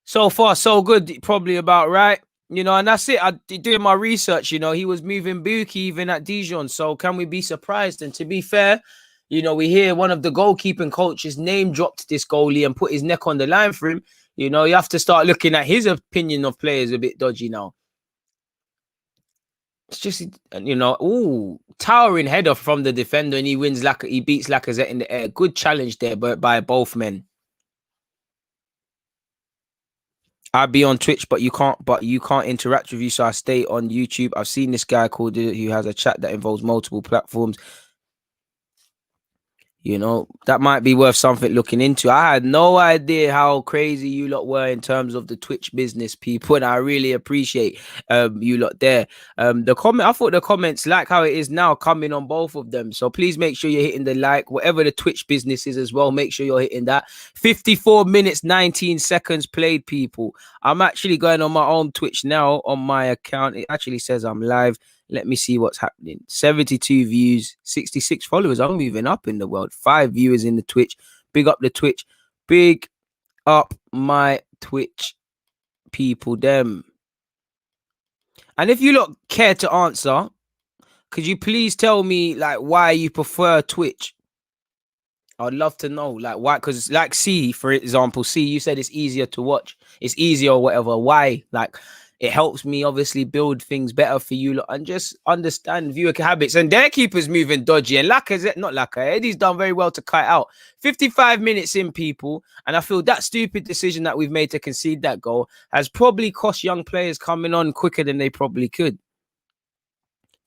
So far, so good, probably about right, you know, and that's it. I doing my research, you know, he was moving Buki even at Dijon. So can we be surprised? And to be fair, you know, we hear one of the goalkeeping coaches name dropped this goalie and put his neck on the line for him. You know, you have to start looking at his opinion of players a bit dodgy now. It's just, you know, towering header from the defender, and he beats Lacazette in the air. Good challenge there by both men. I'd be on Twitch, but you can't interact with you, so I stay on YouTube. I've seen this guy called who has a chat that involves multiple platforms. You know, that might be worth something looking into. I had no idea how crazy you lot were in terms of the Twitch business, people, and I really appreciate you lot there. I thought the comments, like how it is now, coming on both of them. So please make sure you're hitting the like, whatever the Twitch business is as well. Make sure you're hitting that. 54 minutes, 19 seconds played, people. I'm actually going on my own Twitch now on my account. It actually says I'm live. Let me see what's happening. 72 views, 66 followers. I'm moving up in the world. 5 viewers in the Twitch. Big up the Twitch. Big up my Twitch people, them. And if you lot care to answer, could you please tell me, like, why you prefer Twitch? I'd love to know, like, why? Because, like, C, for example, C, you said it's easier to watch. It's easier or whatever. Why? Like, it helps me obviously build things better for you lot and just understand viewer habits. And their keeper's moving dodgy. And Eddie's done very well to cut out. 55 minutes in, people. And I feel that stupid decision that we've made to concede that goal has probably cost young players coming on quicker than they probably could.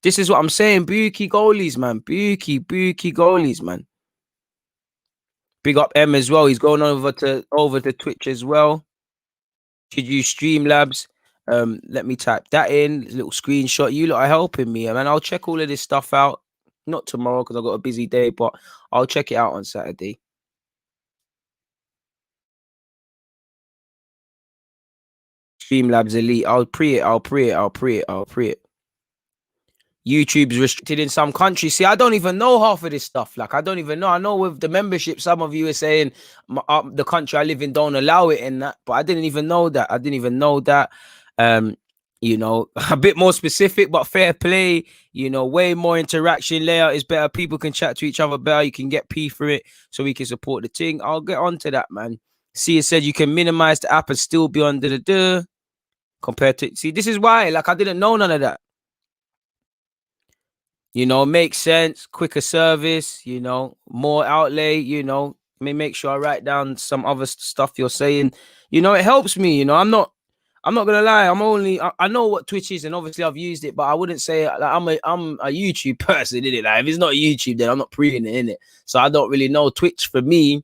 This is what I'm saying. Buki goalies, man. Buki goalies, man. Big up M as well. He's going over to Twitch as well. Should use Streamlabs. Let me type that in. A little screenshot. You lot are helping me, man. I'll check all of this stuff out. Not tomorrow because I've got a busy day, but I'll check it out on Saturday. Streamlabs Elite. I'll pre it. YouTube's restricted in some countries. See, I don't even know half of this stuff. Like, I don't even know. I know with the membership, some of you are saying the country I live in don't allow it in that, but I didn't even know that. You know, a bit more specific, but fair play. You know, way more interaction. Layout is better. People can chat to each other better. You can get P for it so we can support the thing. I'll get on to that, man. See, it said you can minimize the app and still be under the compared to... See, this is why. Like, I didn't know none of that. You know, makes sense, quicker service, you know, more outlay, you know. Let me make sure I write down some other stuff you're saying. You know, it helps me, you know. I'm not gonna lie, I know what Twitch is, and obviously I've used it, but I wouldn't say like I'm a YouTube person, innit? Like, if it's not YouTube, then I'm not proving it, innit? So I don't really know. Twitch for me,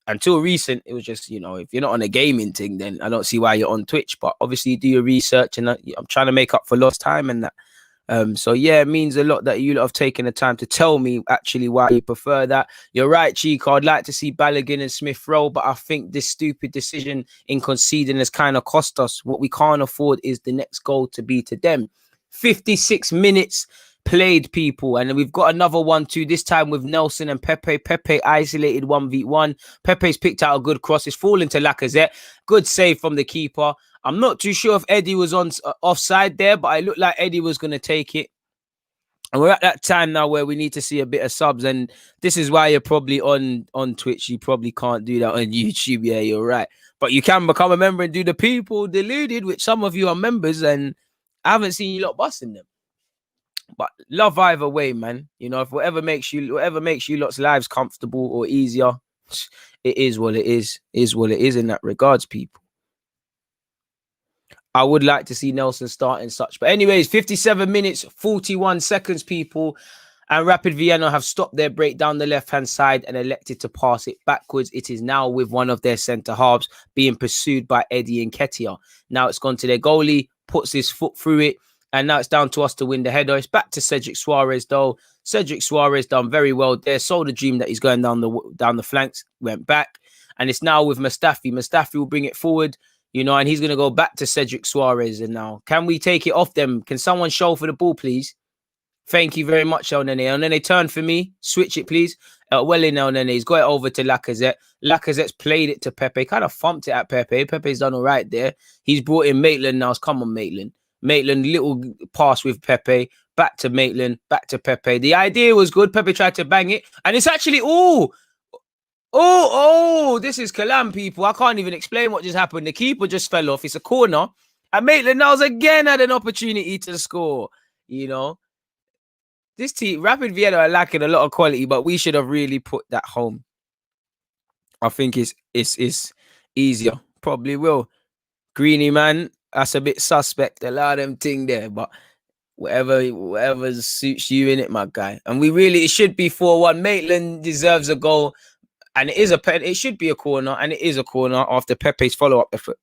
until recent, it was just, you know, if you're not on a gaming thing, then I don't see why you're on Twitch. But obviously you do your research, and I'm trying to make up for lost time and that. So yeah, it means a lot that you lot have taken the time to tell me actually why you prefer that. You're right, Chico. I'd like to see Balogun and Smith Rowe, but I think this stupid decision in conceding has kind of cost us. What we can't afford is the next goal to be to them. 56 minutes played, people, and we've got another one too, this time with Nelson and Pepe. Pepe isolated 1v1. Pepe's picked out a good cross. It's fallen to Lacazette. Good save from the keeper. I'm not too sure if Eddie was on offside there, but it looked like Eddie was going to take it. And we're at that time now where we need to see a bit of subs. And this is why you're probably on Twitch. You probably can't do that on YouTube. Yeah, you're right. But you can become a member and do the people deluded, which some of you are members, and I haven't seen you lot busting them. But love either way, man. You know, if whatever makes you lot's lives comfortable or easier, it is what it is what it is in that regards, people. I would like to see Nelson start and such. But anyways, 57 minutes, 41 seconds, people. And Rapid Vienna have stopped their break down the left-hand side and elected to pass it backwards. It is now with one of their centre-halves being pursued by Eddie Nketiah. Now it's gone to their goalie, puts his foot through it, and now it's down to us to win the header. It's back to Cedric Suarez, though. Cedric Suarez done very well there. Sold the dream that he's going down the flanks, went back. And it's now with Mustafi. Mustafi will bring it forward. You know, and he's going to go back to Cedric Suarez. And now, can we take it off them? Can someone show for the ball, please? Thank you very much, El Nene. El Nene, turn for me. Switch it, please. Well in, El Nene. He's got it over to Lacazette. Lacazette's played it to Pepe. Kind of thumped it at Pepe. Pepe's done all right there. He's brought in Maitland now. Come on, Maitland. Maitland, little pass with Pepe. Back to Maitland. Back to Pepe. The idea was good. Pepe tried to bang it. And it's actually, this is Kalam, people. I can't even explain what just happened. The keeper just fell off. It's a corner. And Maitland-Niles again had an opportunity to score. You know, this team, Rapid Vienna, are lacking a lot of quality, but we should have really put that home. I think it's easier. Probably will. Greeny, man, that's a bit suspect. A lot of them thing there, but whatever suits you in it, my guy. And it should be 4-1. Maitland deserves a goal. And it is it should be a corner, and it is a corner after Pepe's follow-up effort.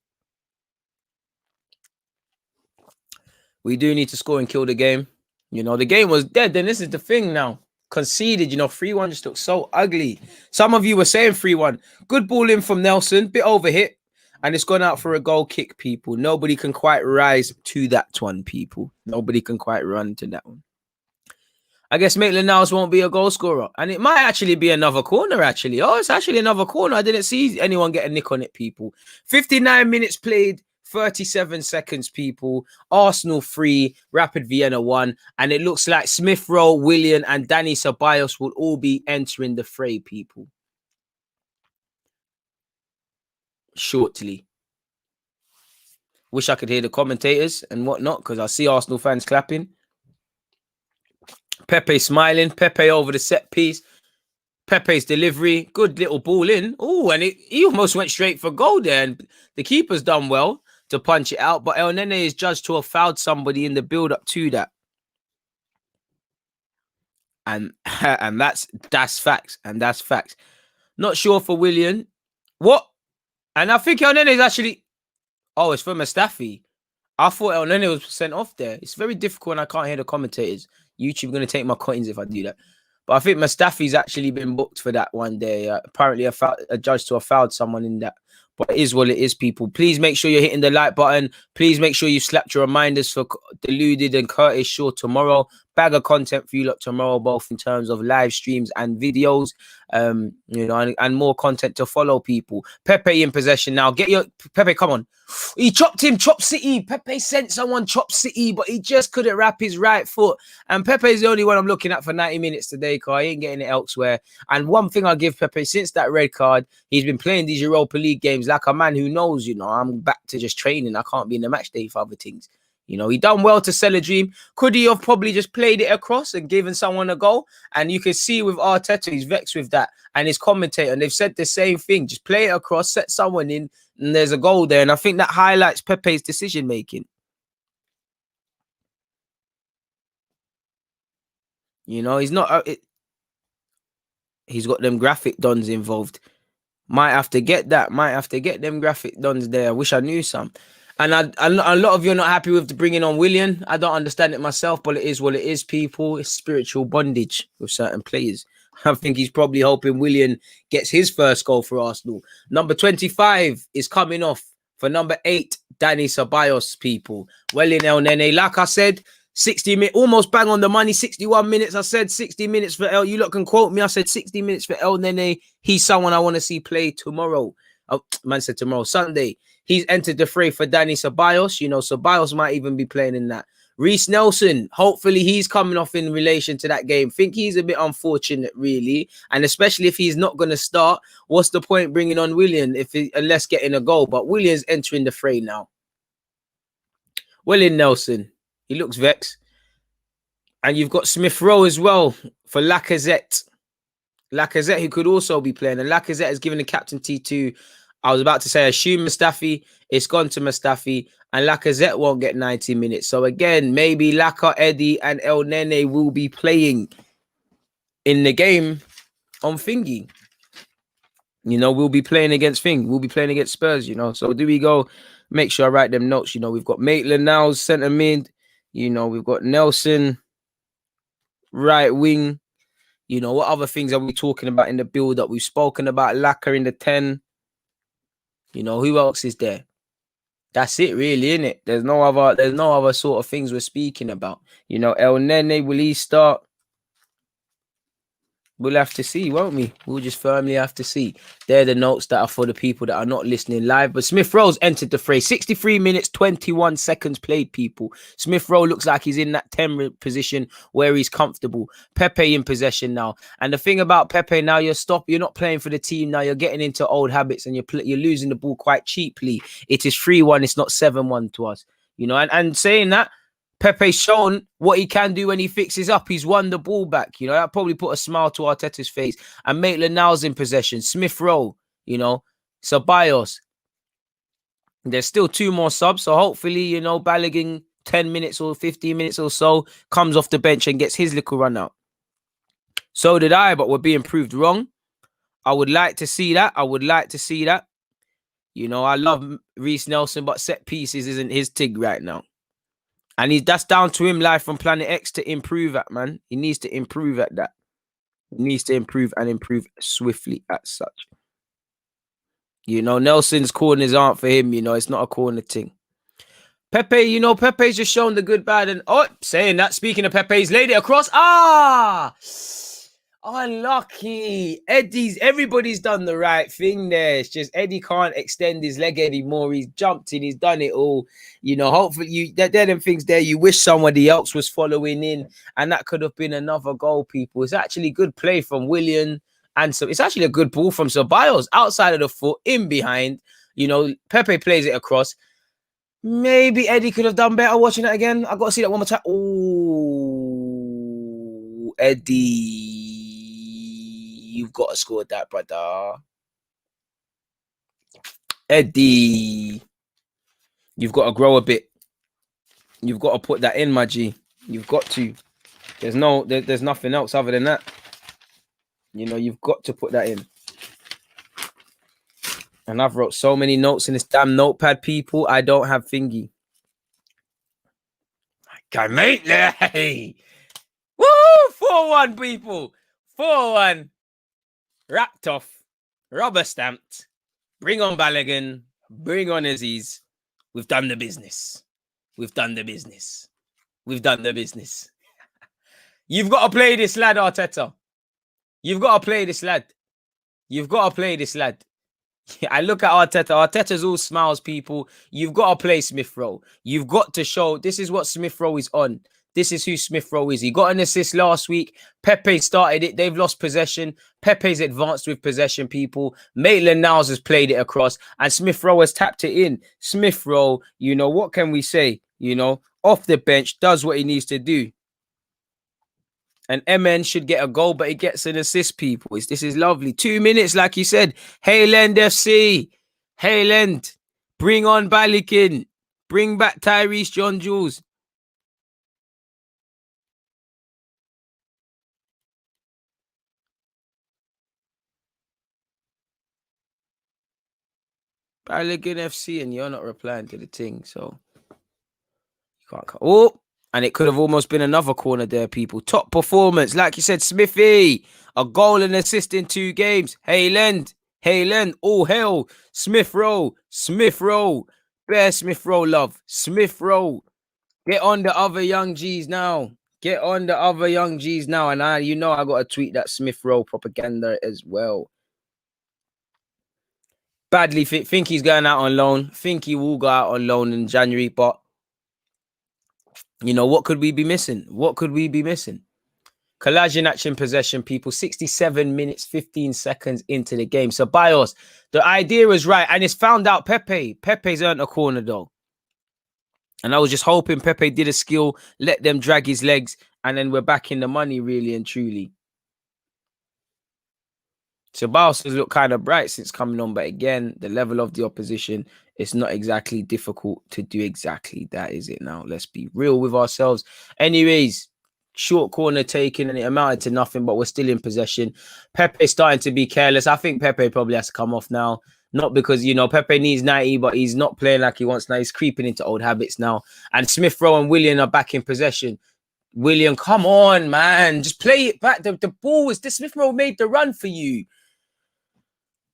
We do need to score and kill the game. You know, the game was dead. Then this is the thing now. Conceded, you know, 3-1 just looks so ugly. Some of you were saying 3-1. Good ball in from Nelson, bit overhit, and it's gone out for a goal kick, people. Nobody can quite rise to that one, people. Nobody can quite run to that one. I guess Maitland-Niles won't be a goal scorer. And it might actually be another corner, actually. Oh, it's actually another corner. I didn't see anyone get a nick on it, people. 59 minutes played, 37 seconds, people. Arsenal 3, Rapid Vienna 1. And it looks like Smith Rowe, Willian, and Dani Ceballos will all be entering the fray, people. Shortly. Wish I could hear the commentators and whatnot, because I see Arsenal fans clapping. Pepe smiling. Pepe over the set piece. Pepe's delivery. Good little ball in. Oh, and he almost went straight for goal there. And the keeper's done well to punch it out. But El Nene is judged to have fouled somebody in the build-up to that. And that's facts. And that's facts. Not sure for Willian. What? And I think El Nene is actually... Oh, it's for Mustafi. I thought El Nene was sent off there. It's very difficult and I can't hear the commentators. YouTube going to take my coins if I do that. But I think Mustafi's actually been booked for that one day. Apparently a judge to have fouled someone in that. But it is what it is, people. Please make sure you're hitting the like button. Please make sure you slapped your reminders for Deluded and Curtis Shaw tomorrow. Bag of content for you lot tomorrow, both in terms of live streams and videos. You know, and more content to follow, people. Pepe in possession now. Get your Pepe, come on. He chopped him, Chop City. Pepe sent someone Chop City, but he just couldn't wrap his right foot. And Pepe is the only one I'm looking at for 90 minutes today, because I ain't getting it elsewhere. And one thing I give Pepe, since that red card, he's been playing these Europa League games like a man who knows, you know, I'm back to just training. I can't be in the match day for other things. You know, he done well to sell a dream. Could he have probably just played it across and given someone a goal? And you can see with Arteta, he's vexed with that. And his commentator, and they've said the same thing. Just play it across, set someone in, and there's a goal there. And I think that highlights Pepe's decision-making. You know, he's not... he's got them graphic dons involved. Might have to get that. Might have to get them graphic dons there. I wish I knew some. And a lot of you are not happy with the bringing on Willian. I don't understand it myself, but it is what it is, people. It's spiritual bondage with certain players. I think he's probably hoping Willian gets his first goal for Arsenal. Number 25 is coming off for number 8, Dani Ceballos, people. Well in El Nene. Like I said, 60 minutes, almost bang on the money, 61 minutes. I said 60 minutes for El. You lot can quote me. I said 60 minutes for El Nene. He's someone I want to see play tomorrow. Oh, man said tomorrow, Sunday. He's entered the fray for Dani Ceballos. You know, Ceballos might even be playing in that. Reece Nelson, hopefully he's coming off in relation to that game. Think he's a bit unfortunate, really. And especially if he's not going to start, what's the point bringing on Willian unless getting a goal? But Willian's entering the fray now. Willian Nelson, he looks vexed. And you've got Smith Rowe as well for Lacazette. Lacazette, who could also be playing. And Lacazette has given the captaincy to, I was about to say, assume Mustafi. It's gone to Mustafi. And Lacazette won't get 90 minutes. So again, maybe Laka, Eddie, and El Nene will be playing in the game on Thingy. You know, we'll be playing against Thing. We'll be playing against Spurs, you know. So do we go? Make sure I write them notes. You know, we've got Maitland now, centre mid. You know, we've got Nelson, right wing. You know, what other things are we talking about in the build-up? We've spoken about Laka in the 10. You know, who else is there? That's it, really, isn't it? There's no other sort of things we're speaking about. You know, El Nene, will he start? We'll have to see, won't we? We'll just firmly have to see. They're the notes that are for the people that are not listening live. But Smith Rowe's entered the fray. 63 minutes, 21 seconds played, people. Smith Rowe looks like he's in that 10 position where he's comfortable. Pepe in possession now. And the thing about Pepe now, you're not playing for the team now. You're getting into old habits and you're losing the ball quite cheaply. It is 3-1. It's not 7-1 to us. You know, and saying that, Pepe's shown what he can do when he fixes up. He's won the ball back. You know, that probably put a smile to Arteta's face. And Maitland-Niles in possession. Smith Rowe, you know, Ceballos. There's still 2 more subs. So hopefully, you know, Balogun 10 minutes or 15 minutes or so comes off the bench and gets his little run out. So did I, but we're being proved wrong. I would like to see that. You know, I love Reece Nelson, but set pieces isn't his tig right now. And that's down to him live from Planet X to improve at, man. He needs to improve at that. He needs to improve and improve swiftly at such. You know, Nelson's corners aren't for him, you know. It's not a corner thing. Pepe, you know, Pepe's just shown the good, bad, and... Oh, saying that, speaking of Pepe's laid it across. Unlucky. Everybody's done the right thing there. It's just Eddie can't extend his leg anymore. He's jumped in, he's done it all. You know, hopefully they're them things there you wish somebody else was following in, and that could have been another goal, people. It's actually good play from Willian, and so it's actually a good ball from Ceballos outside of the foot, in behind. You know, Pepe plays it across. Maybe Eddie could have done better watching it again. I've got to see that one more time. Oh, Eddie. You've got to score that, brother. Eddie. You've got to grow a bit. You've got to put that in, my G. You've got to. There's nothing else other than that. You know, you've got to put that in. And I've wrote so many notes in this damn notepad, people. I don't have thingy. Okay, mate. Hey. Woo! 4-1, people. 4-1. Wrapped off. Rubber stamped. Bring on Balogun. Bring on Aziz. We've done the business. We've done the business. We've done the business. You've got to play this lad, Arteta. You've got to play this lad. You've got to play this lad. I look at Arteta. Arteta's all smiles, people. You've got to play Smith Rowe. You've got to show this is what Smith Rowe is on. This is who Smith Rowe is. He got an assist last week. Pepe started it. They've lost possession. Pepe's advanced with possession, people. Maitland-Niles has played it across. And Smith Rowe has tapped it in. Smith Rowe, you know, what can we say? You know, off the bench, does what he needs to do. And MN should get a goal, but he gets an assist, people. This is lovely. 2 minutes, like you said. Hayland FC. Hayland. Bring on Balogun. Bring back Tyrese John Jules. Balogun FC, and you're not replying to the thing, so you can't. Oh, and it could have almost been another corner there, people. Top performance, like you said, Smithy, a goal and assist in 2 games. Hayland, all hell, Smith Rowe, Bear Smith Rowe, love, Smith Rowe. Get on the other young G's now. And you know I got to tweet that Smith Rowe propaganda as well. Badly think he's going out on loan. Think he will go out on loan in January, but You know, what could we be missing? What could we be missing? Kolasinac in possession, people. 67 minutes, 15 seconds into the game. So, Bios, the idea is right. And it's found out Pepe. Pepe's earned a corner, though. And I was just hoping Pepe did a skill, let them drag his legs, and then we're back in the money, really and truly. So Bios has looked kind of bright since coming on. But again, the level of the opposition, it's not exactly difficult to do exactly that, is it now? Let's be real with ourselves. Anyways, short corner taken and it amounted to nothing, but we're still in possession. Pepe starting to be careless. I think Pepe probably has to come off now. Not because, you know, Pepe needs 90, but he's not playing like he wants now. He's creeping into old habits now. And Smith Rowe and Willian are back in possession. Willian, come on, man. Just play it back. The ball is this. Smith Rowe made the run for you.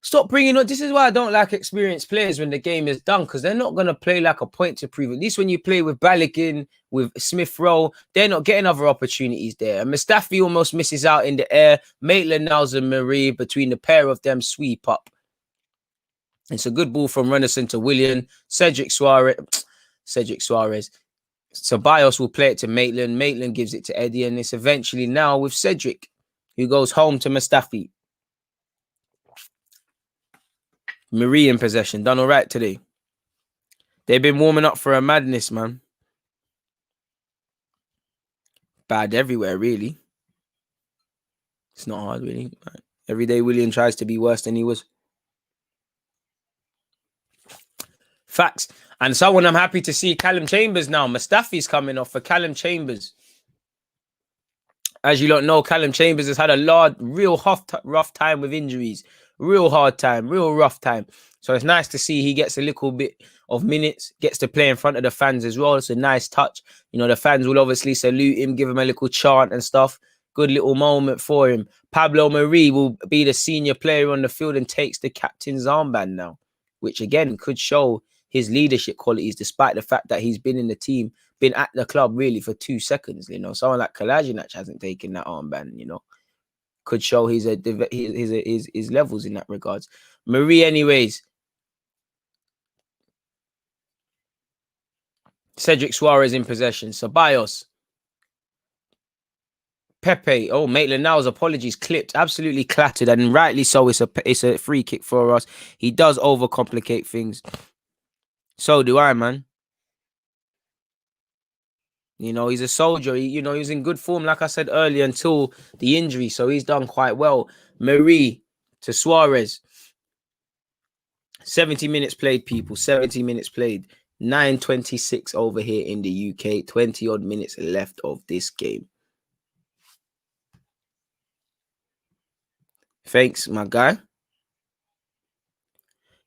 Stop bringing up. This is why I don't like experienced players when the game is done, because they're not going to play like a point to prove. At least when you play with Balogun, with Smith Rowe, they're not getting other opportunities there. And Mustafi almost misses out in the air. Maitland-Niles and Marie, between the pair of them, sweep up. It's a good ball from Renison to Willian. Cedric Suarez. So Bios will play it to Maitland. Maitland gives it to Eddie. And it's eventually now with Cedric, who goes home to Mustafi. Marie in possession. Done all right today. They've been warming up for a madness, man. Bad everywhere, really. It's not hard, really. Every day William tries to be worse than he was. Facts. And someone I'm happy to see, Callum Chambers now. Mustafi's coming off for Callum Chambers. As you don't know, Callum Chambers has had a real rough time with injuries. Real hard time, real rough time. So it's nice to see he gets a little bit of minutes, gets to play in front of the fans as well. It's a nice touch. You know, the fans will obviously salute him, give him a little chant and stuff. Good little moment for him. Pablo Marie will be the senior player on the field and takes the captain's armband now, which again could show his leadership qualities, despite the fact that he's been in the team, been at the club really for 2 seconds. You know, someone like Kolasinac hasn't taken that armband, you know. Could show his levels in that regards. Marie, anyways. Cedric Suarez in possession. Ceballos. Pepe. Oh, Maitland-Niles, apologies, clipped, absolutely clattered, and rightly so. It's a free kick for us. He does overcomplicate things. So do I, man. You know, he's a soldier. He was in good form, like I said earlier, until the injury. So he's done quite well. Marie to Suarez. 70 minutes played, people. 70 minutes played. 9:26 over here in the UK. 20-odd minutes left of this game. Thanks, my guy.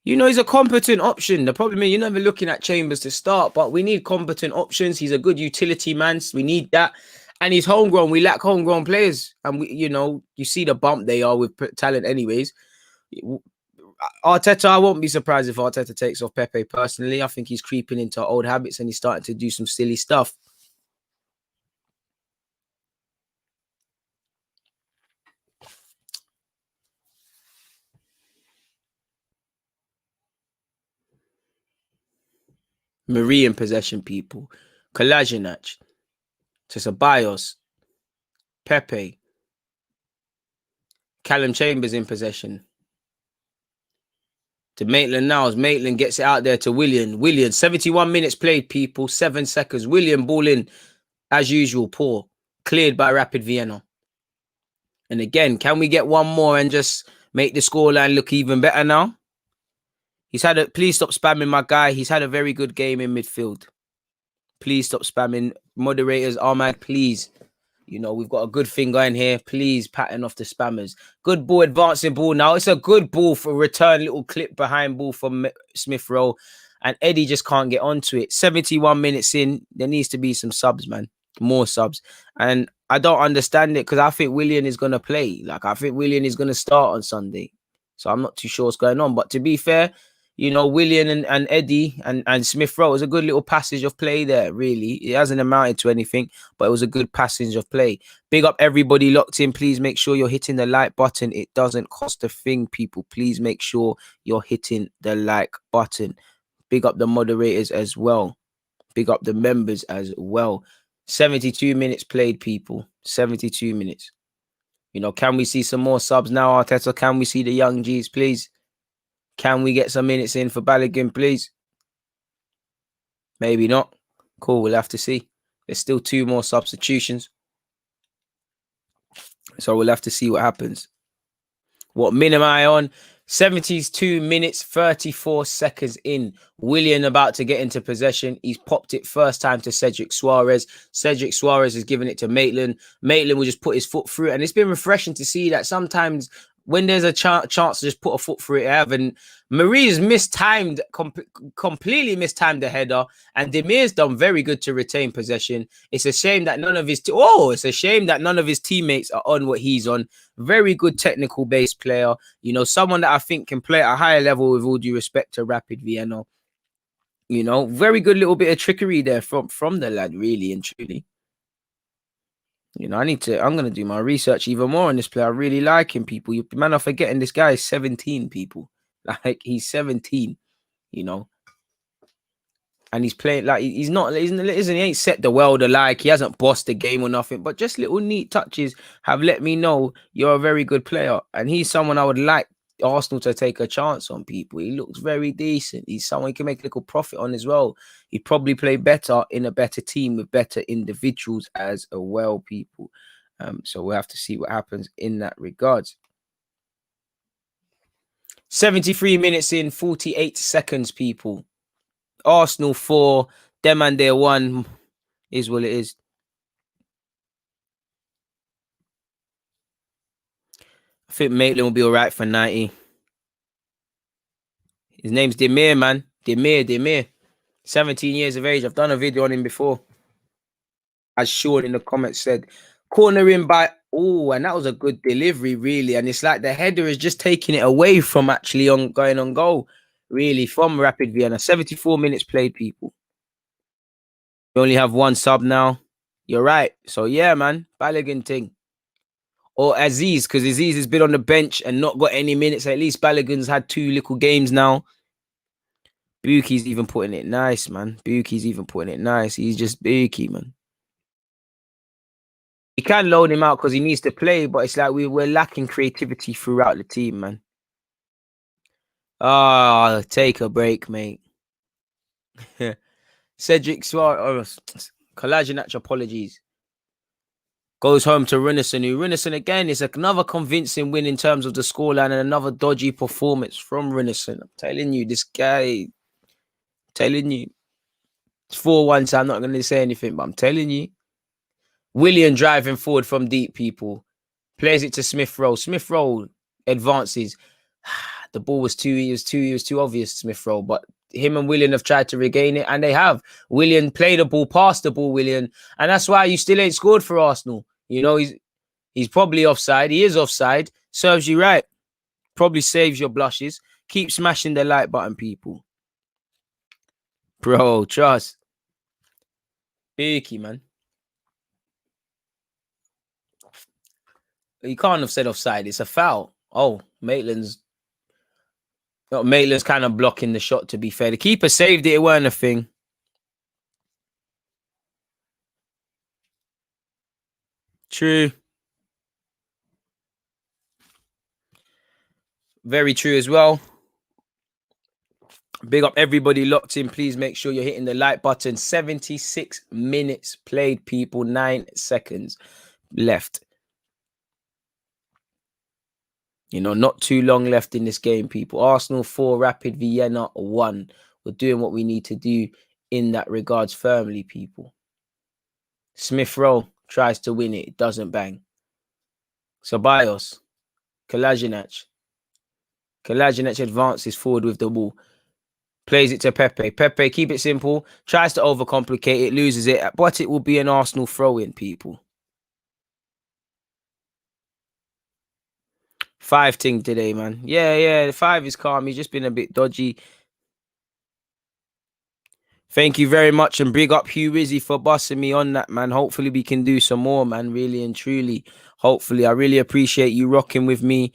You know, he's a competent option. The problem is you're never looking at Chambers to start, but we need competent options. He's a good utility man. So we need that. And he's homegrown. We lack homegrown players. And, you see the bump they are with talent anyways. Arteta, I won't be surprised if Arteta takes off Pepe personally. I think he's creeping into old habits and he's starting to do some silly stuff. Marie in possession, people. Kolasinac to Ceballos. Pepe. Callum Chambers in possession. To Maitland-Niles. Maitland gets it out there to Willian. Willian, 71 minutes played, people. 7 seconds. Willian ball in, as usual, poor. Cleared by Rapid Vienna. And again, can we get one more and just make the scoreline look even better now? Please stop spamming my guy. He's had a very good game in midfield. Please stop spamming. Moderators, Ahmad, please. You know, we've got a good thing going here. Please pattern off the spammers. Good ball, advancing ball now. It's a good ball for return, little clip behind ball from Smith Rowe. And Eddie just can't get onto it. 71 minutes in. There needs to be some subs, man. More subs. And I don't understand it because I think Willian is going to play. I think Willian is going to start on Sunday. So I'm not too sure what's going on. But to be fair, Willian and Eddie and Smith Rowe was a good little passage of play there, really. It hasn't amounted to anything, but it was a good passage of play. Big up everybody locked in. Please make sure you're hitting the like button. It doesn't cost a thing, people. Please make sure you're hitting the like button. Big up the moderators as well. Big up the members as well. 72 minutes played, people. 72 minutes. You know, can we see some more subs now, Arteta? Can we see the young G's, please? Can we get some minutes in for Balogun, please? Maybe not. Cool, we'll have to see. There's still 2 more substitutions. So we'll have to see what happens. What min am I on? 72 minutes, 34 seconds in. Willian about to get into possession. He's popped it first time to Cedric Suarez. Cedric Suarez has given it to Maitland. Maitland will just put his foot through it. And it's been refreshing to see that sometimes when there's a chance to just put a foot through it, and Marie's completely mistimed the header, and Demir's done very good to retain possession. It's a shame that none of his teammates are on what he's on. Very good technical based player, you know, someone that I think can play at a higher level with all due respect to Rapid Vienna. You know, very good little bit of trickery there from the lad, really and truly. You know, I'm going to do my research even more on this player. I really like him, people. You man are forgetting this guy is 17, people. Like, he's 17, you know. And he's playing like he ain't set the world alike. He hasn't bossed the game or nothing, but just little neat touches have let me know you're a very good player. And he's someone I would like Arsenal to take a chance on, people. He looks very decent. He's someone you can make a little profit on as well. He'd probably play better in a better team with better individuals as well, people. So we'll have to see what happens in that regards. 73 minutes in, 48 seconds, people. Arsenal 4, them and their 1 is what it is. I think Maitland will be all right for 90. His name's Demir, man. Demir. 17 years of age. I've done a video on him before. As Sean in the comments said, corner in by, and that was a good delivery, really. And it's like the header is just taking it away from actually going on goal, really, from Rapid Vienna. 74 minutes played, people. We only have 1 sub now. You're right. So, yeah, man. Balogun thing. Or Aziz, because Aziz has been on the bench and not got any minutes. At least Balogun's had 2 little games now. Buki's even putting it nice, man. Buki's even putting it nice. He's just Buki, man. You can loan him out because he needs to play, but it's like we're lacking creativity throughout the team, man. Oh, take a break, mate. Cedric Suarez, Kolasinac, apologies. Goes home to Runnison, who Runnison again is another convincing win in terms of the scoreline and another dodgy performance from Runnison. I'm telling you, this guy, telling you. It's 4-1, so I'm not going to say anything, but I'm telling you. Willian driving forward from deep, people. Plays it to Smith Rowe. Smith Rowe advances. The ball was too obvious, Smith Rowe, but him and Willian have tried to regain it, and they have. Willian played the ball, passed the ball, Willian, and that's why you still ain't scored for Arsenal. You know, he's probably offside. He is offside. Serves you right. Probably saves your blushes. Keep smashing the like button, people. Bro, trust. Biggie, man. You can't have said offside. It's a foul. Oh, Maitland's kind of blocking the shot, to be fair. The keeper saved it. It weren't a thing. True. Very true as well. Big up everybody locked in. Please make sure you're hitting the like button. 76 minutes played, people. 9 seconds left. You know, not too long left in this game, people. Arsenal 4, Rapid Vienna 1. We're doing what we need to do in that regards firmly, people. Smith Rowe tries to win it. It doesn't bang. Ceballos. Kolasinac. Kolasinac advances forward with the ball. Plays it to Pepe. Pepe, keep it simple. Tries to overcomplicate it. Loses it. But it will be an Arsenal throw-in, people. 5 thing today, man. Yeah. The 5 is calm. He's just been a bit dodgy. Thank you very much, and big up Hugh Wizzy for busting me on that, man. Hopefully we can do some more, man. Really and truly. Hopefully, I really appreciate you rocking with me.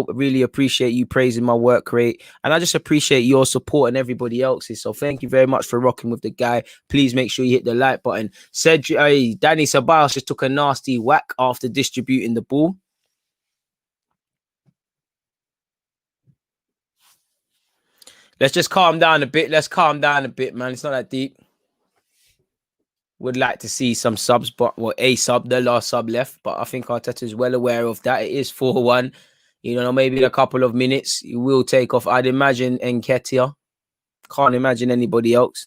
Really appreciate you praising my work rate, and I just appreciate your support and everybody else's. So thank you very much for rocking with the guy. Please make sure you hit the like button. Danny Ceballos just took a nasty whack after distributing the ball. Let's just calm down a bit. Let's calm down a bit, man. It's not that deep. Would like to see some subs, but a sub, the last sub left. But I think Arteta is well aware of that. It is 4-1. You know, maybe in a couple of minutes, he will take off. I'd imagine Nketiah. Can't imagine anybody else.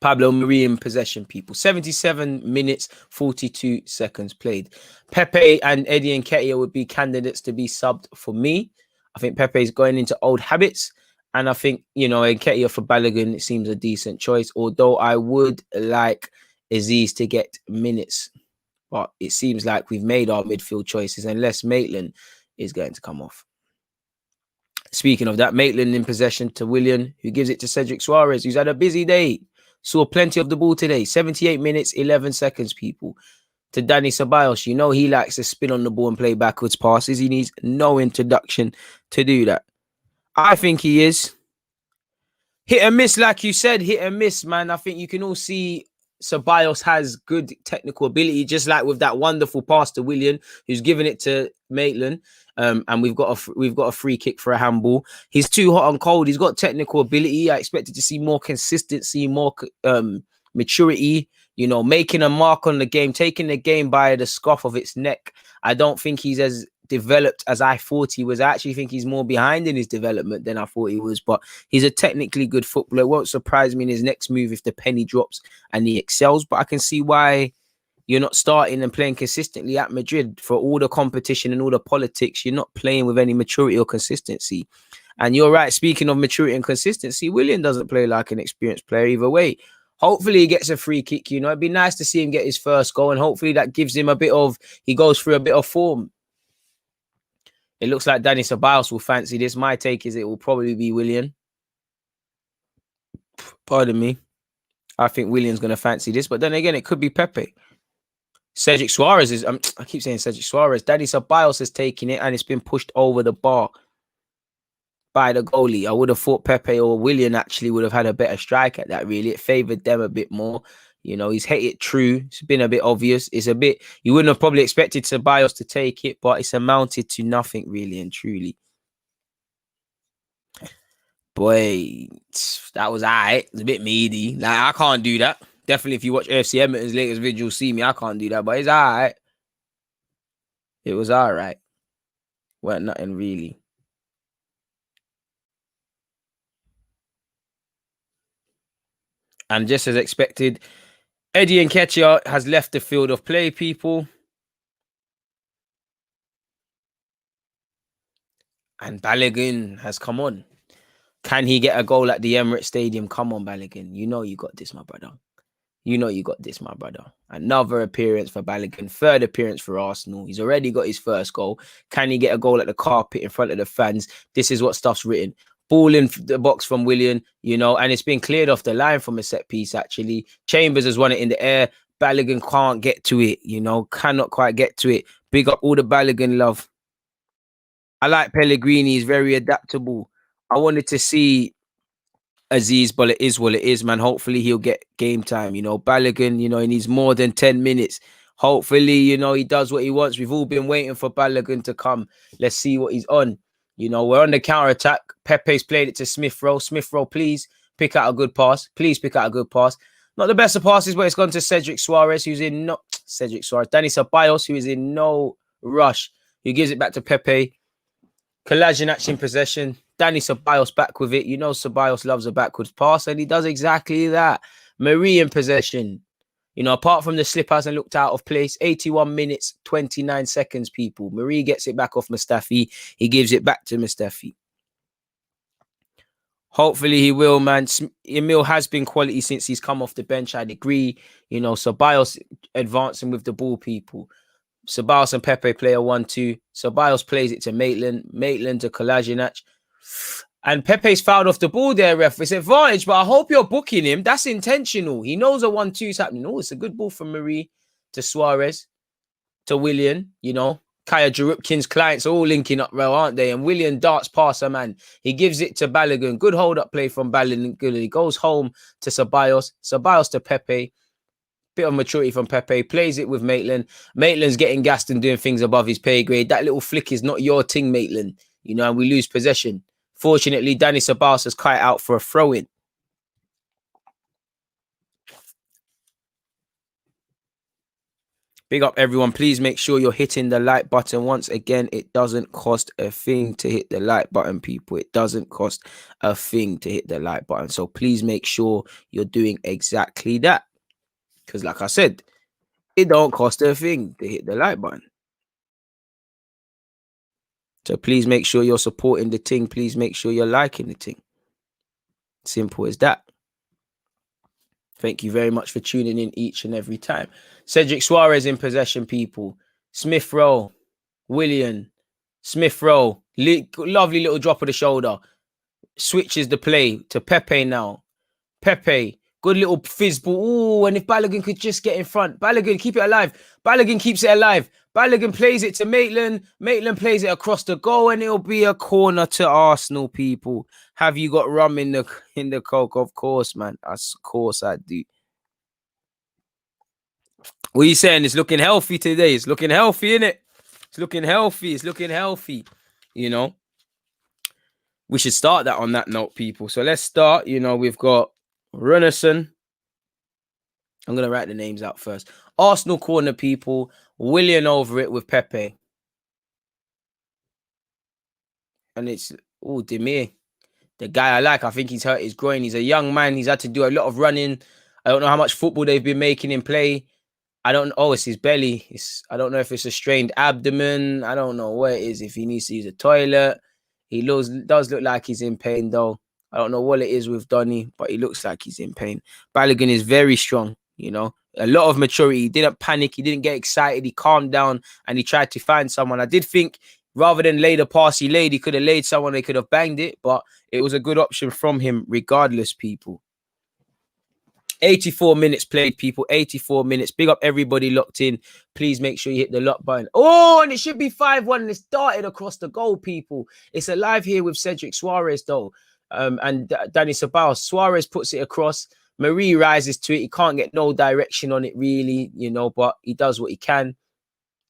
Pablo Mari in possession, people. 77 minutes, 42 seconds played. Pepe and Eddie Nketiah would be candidates to be subbed for me. I think Pepe is going into old habits. And I think, you know, Nketiah for Balogun, it seems a decent choice. Although I would like Aziz to get minutes. But it seems like we've made our midfield choices unless Maitland is going to come off. Speaking of that, Maitland in possession to Willian, who gives it to Cedric Suarez, who's had a busy day. Saw plenty of the ball today. 78 minutes, 11 seconds, people. To Danny Ceballos, you know he likes to spin on the ball and play backwards passes. He needs no introduction to do that. I think he is. Hit and miss, like you said, hit and miss, man. I think you can all see Ceballos has good technical ability, just like with that wonderful pass to Willian, who's given it to Maitland. And we've got a free kick for a handball. He's too hot and cold. He's got technical ability. I expected to see more consistency, more maturity, you know, making a mark on the game, taking the game by the scruff of its neck. I don't think he's as developed as I thought he was. I actually think he's more behind in his development than I thought he was, but he's a technically good footballer. It won't surprise me in his next move if the penny drops and he excels, but I can see why you're not starting and playing consistently at Madrid. For all the competition and all the politics, you're not playing with any maturity or consistency. And you're right, speaking of maturity and consistency, Willian doesn't play like an experienced player either way. Hopefully he gets a free kick, you know. It'd be nice to see him get his first goal, and hopefully that gives him he goes through a bit of form. It looks like Danny Ceballos will fancy this. My take is it will probably be Willian. Pardon me. I think Willian's going to fancy this, but then again, it could be Pepe. Cedric Suarez is, I keep saying Cedric Suarez. Danny Ceballos has taken it and it's been pushed over the bar by the goalie. I would have thought Pepe or Willian actually would have had a better strike at that, really. It favoured them a bit more. You know, he's hit it true. It's been a bit obvious. It's a bit, you wouldn't have probably expected Ceballos to take it, but it's amounted to nothing, really and truly. Boy, that was all right. It's a bit meaty. Like, I can't do that. Definitely, if you watch AFC Edmonton's latest video, you'll see me. I can't do that, but it's all right. It was all right. Weren't nothing really. And just as expected, Eddie Nketiah has left the field of play, people. And Balogun has come on. Can he get a goal at the Emirates Stadium? Come on, Balogun. You know you got this, my brother. You know you got this, my brother. Another appearance for Balogun. Third appearance for Arsenal. He's already got his first goal. Can he get a goal at the carpet in front of the fans? This is what stuff's written. Ball in the box from Willian, you know, and it's been cleared off the line from a set piece, actually. Chambers has won it in the air. Balogun can't get to it, you know, cannot quite get to it. Big up all the Balogun love. I like Pellegrini. He's very adaptable. I wanted to see Aziz, but it is what it is, man. Hopefully he'll get game time. You know, Balogun, you know, he needs more than 10 minutes. Hopefully, you know, he does what he wants. We've all been waiting for Balogun to come. Let's see what he's on. You know, we're on the counter-attack. Pepe's played it to Smith Rowe. Smith Rowe, please pick out a good pass. Please pick out a good pass. Not the best of passes, but it's gone to Cedric Suarez, who's in no... Cedric Suarez. Danny Ceballos, who is in no rush. He gives it back to Pepe. Kolasinac in possession. Danny Ceballos back with it. You know Ceballos loves a backwards pass, and he does exactly that. Mari in possession. You know, apart from the slip hasn't looked out of place. 81 minutes, 29 seconds, people. Mari gets it back off Mustafi. He gives it back to Mustafi. Hopefully he will, man. Emil has been quality since he's come off the bench. I'd agree. You know, Ceballos advancing with the ball, people. Ceballos and Pepe play a 1-2. Ceballos plays it to Maitland. Maitland to Kolasinac. And Pepe's fouled off the ball there, ref. It's advantage, but I hope you're booking him. That's intentional. He knows a 1-2 is happening. Oh, it's a good ball from Marie to Suarez to Willian. You know, Kaya Jarupkin's clients are all linking up well, aren't they? And Willian darts past a man. He gives it to Balogun. Good hold-up play from Balogun. He goes home to Ceballos. Ceballos to Pepe. Bit of maturity from Pepe. Plays it with Maitland. Maitland's getting gassed and doing things above his pay grade. That little flick is not your thing, Maitland. You know, and we lose possession. Fortunately, Danny Ceballos has cut out for a throw-in. Big up, everyone. Please make sure you're hitting the like button. Once again, it doesn't cost a thing to hit the like button, people. It doesn't cost a thing to hit the like button. So please make sure you're doing exactly that. Because like I said, it don't cost a thing to hit the like button. So please make sure you're supporting the thing. Please make sure you're liking the thing. Simple as that. Thank you very much for tuning in each and every time. Cedric Suarez in possession, people. Smith Rowe, Willian, Smith Rowe. Lovely little drop of the shoulder. Switches the play to Pepe now. Pepe, good little fizz ball. Ooh, and if Balogun could just get in front. Balogun, keep it alive. Balogun keeps it alive. Balogun plays it to Maitland. Maitland plays it across the goal, and it'll be a corner to Arsenal, people. Have you got rum in the coke? Of course, man. Of course I do. What are you saying? It's looking healthy today. It's looking healthy, innit? It's looking healthy. It's looking healthy. You know? We should start that on that note, people. So let's start. You know, we've got Runnison. I'm going to write the names out first. Arsenal corner, people. Willian over it with Pepe. And it's, Demir. The guy I like. I think he's hurt his groin. He's a young man. He's had to do a lot of running. I don't know how much football they've been making him play. I don't know. Oh, it's his belly. I don't know if it's a strained abdomen. I don't know what it is. If he needs to use a toilet. He does look like he's in pain, though. I don't know what it is with Donny, but he looks like he's in pain. Balogun is very strong, you know. A lot of maturity. He didn't panic. He didn't get excited. He calmed down and he tried to find someone. I did think rather than lay the pass he could have laid someone. They could have banged it, but it was a good option from him regardless, people. 84 minutes played, people. 84 minutes. Big up everybody locked in. Please make sure you hit the lock button. Oh, and it should be 5-1. And it's darted across the goal, people. It's alive here with Cedric Suarez, though. And Danny Ceballos. Suarez puts it across. Marie rises to it. He can't get no direction on it, really, you know, but he does what he can.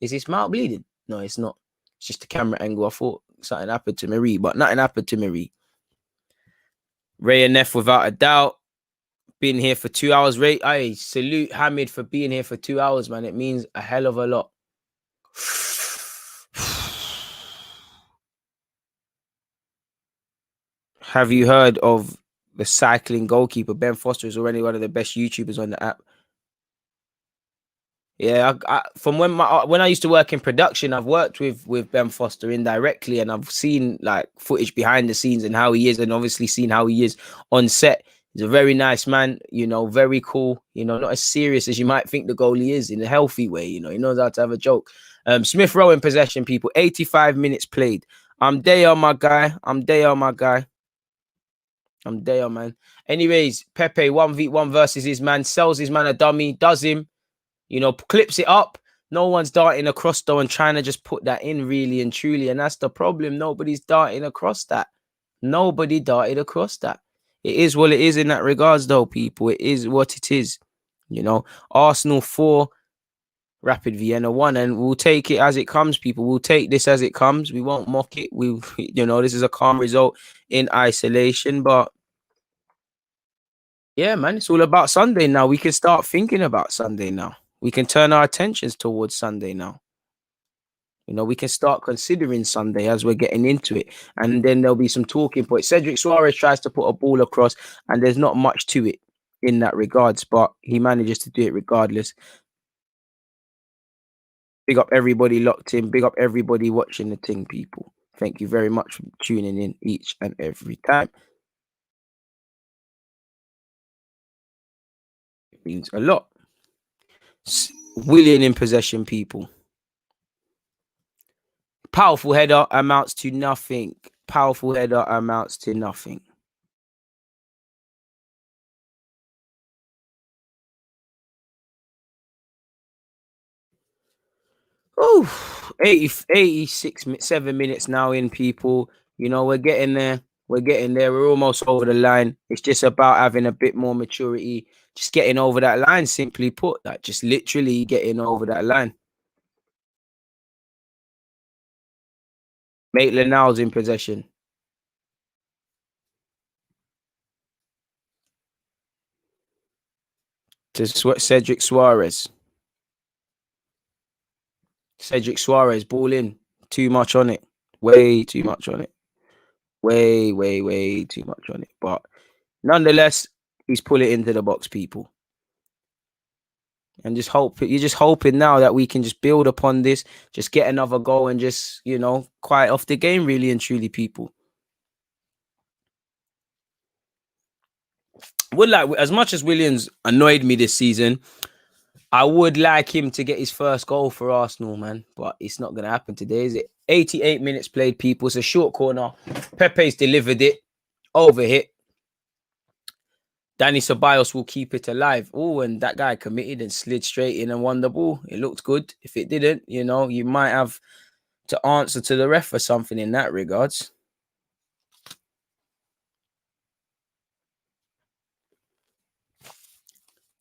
Is his mouth bleeding? No, it's not. It's just the camera angle. I thought something happened to Marie, but nothing happened to Marie. Ray and Neff, without a doubt. Been here for 2 hours. Ray, I salute Hamid for being here for 2 hours, man. It means a hell of a lot. Have you heard of the cycling goalkeeper? Ben Foster is already one of the best YouTubers on the app. Yeah, from when I used to work in production, I've worked with Ben Foster indirectly, and I've seen like footage behind the scenes and how he is, and obviously seen how he is on set. He's a very nice man, you know, very cool, you know, not as serious as you might think the goalie is, in a healthy way, you know. He knows how to have a joke. Smith Rowe in possession, people. 85 minutes played. I'm there, my guy. I'm there, my guy. I'm there, man. Anyways, Pepe 1v1 versus his man. Sells his man a dummy. Does him. You know, clips it up. No one's darting across, though, and trying to just put that in, really and truly. And that's the problem. Nobody's darting across that. Nobody darted across that. It is what it is in that regards, though, people. It is what it is. You know, Arsenal 4, Rapid Vienna 1, and we'll take it as it comes, people. We'll take this as it comes. We won't mock it. You know, this is a calm result in isolation, but yeah, man, it's all about Sunday now. We can start thinking about Sunday now. We can turn our attentions towards Sunday now. You know, we can start considering Sunday as we're getting into it. And then there'll be some talking points. Cedric Suarez tries to put a ball across, and there's not much to it in that regards, but he manages to do it regardless. Big up everybody locked in. Big up everybody watching the thing, people. Thank you very much for tuning in each and every time. It means a lot. Willian in possession, people. Powerful header, amounts to nothing. powerful header amounts to nothing. Oh, 86, 7 minutes now in, people. You know, we're getting there. We're getting there. We're almost over the line. It's just about having a bit more maturity, just getting over that line, simply put. Like, just literally getting over that line. Maitland-Niles in possession. To Cedric Suarez. Cedric Suarez, ball in. Too much on it. Way too much on it. Way too much on it. But nonetheless, he's put it into the box, people. And just hope you're just hoping now that we can just build upon this, just get another goal and just, you know, quiet off the game, really and truly, people. Would like, as much as Williams annoyed me this season, I would like him to get his first goal for Arsenal, man. But it's not going to happen today, is it? 88 minutes played, people. It's a short corner. Pepe's delivered it. Overhit. Danny Ceballos will keep it alive. Oh, and that guy committed and slid straight in and won the ball. It looked good. If it didn't, you know, you might have to answer to the ref for something in that regards.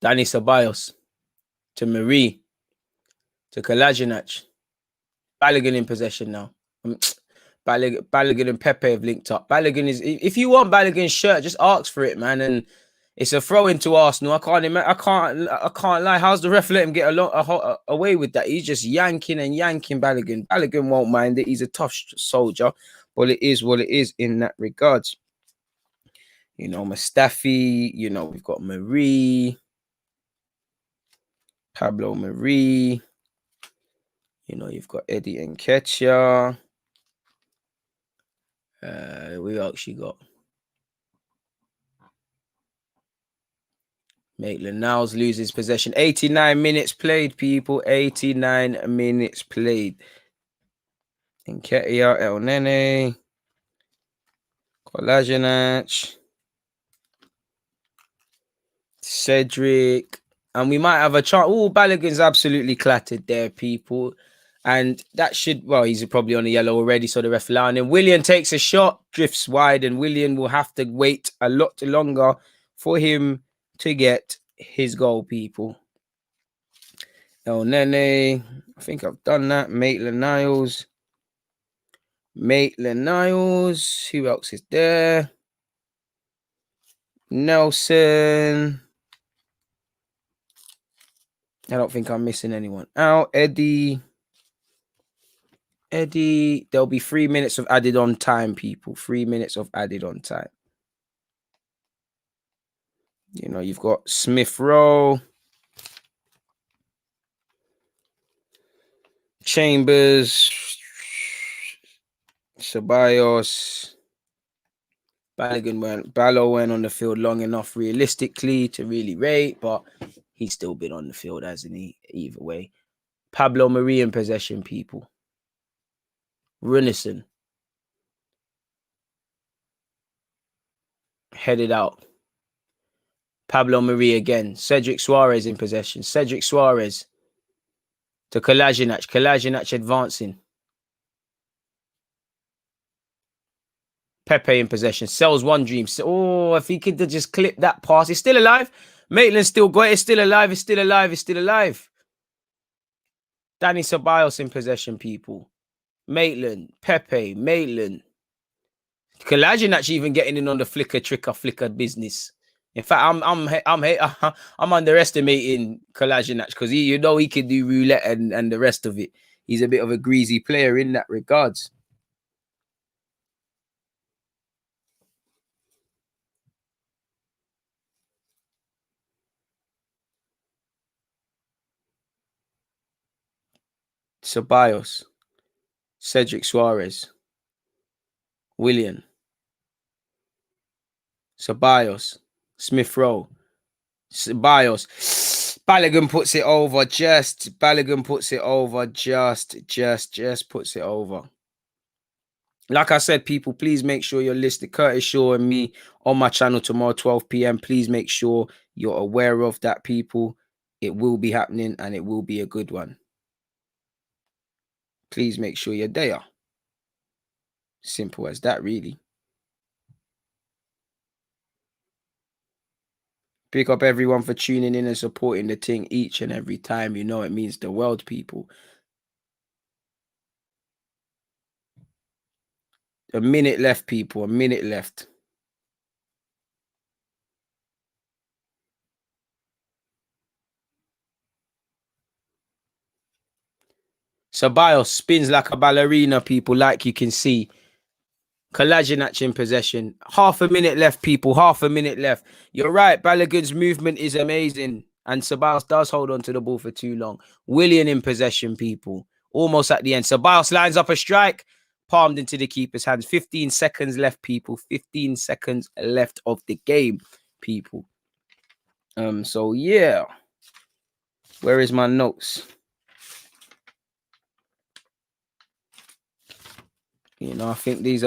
Danny Ceballos to Marie to Kolasinac. Balogun in possession now. Balogun and Pepe have linked up. Balogun is, if you want Balogun's shirt, just ask for it, man. And it's a throw into Arsenal. I can't lie. How's the ref let him get away with that? He's just yanking and yanking Balogun. Balogun won't mind it. He's a tough soldier. But it is what it is in that regards. You know, Mustafi. You know, we've got Marie. Pablo Marie. You know, you've got Eddie Nketiah. We actually got Maitland-Niles loses possession. 89 minutes played, people. 89 minutes played. Nketiah, El Nene, Kolasinac, Cedric, and we might have a chance. Oh, Balogun's absolutely clattered there, people. And that should, well, he's probably on a yellow already, so the ref allowing him. Willian takes a shot, drifts wide, and Willian will have to wait a lot longer for him to get his goal, people. El Nene, I think I've done that. Maitland-Niles. Maitland-Niles. Who else is there? Nelson. I don't think I'm missing anyone out. Eddie. There'll be 3 minutes of added on time, people. 3 minutes of added on time. You know, you've got Smith Rowe, Chambers, Ceballos. Ballo went on the field long enough realistically to really rate, but he's still been on the field, hasn't he? Either way. Pablo Marie in possession, people. Runnison. Headed out. Pablo Marie again. Cedric Suarez in possession. Cedric Suarez to Kolasinac. Kolasinac advancing. Pepe in possession. Sells one dream. Oh, if he could have just clipped that pass. It's still alive. Maitland's still got it. It's still alive. It's still alive. It's still alive. Danny Ceballos in possession, people. Maitland. Pepe. Maitland. Kolasinac even getting in on the flicker business. In fact, I'm underestimating Kolasinac because you know he can do roulette and the rest of it. He's a bit of a greasy player in that regards. Ceballos, Cedric Suarez, Willian, Ceballos, Smith Rowe, Ceballos. Balogun puts it over. Balogun puts it over. Just puts it over. Like I said, people, please make sure you're listed. Curtis Shaw and me on my channel tomorrow, 12 p.m. Please make sure you're aware of that, people. It will be happening and it will be a good one. Please make sure you're there. Simple as that, really. Pick up everyone for tuning in and supporting the thing each and every time. You know, it means the world, people. A minute left, people. A minute left. Ceballos spins like a ballerina, people, like you can see. Kolasinac in possession. Half a minute left, people. Half a minute left. You're right. Balogun's movement is amazing. And Ceballos does hold on to the ball for too long. Willian in possession, people. Almost at the end. Ceballos lines up a strike. Palmed into the keeper's hands. 15 seconds left, people. 15 seconds left of the game, people. So yeah. Where is my notes? You know, I think this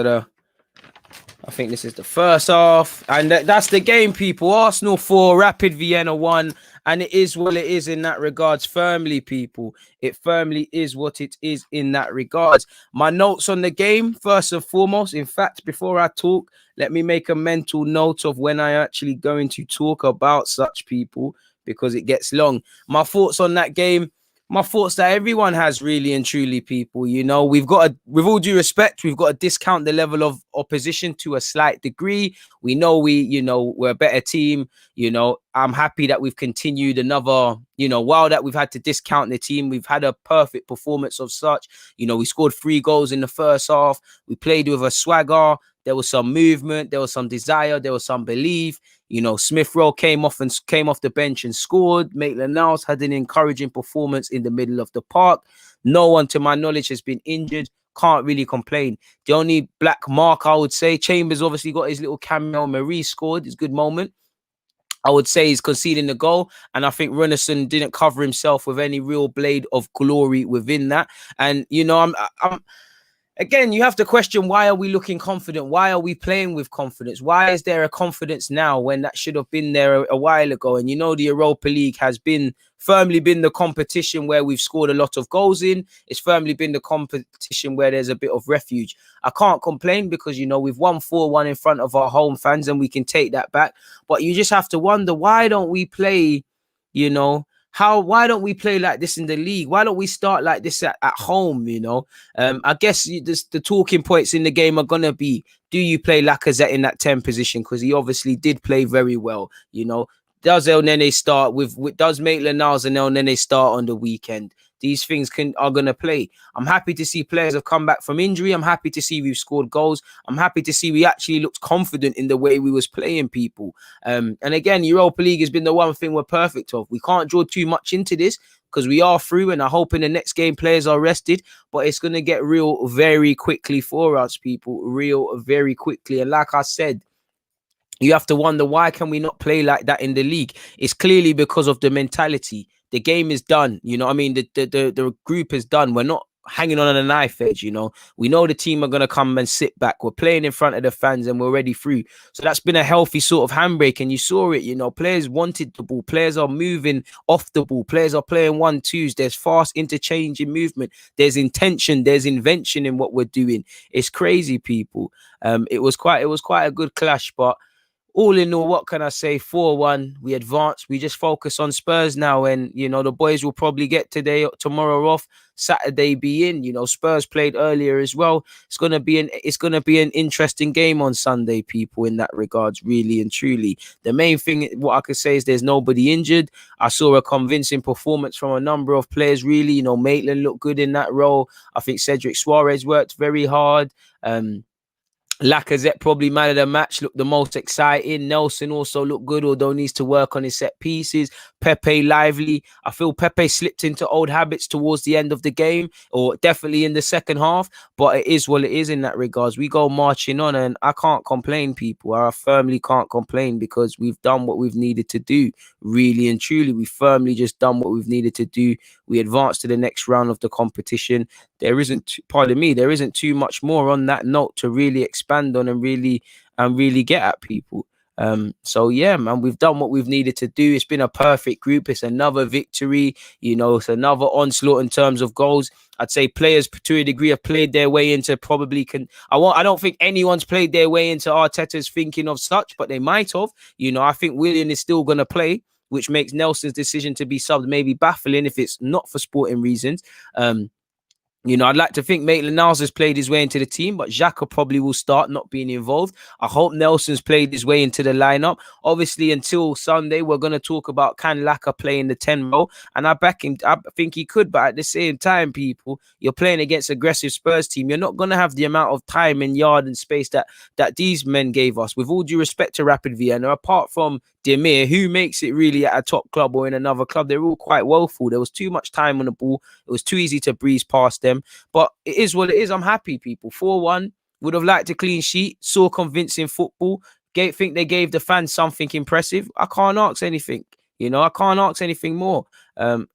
is the first half. And that's the game, people. Arsenal 4, Rapid Vienna 1. And it is what it is in that regards. Firmly, people. It firmly is what it is in that regards. My notes on the game, first and foremost. In fact, before I talk, let me make a mental note of when I actually going to talk about such, people, because it gets long. My thoughts on that game. My thoughts that everyone has, really and truly, people. You know, with all due respect, we've got to discount the level of opposition to a slight degree. We know we're a better team. You know, I'm happy that we've continued another, while that we've had to discount the team, we've had a perfect performance of such. You know, we scored 3 goals in the first half. We played with a swagger. There was some movement. There was some desire. There was some belief. You know, Smith Rowe came off the bench and scored. Maitland-Niles had an encouraging performance in the middle of the park. No one, to my knowledge, has been injured. Can't really complain. The only black mark, I would say, Chambers obviously got his little cameo. Marie scored his good moment. I would say he's conceding the goal. And I think Runnison didn't cover himself with any real blade of glory within that. And, again, you have to question, why are we looking confident? Why are we playing with confidence? Why is there a confidence now when that should have been there a while ago? And the Europa League has firmly been the competition where we've scored a lot of goals in. It's firmly been the competition where there's a bit of refuge. I can't complain because, we've won 4-1 in front of our home fans and we can take that back. But you just have to wonder, why don't we play, why don't we play like this in the league? Why don't we start like this at home? I guess the talking points in the game are going to be, do you play Lacazette in that 10 position? Because he obviously did play very well. Does El Nene start does Maitland-Niles and El Nene start on the weekend? These things are going to play. I'm happy to see players have come back from injury. I'm happy to see we've scored goals. I'm happy to see we actually looked confident in the way we was playing, people. And again, Europa League has been the one thing we're perfect of. We can't draw too much into this because we are through, and I hope in the next game players are rested. But it's going to get real very quickly for us, people. Real very quickly. And like I said, you have to wonder, why can we not play like that in the league? It's clearly because of the mentality. The game is done. The group is done. We're not hanging on a knife edge. We know the team are going to come and sit back. We're playing in front of the fans and we're already through. So that's been a healthy sort of handbrake. And you saw it, players wanted the ball. Players are moving off the ball. Players are playing 1-2s. There's fast interchange in movement. There's intention. There's invention in what we're doing. It's crazy, people. It was quite a good clash, but all in all, what can I say? 4-1, we advanced. We just focus on Spurs now, and the boys will probably get tomorrow off. Saturday be in. Spurs played earlier as well. It's gonna be an interesting game on Sunday, people. In that regards, really and truly, the main thing what I could say is there's nobody injured. I saw a convincing performance from a number of players. Really, Maitland looked good in that role. I think Cedric Suarez worked very hard. Lacazette probably man of the match, looked the most exciting. Nelson also looked good, although needs to work on his set pieces. Pepe lively. I feel Pepe slipped into old habits towards the end of the game, or definitely in the second half. But it is what it is in that regards. We go marching on, and I can't complain, people. I firmly can't complain because we've done what we've needed to do. Really and truly, we firmly just done what we've needed to do. We advanced to the next round of the competition. There isn't, pardon me, there isn't too much more on that note to really expand on and really get at people. So yeah, man, we've done what we've needed to do. It's been a perfect group. It's another victory. It's another onslaught in terms of goals. I'd say players to a degree have played their way into probably I don't think anyone's played their way into Arteta's thinking of such, but they might have. I think Willian is still gonna play, which makes Nelson's decision to be subbed maybe baffling if it's not for sporting reasons. I'd like to think Maitland-Niles has played his way into the team, but Xhaka probably will start not being involved. I hope Nelson's played his way into the lineup. Obviously, until Sunday, we're going to talk about can Laka play in the 10 role, and I back him. I think he could, but at the same time, people, you're playing against aggressive Spurs team. You're not going to have the amount of time and yard and space that these men gave us. With all due respect to Rapid Vienna, apart from Demir, who makes it really at a top club or in another club, they're all quite woeful. There was too much time on the ball. It was too easy to breeze past them. But it is what it is. I'm happy, people. 4-1. Would have liked a clean sheet. Saw convincing football. Think they gave the fans something impressive. I can't ask anything. I can't ask anything more. I'm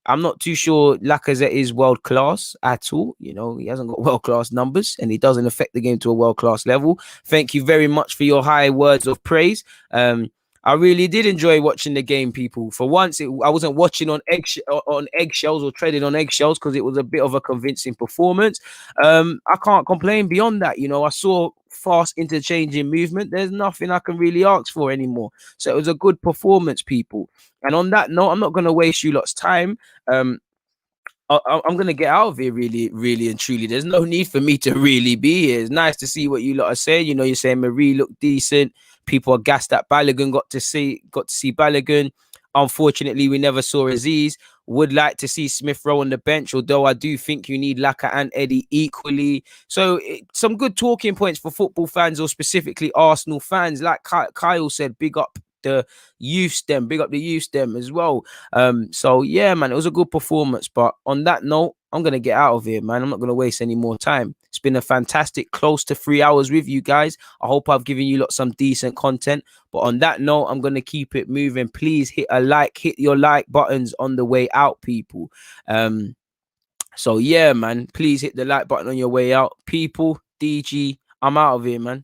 not too sure Lacazette is world class at all. He hasn't got world class numbers and he doesn't affect the game to a world class level. Thank you very much for your high words of praise. I really did enjoy watching the game, people. For once, I wasn't watching on eggshells or treading on eggshells because it was a bit of a convincing performance. I can't complain beyond that. I saw fast interchanging movement. There's nothing I can really ask for anymore. So it was a good performance, people. And on that note, I'm not going to waste you lot's time. I'm going to get out of here really, really and truly. There's no need for me to really be here. It's nice to see what you lot are saying. You're saying Marie looked decent. People are gassed that Balogun got to see Balogun. Unfortunately, we never saw Aziz. Would like to see Smith Rowe on the bench, although I do think you need Laka and Eddie equally. So some good talking points for football fans or specifically Arsenal fans. Like Kyle said, big up the youth stem as well. So yeah, man, it was a good performance. But on that note, I'm gonna get out of here, man. I'm not gonna waste any more time. It's been a fantastic close to 3 hours with you guys. I hope I've given you some decent content. But on that note, I'm gonna keep it moving. Please hit your like buttons on the way out, people. So yeah, man, please hit the like button on your way out, people. DG, I'm out of here, man.